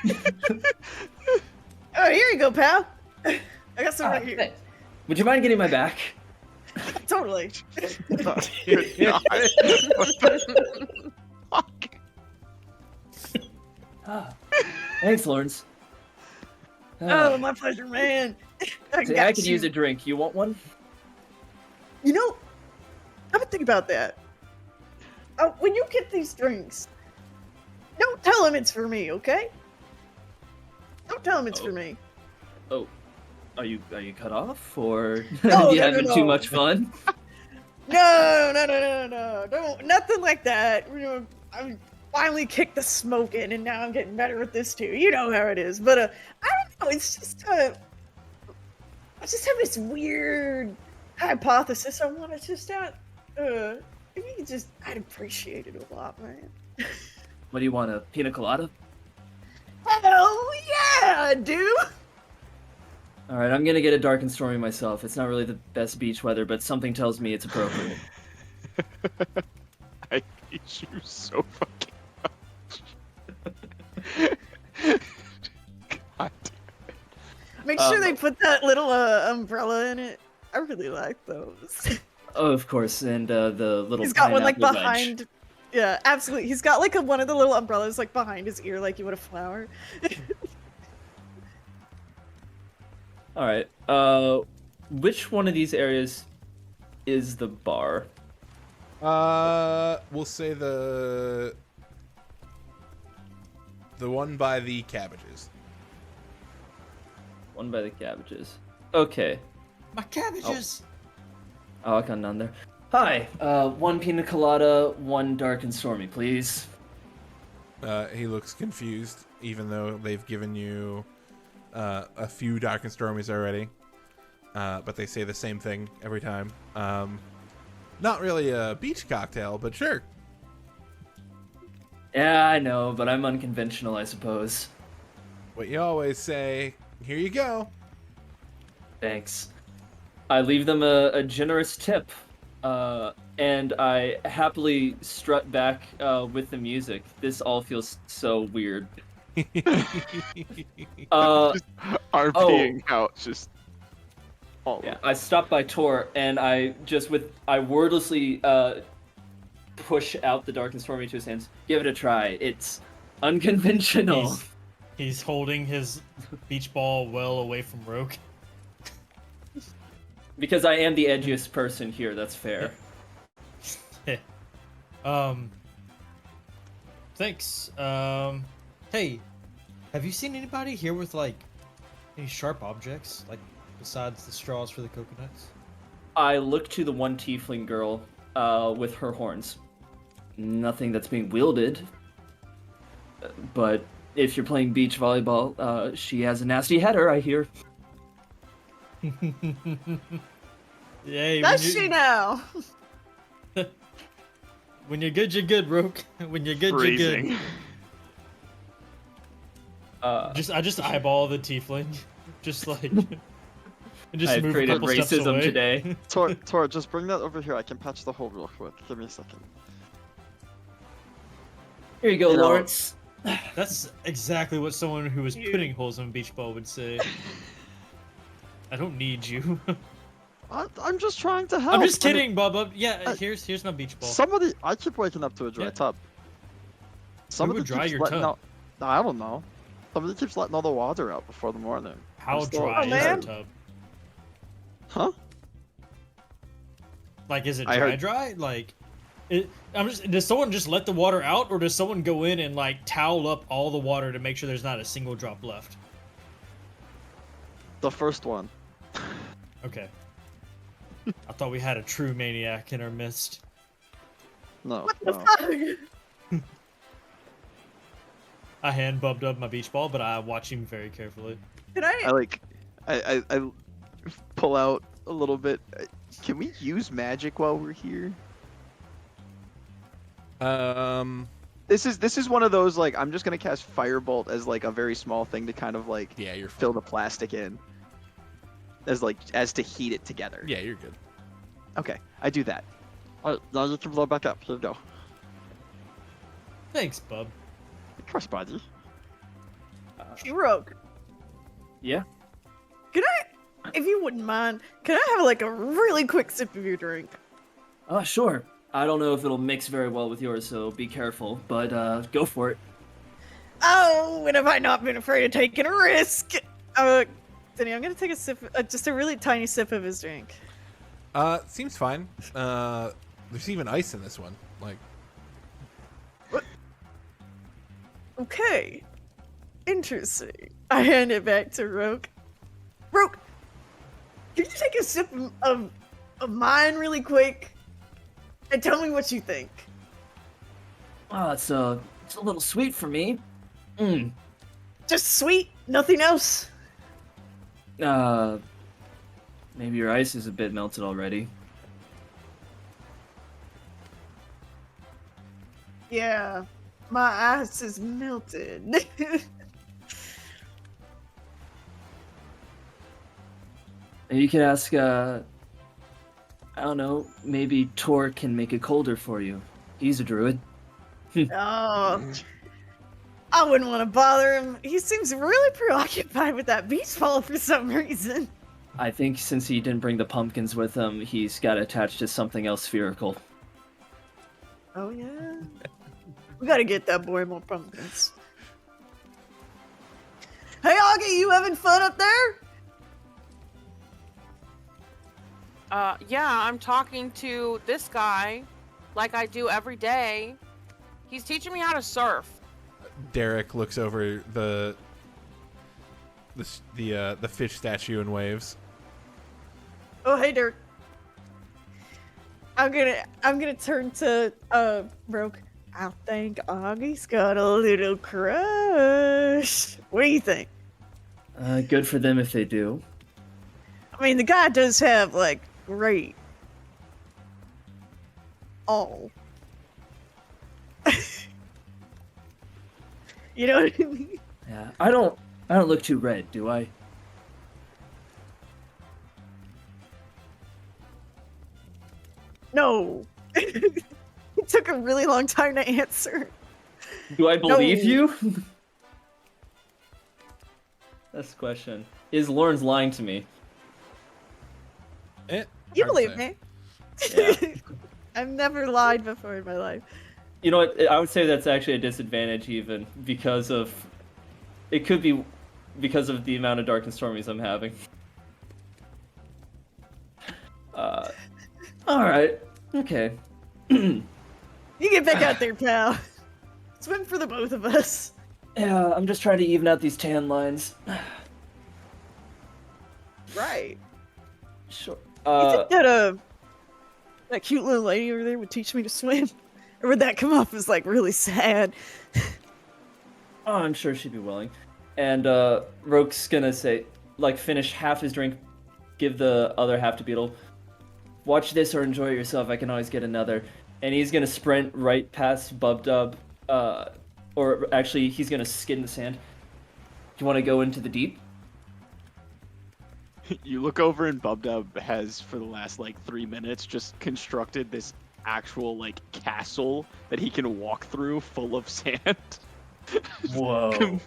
oh, here you go, pal. I got some right here. Thanks. Would you mind getting my back? Totally. Good God. Fuck. Thanks, Lawrence. Oh, my pleasure, man. I could use a drink. You want one? You know, I've been thinking about that. When you get these drinks, don't tell him it's for me, okay? Don't tell him it's for me. Oh, are you cut off, or No, you no, having no. too much fun? No. Don't, nothing like that. You know, I finally kicked the smoke in, and now I'm getting better with this too. You know how it is. But I don't know. It's just just have this weird hypothesis I want to just out. If you could just, I'd appreciate it a lot, man. What do you want, a pina colada? Hell yeah, I do. All right, I'm gonna get a dark and stormy myself. It's not really the best beach weather, but something tells me it's appropriate. I hate you so fucking much. God. Make sure they put that little umbrella in it. I really like those. Oh, of course, and the little. He's got one like pineapple behind. wedge. Yeah, absolutely. He's got like one of the little umbrellas like behind his ear, like you would a flower. All right. Which one of these areas is the bar? We'll say the one by the cabbages. One by the cabbages. Okay. My cabbages. I'll come down there. Hi. One pina colada, one dark and stormy, please. He looks confused, even though they've given you a few dark and stormies already. But they say the same thing every time. Not really a beach cocktail, but sure. Yeah, I know, but I'm unconventional, I suppose. What you always say. Here you go. Thanks. I leave them a generous tip, and I happily strut back with the music. This all feels so weird. Just RPing out, just. All Yeah, I stopped by Tor, and I wordlessly push out the dark and stormy to his hands. Give it a try. It's unconventional. He's holding his beach ball well away from Rogue. Because I am the edgiest person here, that's fair. Thanks. Hey, have you seen anybody here with like any sharp objects, like besides the straws for the coconuts? I look to the one tiefling girl with her horns. Nothing that's being wielded. But if you're playing beach volleyball, she has a nasty header, I hear. Yay, Does she now? When you're good, you're good, Roke. When you're good, you're good. I just eyeball the tiefling, just like, and just I've move a created couple steps racism away. today. Tor, just bring that over here. I can patch the hole real quick. Give me a second. Here you go, You know- Lawrence. That's exactly what someone who was putting holes in a beach ball would say. I don't need you. I'm just trying to help. I'm just I mean, kidding, Bubba. Yeah, here's my beach ball. Somebody, I keep waking up to a dry Yeah. tub. Somebody would dry keeps your letting tub? out. I don't know. Somebody keeps letting all the water out before the morning. How I'm still- dry is man. the tub? Huh? Like, is it I dry? heard- Dry? Like, does someone just let the water out, or does someone go in and like towel up all the water to make sure there's not a single drop left? The first one. Okay. I thought we had a true maniac in our midst. No. What the no. fuck? I hand bubbed up my beach ball, but I watch him very carefully. Can I pull out a little bit. Can we use magic while we're here? This is one of those like I'm just gonna cast firebolt as like a very small thing to kind of like Yeah, you're fill the plastic in. As to heat it together. Yeah, you're good. Okay, I do that. Alright, now you can blow back up. Here you go. Thanks, bub. Of course, buddy. Rogue, Yeah? can I, if you wouldn't mind, can I have like a really quick sip of your drink? Sure. I don't know if it'll mix very well with yours, so be careful, but go for it. Oh, when have I not been afraid of taking a risk? Denny, I'm gonna take a sip, just a really tiny sip of his drink. Seems fine. There's even ice in this one. Like, Okay. Interesting. I hand it back to Roke. Roke, can you take a sip of mine really quick? And tell me what you think. Oh, it's a little sweet for me. Just sweet, nothing else? Maybe your ice is a bit melted already. Yeah, my ice is melted. You could ask, I don't know, maybe Tor can make it colder for you. He's a druid. Oh, I wouldn't want to bother him. He seems really preoccupied with that beach ball for some reason. I think since he didn't bring the pumpkins with him, he's got attached to something else spherical. Oh yeah, we gotta get that boy more pumpkins. Hey Augie, you having fun up there? Yeah, I'm talking to this guy like I do every day. He's teaching me how to surf. Derek looks over the fish statue and waves. Oh hey Dirk. I'm gonna turn to Rogue. I think Augie's got a little crush. What do you think? Good for them if they do. I mean, the guy does have like great. Oh. You know what I mean? Yeah, I don't look too red, do I? No. It took a really long time to answer. Do I believe No. you? That's the question. Is Lawrence lying to me? You Hard to believe say. me? Yeah. I've never lied before in my life. You know what? I would say that's actually a disadvantage, even because of. It could be because of the amount of dark and stormies I'm having. All right. Okay. You get back out there, pal. Swim for the both of us. Yeah, I'm just trying to even out these tan lines. Right. Sure. You think that cute little lady over there would teach me to swim? Or would that come off as like really sad? Oh, I'm sure she'd be willing. And Roke's gonna say, like, finish half his drink, give the other half to Beetle. Watch this or enjoy it yourself. I can always get another. And he's gonna sprint right past Bubdub. Or actually, he's gonna skid in the sand. Do you want to go into the deep? You look over and Bubdub has, for the last like 3 minutes, just constructed this actual like castle that he can walk through full of sand. Whoa.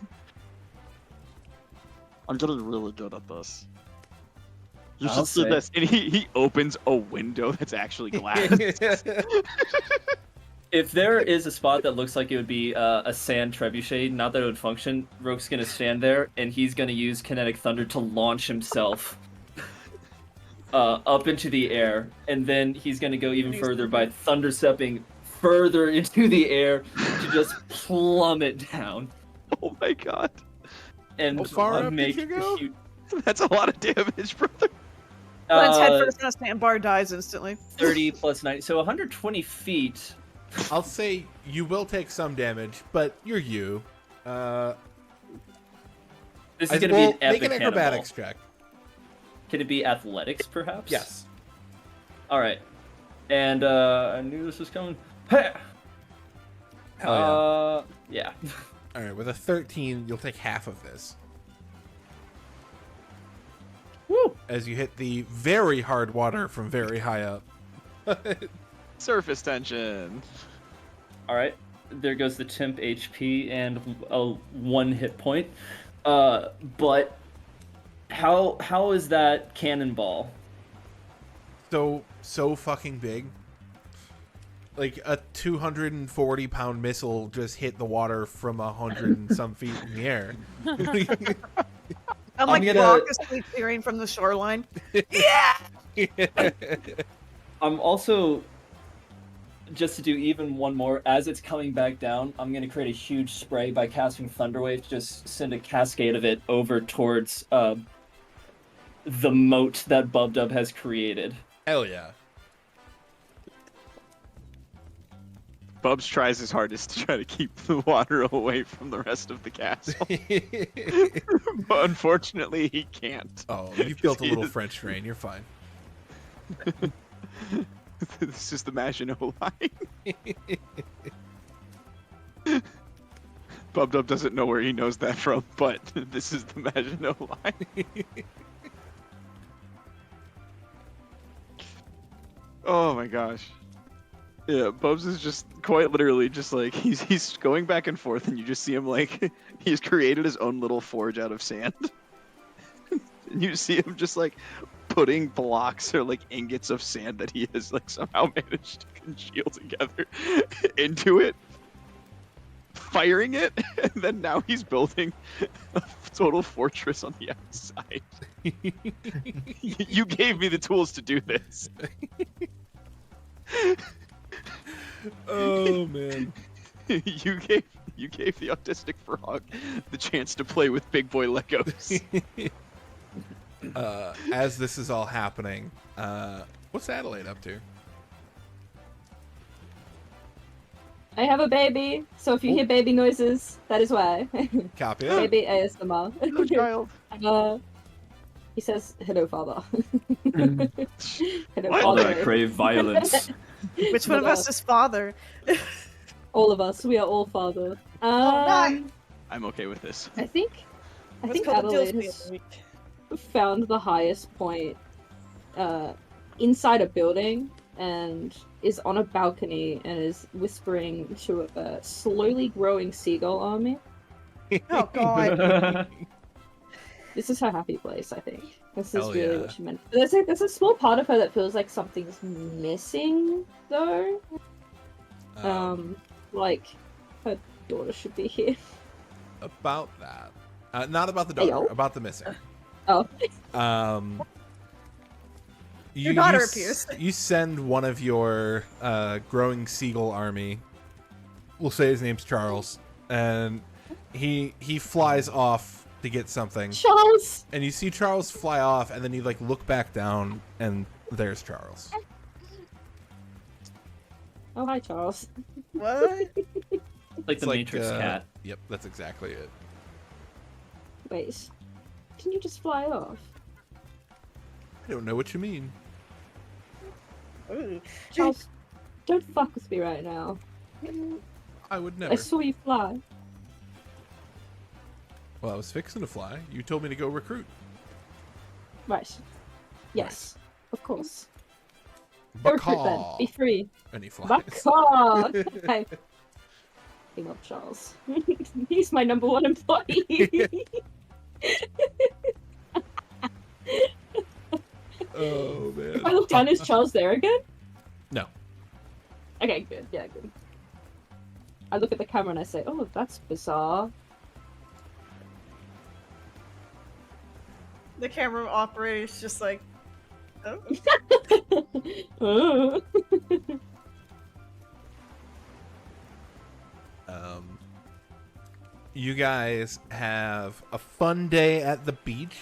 I'm getting really good at this. You I'll should see say. this. And he opens a window that's actually glass. If there is a spot that looks like it would be a sand trebuchet, not that it would function, Roke's gonna stand there and he's gonna use kinetic thunder to launch himself up into the air, and then he's gonna go even further by thunder stepping further into the air to just plummet down Oh my god. and How far up did make you go? a huge. That's a lot of damage, brother. Lands head first on a sandbar, dies instantly. 30 plus 90, so 120 feet. I'll say you will take some damage, but you're you. This is I- gonna well, be an epic make an acrobatics check. Can it be athletics, perhaps? Yes. All right. And I knew this was coming. Hey! Hell Yeah. All right, with a 13, you'll take half of this. Woo! As you hit the very hard water from very high up. Surface tension. All right. There goes the temp HP and a 1 hit point. But how is that cannonball? So fucking big. Like a 240-pound missile just hit the water from 100 and some feet in the air. I'm like gonna- raucously cheering from the shoreline. Yeah! I'm also, just to do even one more, as it's coming back down, I'm going to create a huge spray by casting Thunderwave to just send a cascade of it over towards the moat that Bubdub has created. Hell yeah. Bubs tries his hardest to try to keep the water away from the rest of the castle. But unfortunately, he can't. Oh, you've built a little French drain. You're fine. This is the Maginot Line. Bubdub doesn't know where he knows that from, but this is the Maginot Line. Oh my gosh. Yeah, Bubs is just quite literally just like he's going back and forth, and you just see him like he's created his own little forge out of sand. And you see him just like putting blocks or like ingots of sand that he has like somehow managed to congeal together into it, firing it, and then now he's building a total fortress on the outside. You gave me the tools to do this. Oh man. You gave the autistic frog the chance to play with big boy Legos. As this is all happening, what's Adelaide up to? I have a baby, so if you hear baby noises, that is why. Copy that. Baby ASMR. Hello, child. He says, "Hello, father." Hello, Father, I father. crave violence. Which one of us is father? All of us. We are all father. nice. I'm okay with this. I think Let's call the Adelaide Dillsby has of the week. found the highest point inside a building and is on a balcony and is whispering to a slowly growing seagull army. Oh god. This is her happy place, I think. This is Hell really yeah. what she meant. There's a small part of her that feels like something's missing, though. Like her daughter should be here. About that. Not about the daughter, Ayo. about the missing. Oh. Your daughter s- appears. You send one of your growing seagull army. We'll say his name's Charles, and he flies off to get something. Charles! And you see Charles fly off, and then you like look back down, and there's Charles. Oh, hi, Charles. What? Like It's the Matrix cat. Yep, that's exactly it. Wait. Can you just fly off? I don't know what you mean. Ooh. Charles, don't fuck with me right now. I would I never. saw you fly. Well, I was fixing to fly. You told me to go recruit. Right. Yes. Of course. Go recruit then. Bacaw. Be free. And he flies. Bacaw! I love Charles. He's my number one employee. Oh If I man. look down, is Charles there again? No. Okay, good. Yeah, good. I look at the camera and I say, "Oh, that's bizarre." The camera operator's just like, oh. Oh. You guys have a fun day at the beach.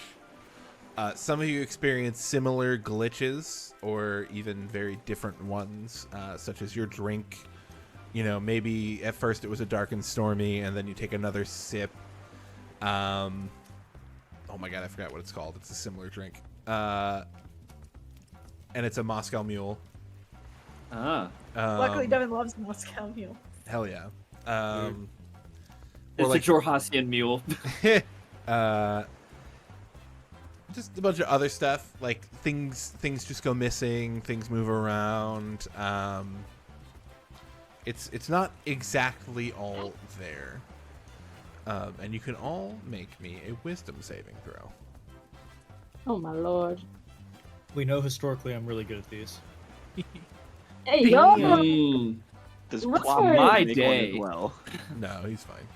Some of you experience similar glitches or even very different ones, such as your drink. You know, maybe at first it was a dark and stormy, and then you take another sip. Oh my god, I forgot what it's called. It's a similar drink. And it's a Moscow Mule. Ah. Luckily, Devin loves Moscow Mule. Hell yeah. It's like- a Jorhasian mule. Just a bunch of other stuff, like things just go missing, things move around. It's not exactly all there. And you can all make me a wisdom saving throw. Oh my lord. We know historically I'm really good at these. Hey yo! Mm. Does What's Plop her- My make one as day. well? No, he's fine.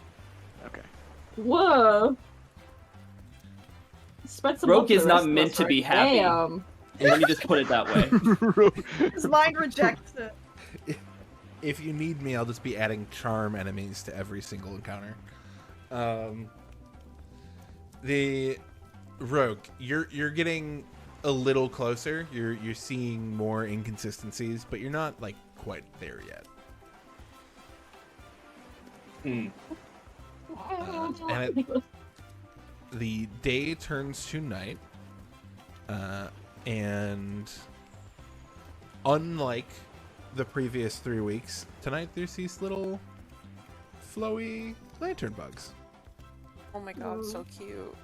Okay. Whoa! Spread some Rogue love for is the not rest of meant us, to be right? happy. Damn. Let me just put it that way. His mind rejects it. If you need me, I'll just be adding charm enemies to every single encounter. The Rogue, you're getting a little closer. You're seeing more inconsistencies, but you're not like quite there yet. Hmm. The day turns to night, and unlike the previous 3 weeks, tonight there's these little flowy lantern bugs. Oh my god, so cute.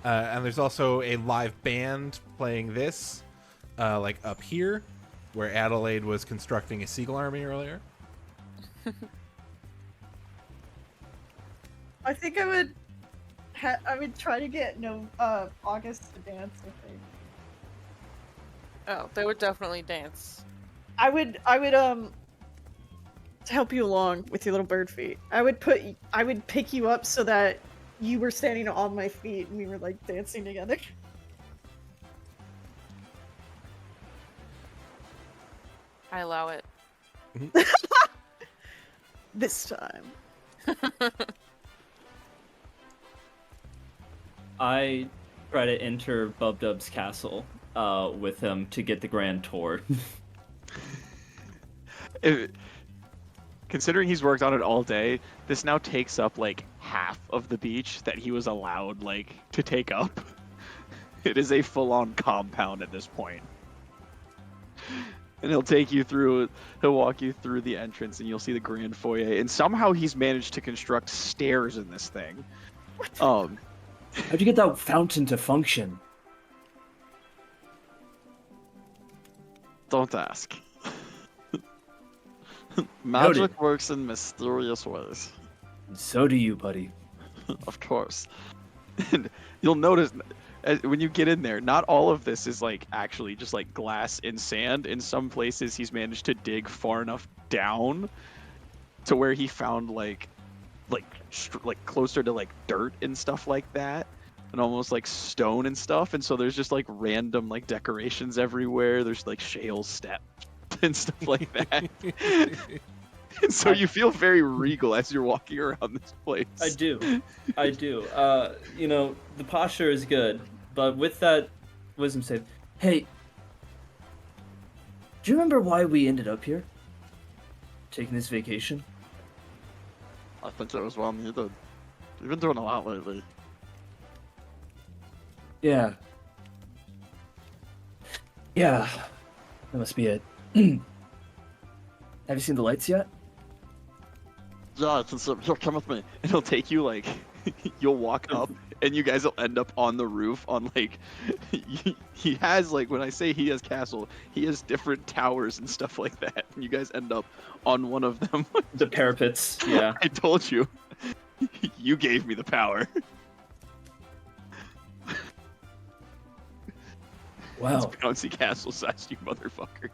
And there's also a live band playing this, like up here, where Adelaide was constructing a seagull army earlier. I think I would try to get August to dance with me. Oh, they would definitely dance. I would to help you along with your little bird feet. I would pick you up so that you were standing on my feet and we were like dancing together. I allow it. This time. I try to enter Bubdub's castle with him to get the grand tour. Considering he's worked on it all day, this now takes up like half of the beach that he was allowed like to take up. It is a full-on compound at this point. And he'll walk you through the entrance and you'll see the grand foyer. And somehow he's managed to construct stairs in this thing. How'd you get that fountain to function? Don't ask. Noted. Magic works in mysterious ways. So do you, buddy. Of course. And you'll notice when you get in there, not all of this is like actually just like glass and sand. In some places, he's managed to dig far enough down to where he found like closer to like dirt and stuff like that, and almost like stone and stuff. And so there's just like random like decorations everywhere. There's like shale steps and stuff like that. And so you feel very regal as you're walking around this place. I do. You know, the posture is good, but with that wisdom save, hey, do you remember why we ended up here? Taking this vacation? I think it was well needed. You've been doing a lot lately. Yeah. Yeah. That must be it. Have you seen the lights yet? Yeah, I can see. Here, come with me. And he'll take you like you'll walk up and you guys will end up on the roof on like he has like, when I say he has castle, he has different towers and stuff like that, and you guys end up on one of them. The parapets, yeah. I told you. You gave me the power. Wow. It's bouncy castle size, you motherfucker.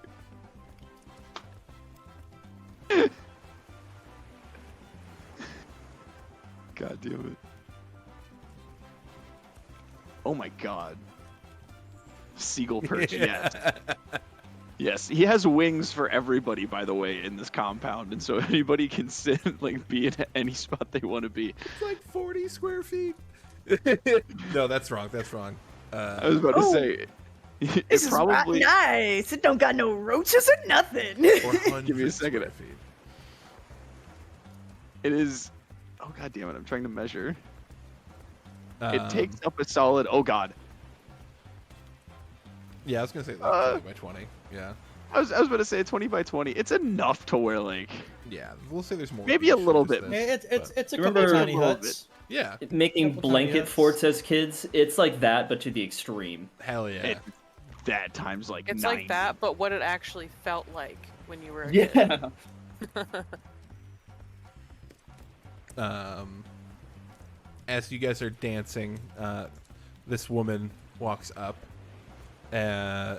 God damn it. Oh my god. Seagull perch, yes. Yes, he has wings for everybody, by the way, in this compound, and so anybody can sit, like, be in any spot they want to be. It's like 40 square feet. No, that's wrong. I was about to say, This is probably nice. It don't got no roaches or nothing. Give me a second. It is. Oh god damn it! I'm trying to measure. It takes up a solid. Oh god. Yeah, I was gonna say like 20 by 20. Yeah. I was about to say 20 by 20. It's enough to where like. Yeah, we'll say there's more. Maybe a little bit. It's a Remember- couple tiny a little huts. Yeah. Making Couple tiny blanket huts. forts as kids, it's like that, but to the extreme. Hell yeah. It- That times like It's 9. like that, but what it actually felt like when you were a kid. Yeah. As you guys are dancing, this woman walks up. Can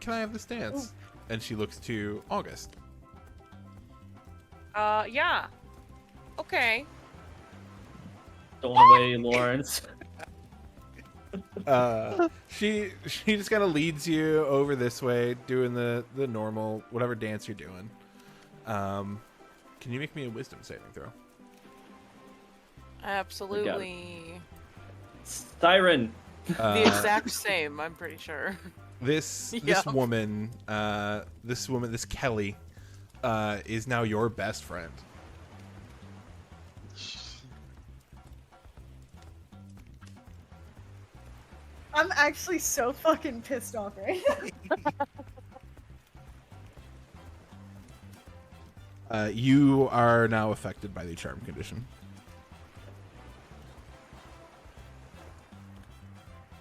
I have this dance? And she looks to August. Yeah. Okay. Stolen away, Lawrence. She just kind of leads you over this way, doing the normal whatever dance you're doing. Can you make me a wisdom saving throw? Absolutely. Siren. The exact same, I'm pretty sure. This Yep. woman, this Kelly, is now your best friend. I'm actually so fucking pissed off right now. You are now affected by the charm condition.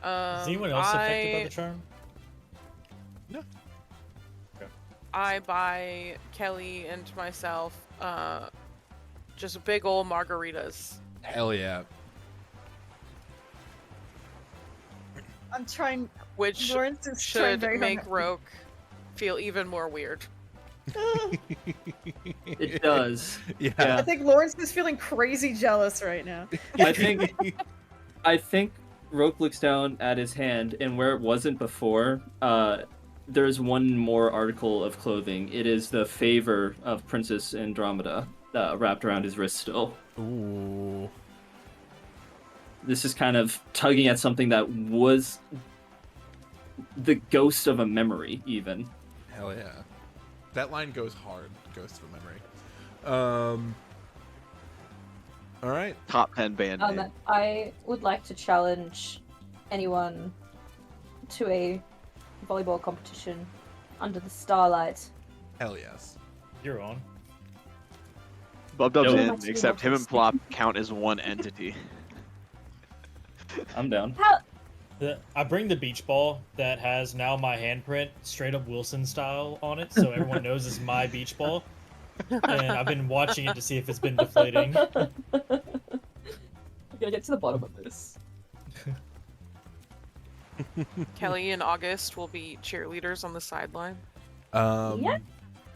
Is anyone else affected by the charm? No. I buy Kelly and myself just big old margaritas. Hell yeah. I'm trying. Which Lawrence is trying should very make hard. Roke feel even more weird. It does. Yeah. I think Lawrence is feeling crazy jealous right now. I think Roke looks down at his hand, and where it wasn't before, there's one more article of clothing. It is the favor of Princess Andromeda wrapped around his wrist still. Ooh. This is kind of tugging at something that was the ghost of a memory, even. Hell yeah. That line goes hard. Ghost of a memory. All right. Top 10 band name. I would like to challenge anyone to a volleyball competition under the starlight. Hell yes. You're on. Bub Dub's No. in, except him and Plop count as one entity. I'm down. I bring the beach ball that has now my handprint, straight up Wilson style, on it, so everyone knows it's my beach ball. And I've been watching it to see if it's been deflating. I'm gonna get to the bottom of this. Kelly and August will be cheerleaders on the sideline. Yeah.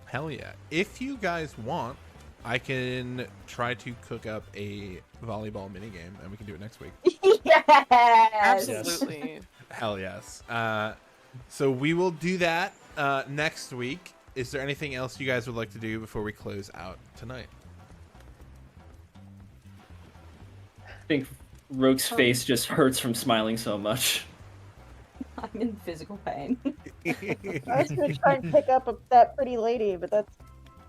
Hell yeah. If you guys want, I can try to cook up a volleyball minigame and we can do it next week. Yes. Absolutely. Hell yes. So we will do that next week. Is there anything else you guys would like to do before we close out tonight? I think Roke's face just hurts from smiling so much. I'm in physical pain. I was gonna try and pick up that pretty lady, but that's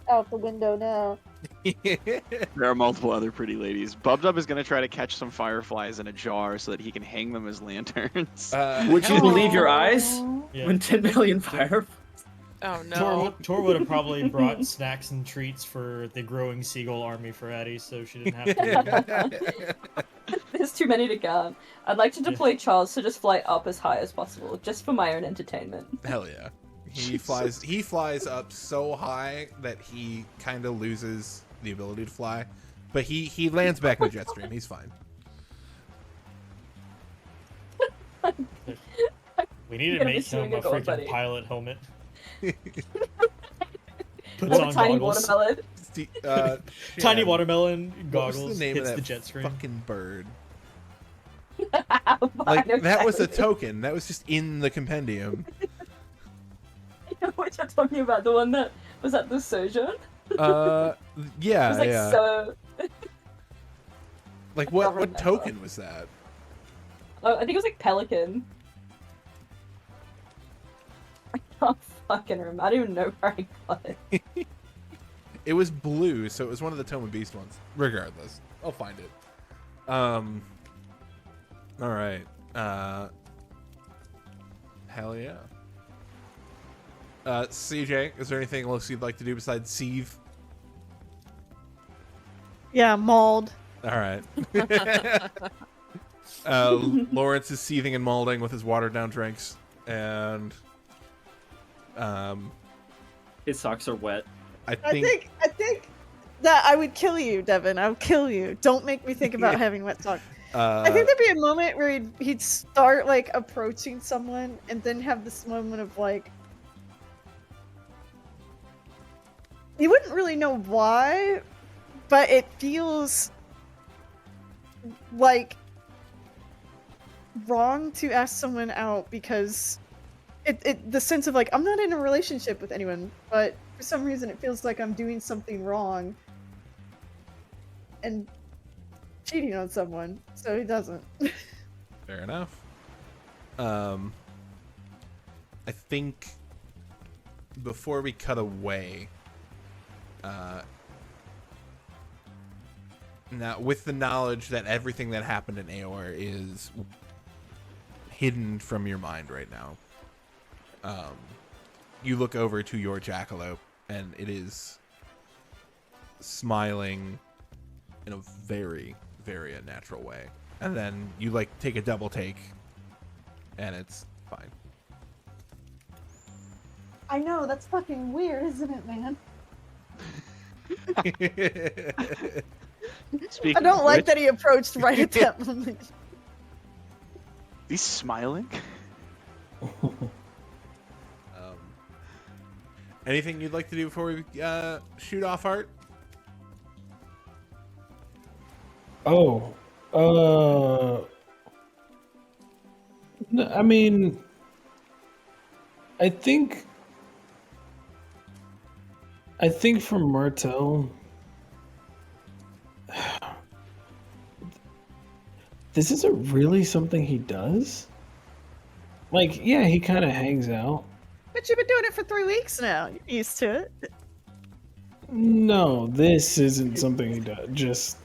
out the window now. There are multiple other pretty ladies. Bub Dub is going to try to catch some fireflies in a jar so that he can hang them as lanterns. Would you believe your eyes? Yeah. When 10 million fire... Oh no. Tor would have probably brought snacks and treats for the growing seagull army for Addie, so she didn't have to. There's too many to count. I'd like to deploy Charles to just fly up as high as possible, just for my own entertainment. Hell yeah. He flies up so high that he kind of loses the ability to fly, but he lands back in the jet stream. He's fine. We need to Gonna be make him doing a a gold freaking buddy. pilot helmet. Puts With a on tiny goggles. watermelon. Tiny Shan, watermelon what goggles. was the name hits of the that jet stream. fucking bird? I Like know that was a exactly token. That was just in the compendium. which I'm talking about. The one that was at the Sojourn. Yeah, It was like yeah. so. Like I what remember. token was that? Oh, I think it was like Pelican. I can't fucking remember. I don't even know where I got it. It was blue, so it was one of the Tome of Beast ones. Regardless, I'll find it. All right. Hell yeah. CJ, is there anything else you'd like to do besides sieve? Yeah, mauled. All right. Lawrence is seething and mauling with his watered down drinks, and His socks are wet. I I think think that I would kill you, Devin. I'll kill you. Don't make me think about having wet socks. I think there'd be a moment where he'd start like approaching someone and then have this moment of like you wouldn't really know why, but it feels like wrong to ask someone out because the sense of like I'm not in a relationship with anyone, but for some reason it feels like I'm doing something wrong and cheating on someone, so he doesn't. fair enough. I think before we cut away, Now, with the knowledge that everything that happened in Aor is hidden from your mind right now, you look over to your jackalope, and it is smiling in a very, very unnatural way. And then you like take a double take, and it's fine. I know, that's fucking weird, isn't it, man? Speaking I don't of like which, that he approached right at that moment. he's smiling. Anything you'd like to do before we shoot off, Art? Oh, I mean, I think for Martel, this isn't really something he does. Like, yeah, he kind of hangs out. But you've been doing it for 3 weeks now. You're used to it. No, this isn't something he does. Just,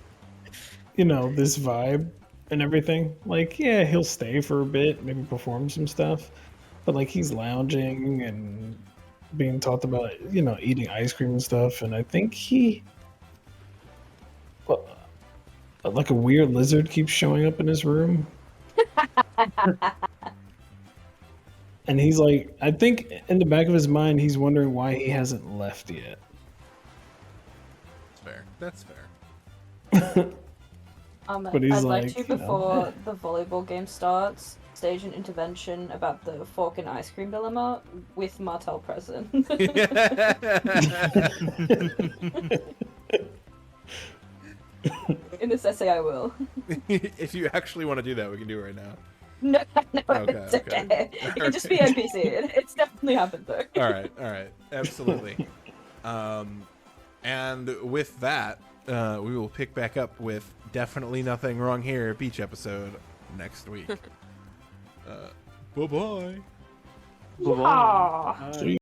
this vibe and everything. Like, yeah, he'll stay for a bit, maybe perform some stuff. But, like, he's lounging and being taught about, eating ice cream and stuff. And I think like a weird lizard keeps showing up in his room. And he's like, I think in the back of his mind, he's wondering why he hasn't left yet. That's fair. That's fair. But he's I'd like like, to, before the volleyball game starts, stage an intervention about the fork and ice cream dilemma with Martel present. In this essay, I will. If you actually want to do that, we can do it right now. No, Okay, it's okay. okay. You can just be NPC. It's definitely happened though. All right, absolutely. And with that, we will pick back up with Definitely Nothing Wrong Here beach episode next week. Bye-bye. Aw.